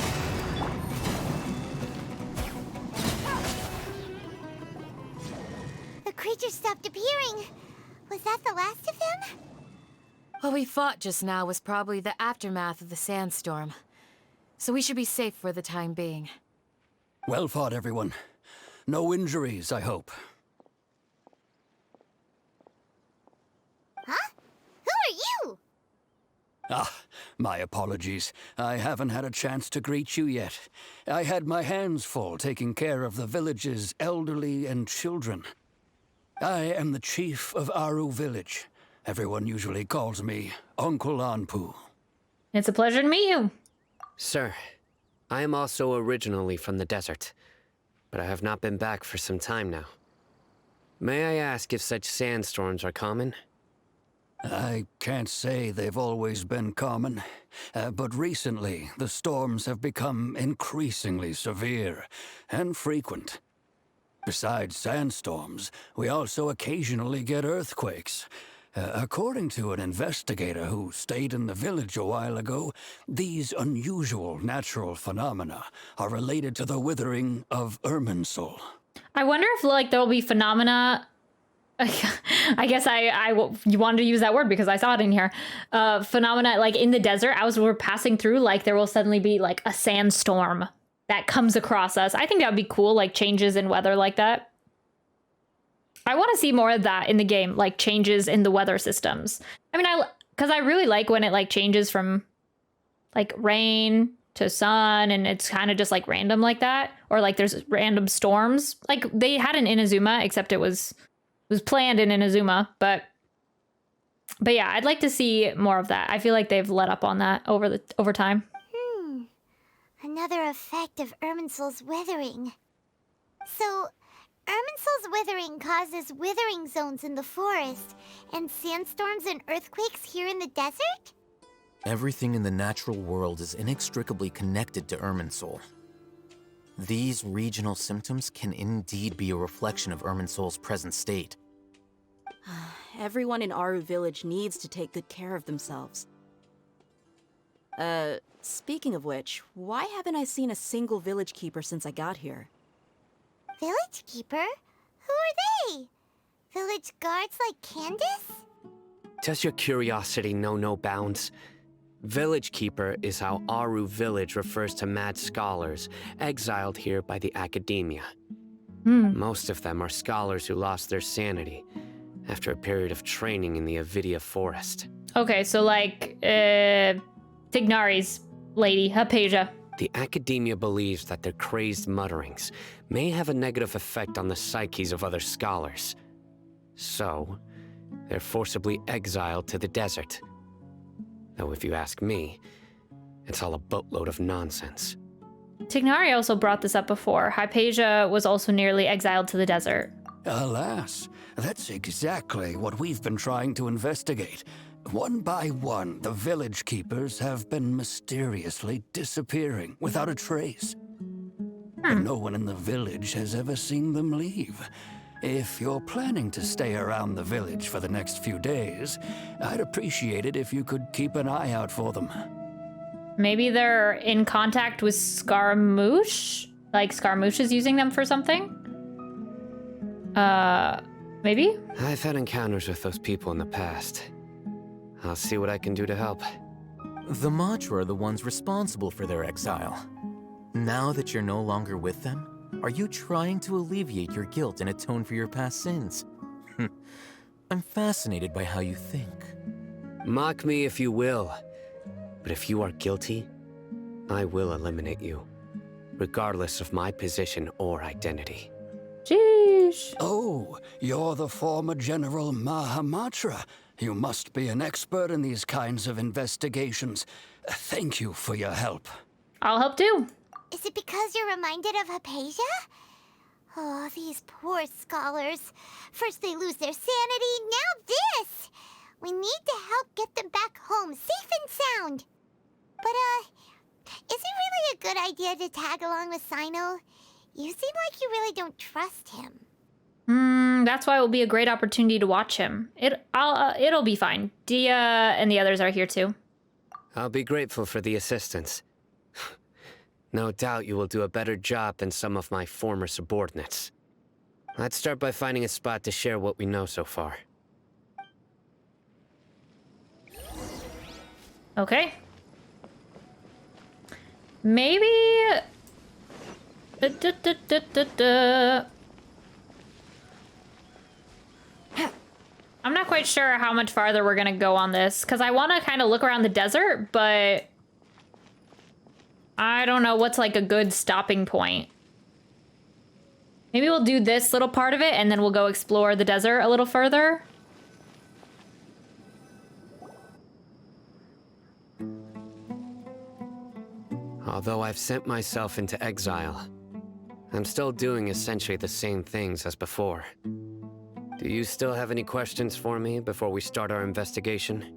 The creatures stopped appearing. Was that the last of them? What we fought just now was probably the aftermath of the sandstorm. So we should be safe for the time being. Well fought, everyone. No injuries, I hope. Huh? Who are you? Ah, my apologies. I haven't had a chance to greet you yet. I had my hands full taking care of the village's elderly and children. I am the chief of Aru Village. Everyone usually calls me Uncle Anpu. It's a pleasure to meet you. Sir, I am also originally from the desert, but I have not been back for some time now. May I ask if such sandstorms are common? I can't say they've always been common, but recently the storms have become increasingly severe and frequent. Besides sandstorms, we also occasionally get earthquakes. According to an investigator who stayed in the village a while ago, these unusual natural phenomena are related to the withering of Irminsul. I wonder if like there'll be phenomena. I guess you wanted to use that word because I saw it in here. Phenomena like in the desert as we're passing through, like there will suddenly be like a sandstorm that comes across us. I think that would be cool, like changes in weather like that. I want to see more of that in the game, like changes in the weather systems. I mean, because I really like when it like changes from like rain to sun and it's kind of just like random like that. Or like there's random storms. Like they had an Inazuma, except it was planned in Inazuma. But yeah, I'd like to see more of that. I feel like they've let up on that over time. Another effect of Irminsul's withering. So, Irminsul's withering causes withering zones in the forest, and sandstorms and earthquakes here in the desert? Everything in the natural world is inextricably connected to Irminsul. These regional symptoms can indeed be a reflection of Irminsul's present state. Everyone in Aru Village needs to take good care of themselves. Speaking of which, why haven't I seen a single village keeper since I got here? Village keeper? Who are they? Village guards like Candace? Does your curiosity know no bounds? Village Keeper is how Aru Village refers to mad scholars exiled here by the academia. Most of them are scholars who lost their sanity after a period of training in the Avidia forest. Okay, so like, Tignari's lady, Hypatia. The academia believes that their crazed mutterings may have a negative effect on the psyches of other scholars. So, they're forcibly exiled to the desert. Though if you ask me, it's all a boatload of nonsense. Tignari also brought this up before. Hypatia was also nearly exiled to the desert. Alas, that's exactly what we've been trying to investigate. One by one, the village keepers have been mysteriously disappearing without a trace. And no one in the village has ever seen them leave. If you're planning to stay around the village for the next few days, I'd appreciate it if you could keep an eye out for them. Maybe they're in contact with Scaramouche? Like Scaramouche is using them for something? Maybe? I've had encounters with those people in the past. I'll see what I can do to help. The Matra are the ones responsible for their exile. Now that you're no longer with them, are you trying to alleviate your guilt and atone for your past sins? I'm fascinated by how you think. Mock me if you will, but if you are guilty, I will eliminate you, regardless of my position or identity. Sheesh. Oh, you're the former General Mahamatra. You must be an expert in these kinds of investigations. Thank you for your help. I'll help too. Is it because you're reminded of Hypatia? Oh, these poor scholars. First they lose their sanity, now this! We need to help get them back home, safe and sound. But, is it really a good idea to tag along with Sino? You seem like you really don't trust him. That's why it will be a great opportunity to watch him. It'll be fine. Dia and the others are here too. I'll be grateful for the assistance. No doubt you will do a better job than some of my former subordinates. Let's start by finding a spot to share what we know so far. Okay. Maybe... I'm not quite sure how much farther we're gonna go on this, because I want to kind of look around the desert, but I don't know what's like a good stopping point. Maybe we'll do this little part of it, and then we'll go explore the desert a little further. Although I've sent myself into exile, I'm still doing essentially the same things as before. Do you still have any questions for me before we start our investigation?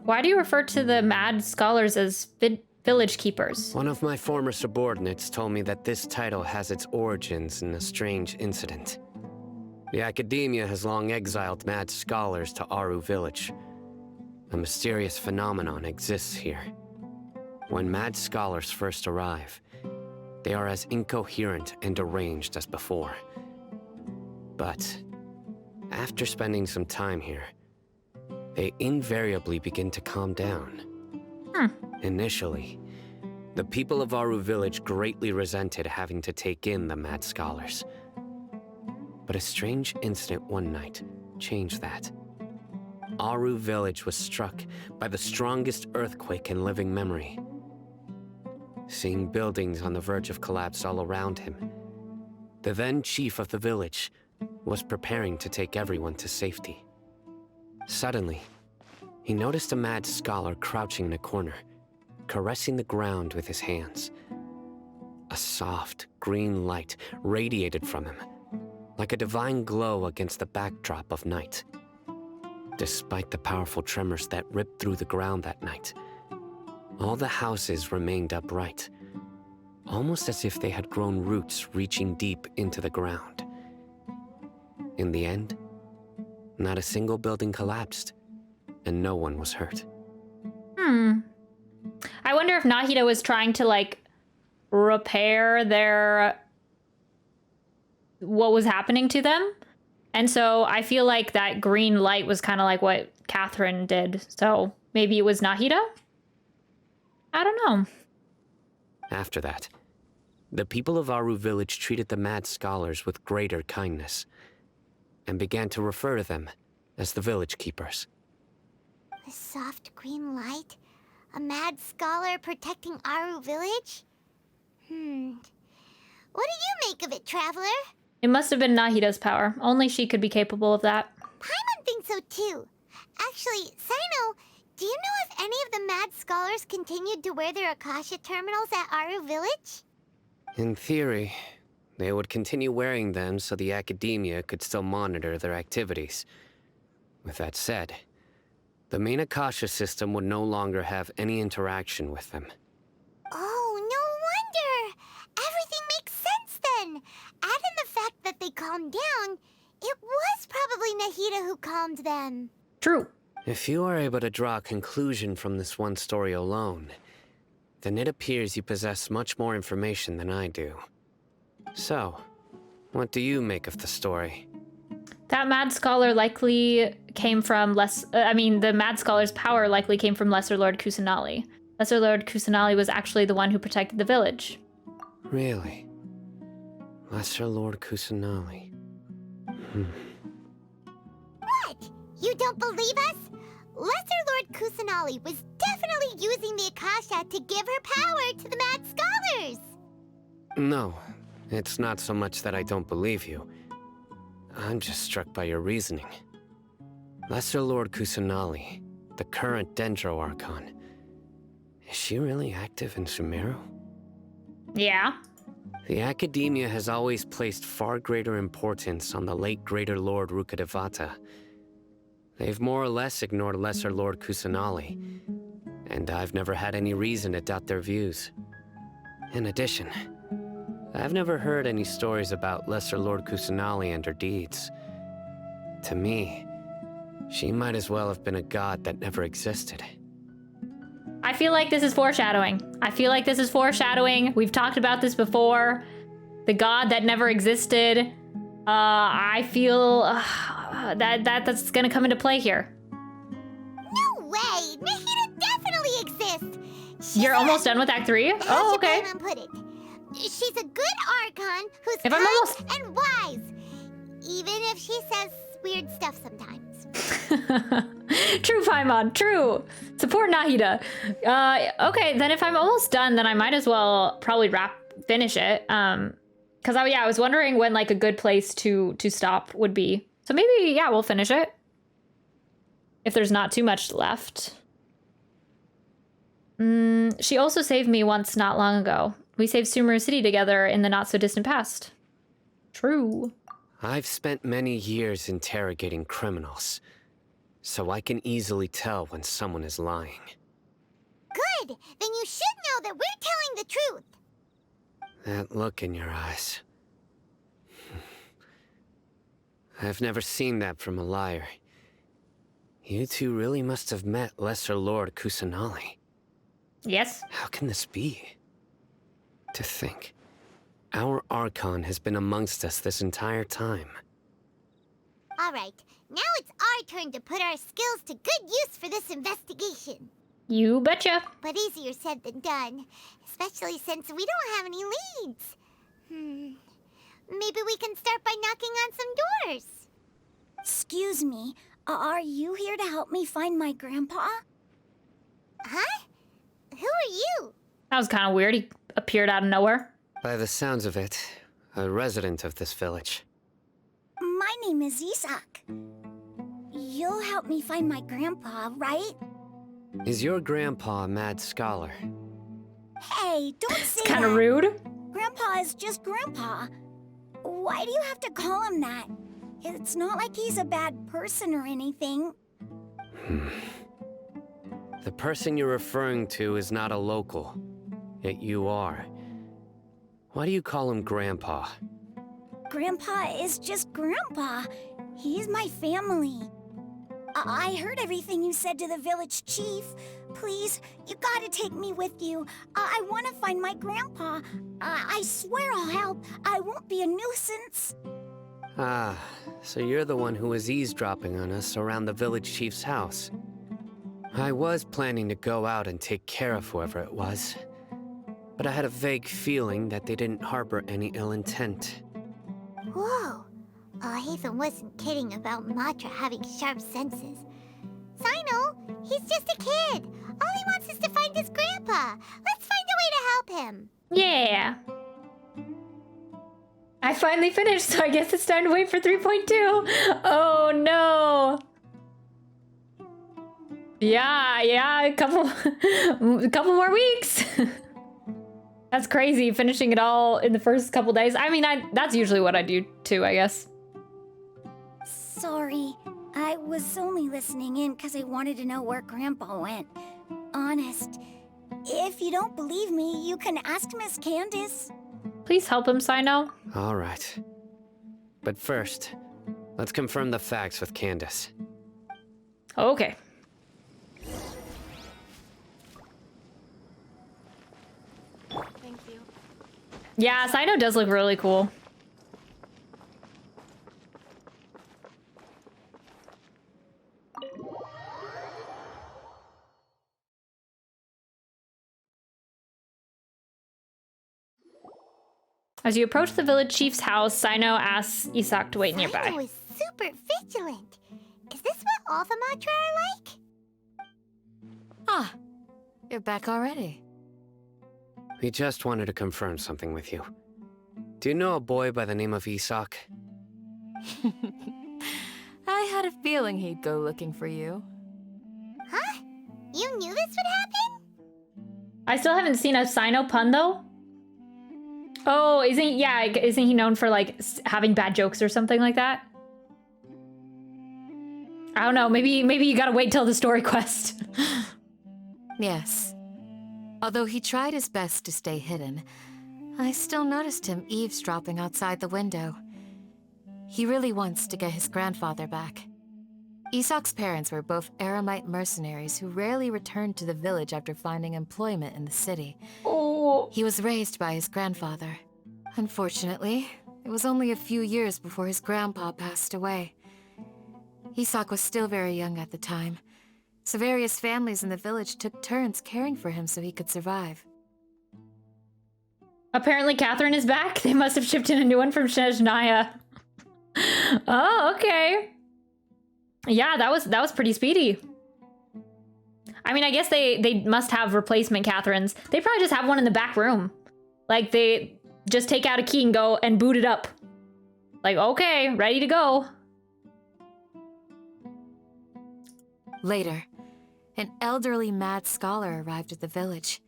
Why do you refer to the mad scholars as village keepers? One of my former subordinates told me that this title has its origins in a strange incident. The academia has long exiled mad scholars to Aru Village. A mysterious phenomenon exists here. When mad scholars first arrive, they are as incoherent and deranged as before. But after spending some time here, they invariably begin to calm down. Initially, the people of Aru Village greatly resented having to take in the mad scholars. But a strange incident one night changed that. Aru Village was struck by the strongest earthquake in living memory. Seeing buildings on the verge of collapse all around him, the then chief of the village was preparing to take everyone to safety. Suddenly, he noticed a mad scholar crouching in a corner, caressing the ground with his hands. A soft, green light radiated from him, like a divine glow against the backdrop of night. despite the powerful tremors that ripped through the ground that night. All the houses remained upright, almost as if they had grown roots reaching deep into the ground. In the end, not a single building collapsed, and no one was hurt. I wonder if Nahida was trying to, like, repair their... what was happening to them. And so I feel like that green light was kind of like what Katheryne did. So maybe it was Nahida? I don't know. After that, the people of Aru village treated the mad scholars with greater kindness, and began to refer to them as the village keepers. The soft green light? A mad scholar protecting Aru village? What do you make of it, Traveler? It must have been Nahida's power. Only she could be capable of that. Paimon thinks so too. Actually, Sino, do you know if any of the mad scholars continued to wear their Akasha terminals at Aru village? In theory, they would continue wearing them so the academia could still monitor their activities. With that said, the main Akasha system would no longer have any interaction with them. Oh, no wonder! Everything makes sense then! Add in the fact that they calmed down, it was probably Nahida who calmed them. True. If you are able to draw a conclusion from this one story alone, then it appears you possess much more information than I do. So, what do you make of the story? That mad scholar likely came from the mad scholar's power likely came from Lesser Lord Kusanali. Lesser Lord Kusanali was actually the one who protected the village. Really? Lesser Lord Kusanali. What? You don't believe us? Lesser Lord Kusanali was definitely using the Akasha to give her power to the mad scholars! No, it's not so much that I don't believe you. I'm just struck by your reasoning. Lesser Lord Kusanali, the current Dendro Archon, is she really active in Sumeru? Yeah. The Academia has always placed far greater importance on the late Greater Lord Rukkhadevata. They've more or less ignored Lesser Lord Kusanali, and I've never had any reason to doubt their views. In addition, I've never heard any stories about Lesser Lord Kusanali and her deeds. To me, she might as well have been a god that never existed. I feel like this is foreshadowing. We've talked about this before. The god that never existed. I feel that's gonna come into play here. No way! Nahida definitely exists! You're almost done with Act 3? Oh, okay. Paimon put it. She's a good Archon who's If I'm kind almost- and wise, even if she says weird stuff sometimes. True, Paimon, true. Support Nahida. Okay, then if I'm almost done, then I might as well probably finish it. Because I was wondering when like a good place to stop would be. So maybe, yeah, we'll finish it. If there's not too much left. She also saved me once not long ago. We saved Sumeru City together in the not-so-distant past. True. I've spent many years interrogating criminals, so I can easily tell when someone is lying. Good! Then you should know that we're telling the truth! That look in your eyes. I've never seen that from a liar. You two really must have met Lesser Lord Kusanali. Yes. How can this be? To think, our Archon has been amongst us this entire time. Alright, now it's our turn to put our skills to good use for this investigation. You betcha. But easier said than done, especially since we don't have any leads. Maybe we can start by knocking on some doors. Excuse me, are you here to help me find my grandpa? Huh? Who are you? That was kind of weird. He appeared out of nowhere. By the sounds of it, a resident of this village. My name is Isak. You'll help me find my grandpa, right? Is your grandpa a mad scholar? Hey, don't say It's kind of that. rude. Grandpa is just Grandpa. Why do you have to call him that? It's not like he's a bad person or anything. The person you're referring to is not a local, yet you are. Why do you call him Grandpa? Grandpa is just Grandpa. He's my family. I heard everything you said to the village chief. Please, you gotta take me with you. I want to find my grandpa. I swear I'll help. I won't be a nuisance. Ah, so you're the one who was eavesdropping on us around the village chief's house. I was planning to go out and take care of whoever it was, but I had a vague feeling that they didn't harbor any ill intent. Whoa. Haven wasn't kidding about Matra having sharp senses. Sino, he's just a kid. All he wants is to find his grandpa. Let's find a way to help him. Yeah. I finally finished, so I guess it's time to wait for 3.2. Oh no. Yeah, a couple more weeks. That's crazy, finishing it all in the first couple days. I mean, that's usually what I do too, I guess. Sorry, I was only listening in because I wanted to know where Grandpa went. Honest. If you don't believe me, you can ask Miss Candace. Please help him, Sino. All right. But first, let's confirm the facts with Candace. Okay. Thank you. Yeah, Sino does look really cool. As you approach the village chief's house, Sino asks Isak to wait nearby. Sino is super vigilant. Is this what all the Matra are like? Ah, you're back already. We just wanted to confirm something with you. Do you know a boy by the name of Isak? I had a feeling he'd go looking for you. Huh? You knew this would happen? I still haven't seen a Sino pun though. Oh, isn't he known for like having bad jokes or something like that? I don't know. Maybe you gotta wait till the story quest. Yes. Although he tried his best to stay hidden, I still noticed him eavesdropping outside the window. He really wants to get his grandfather back. Isak's parents were both Eremite mercenaries who rarely returned to the village after finding employment in the city. Oh. He was raised by his grandfather. Unfortunately, it was only a few years before his grandpa passed away. Isak was still very young at the time, so various families in the village took turns caring for him so he could survive. Apparently Katheryne is back. They must have shipped in a new one from Snezhnaya. Oh, okay. Yeah, that was pretty speedy. I mean, I guess they must have replacement Katherynes. They probably just have one in the back room. Like, they just take out a key and go and boot it up. Like, okay, ready to go. Later, an elderly mad scholar arrived at the village.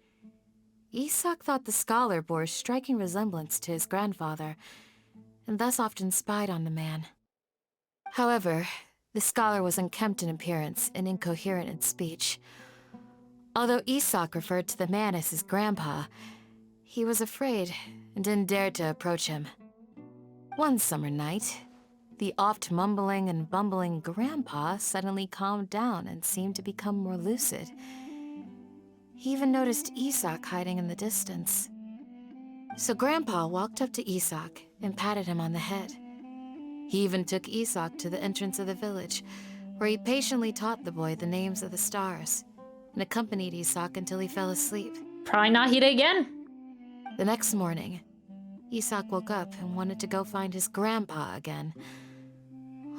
Isak thought the scholar bore a striking resemblance to his grandfather, and thus often spied on the man. However, the scholar was unkempt in appearance and incoherent in speech. Although Isak referred to the man as his grandpa, he was afraid and didn't dare to approach him. One summer night, the oft mumbling and bumbling grandpa suddenly calmed down and seemed to become more lucid. He even noticed Isak hiding in the distance. So Grandpa walked up to Isak and patted him on the head. He even took Isak to the entrance of the village, where he patiently taught the boy the names of the stars, and accompanied Isak until he fell asleep. Probably not Hida again. The next morning, Isak woke up and wanted to go find his grandpa again,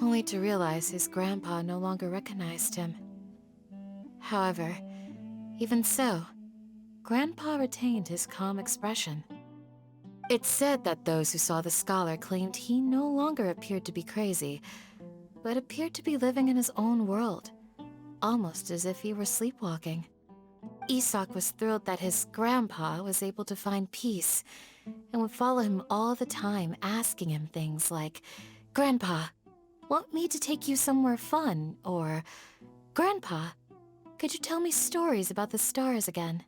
only to realize his grandpa no longer recognized him. However, even so, Grandpa retained his calm expression. It's said that those who saw the scholar claimed he no longer appeared to be crazy, but appeared to be living in his own world, almost as if he were sleepwalking. Isak was thrilled that his grandpa was able to find peace, and would follow him all the time, asking him things like, "Grandpa, want me to take you somewhere fun?" or Grandpa, could you tell me stories about the stars again?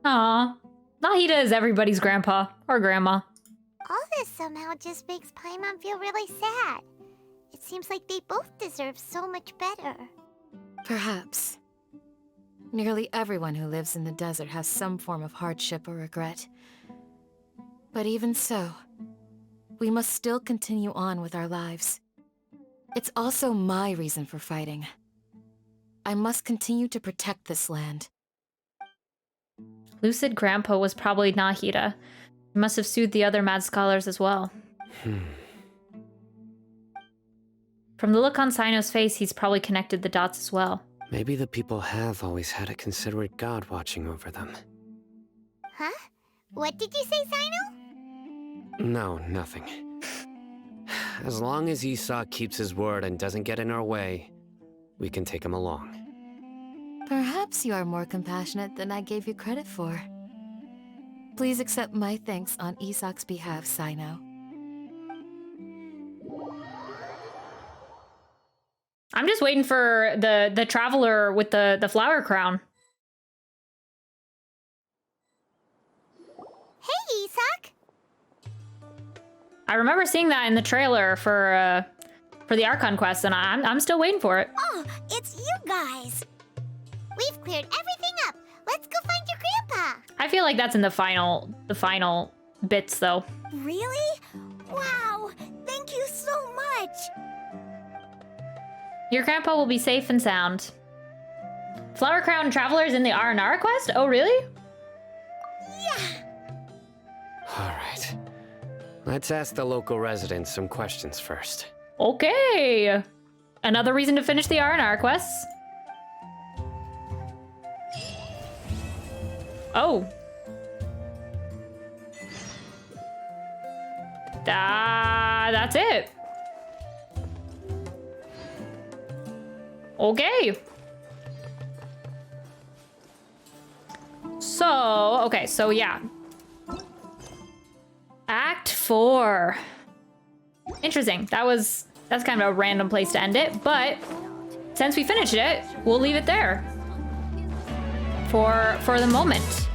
Aw, Nahida is everybody's grandpa or grandma. All this somehow just makes Paimon feel really sad. It seems like they both deserve so much better. Perhaps. Nearly everyone who lives in the desert has some form of hardship or regret. But even so, we must still continue on with our lives. It's also my reason for fighting. I must continue to protect this land. Lucid Grandpa was probably Nahida. He must have soothed the other mad scholars as well. From the look on Sino's face, he's probably connected the dots as well. Maybe the people have always had a considerate god watching over them. Huh? What did you say, Sino? No, nothing. As long as Esau keeps his word and doesn't get in our way, we can take him along. Perhaps you are more compassionate than I gave you credit for. Please accept my thanks on Isak's behalf, Sino. I'm just waiting for the traveler with the flower crown. Hey, Isak! I remember seeing that in the trailer for the Archon Quest, and I'm still waiting for it. Oh, it's you guys! We've cleared everything up. Let's go find your grandpa. I feel like that's in the final bits, though. Really? Wow! Thank you so much! Your grandpa will be safe and sound. Flower Crown Travelers in the R&R quest? Oh, really? Yeah! Alright. Let's ask the local residents some questions first. Okay! Another reason to finish the R&R quests. Oh. That's it. Okay. So yeah. Act 4. Interesting. That's kind of a random place to end it, but since we finished it, we'll leave it there for the moment.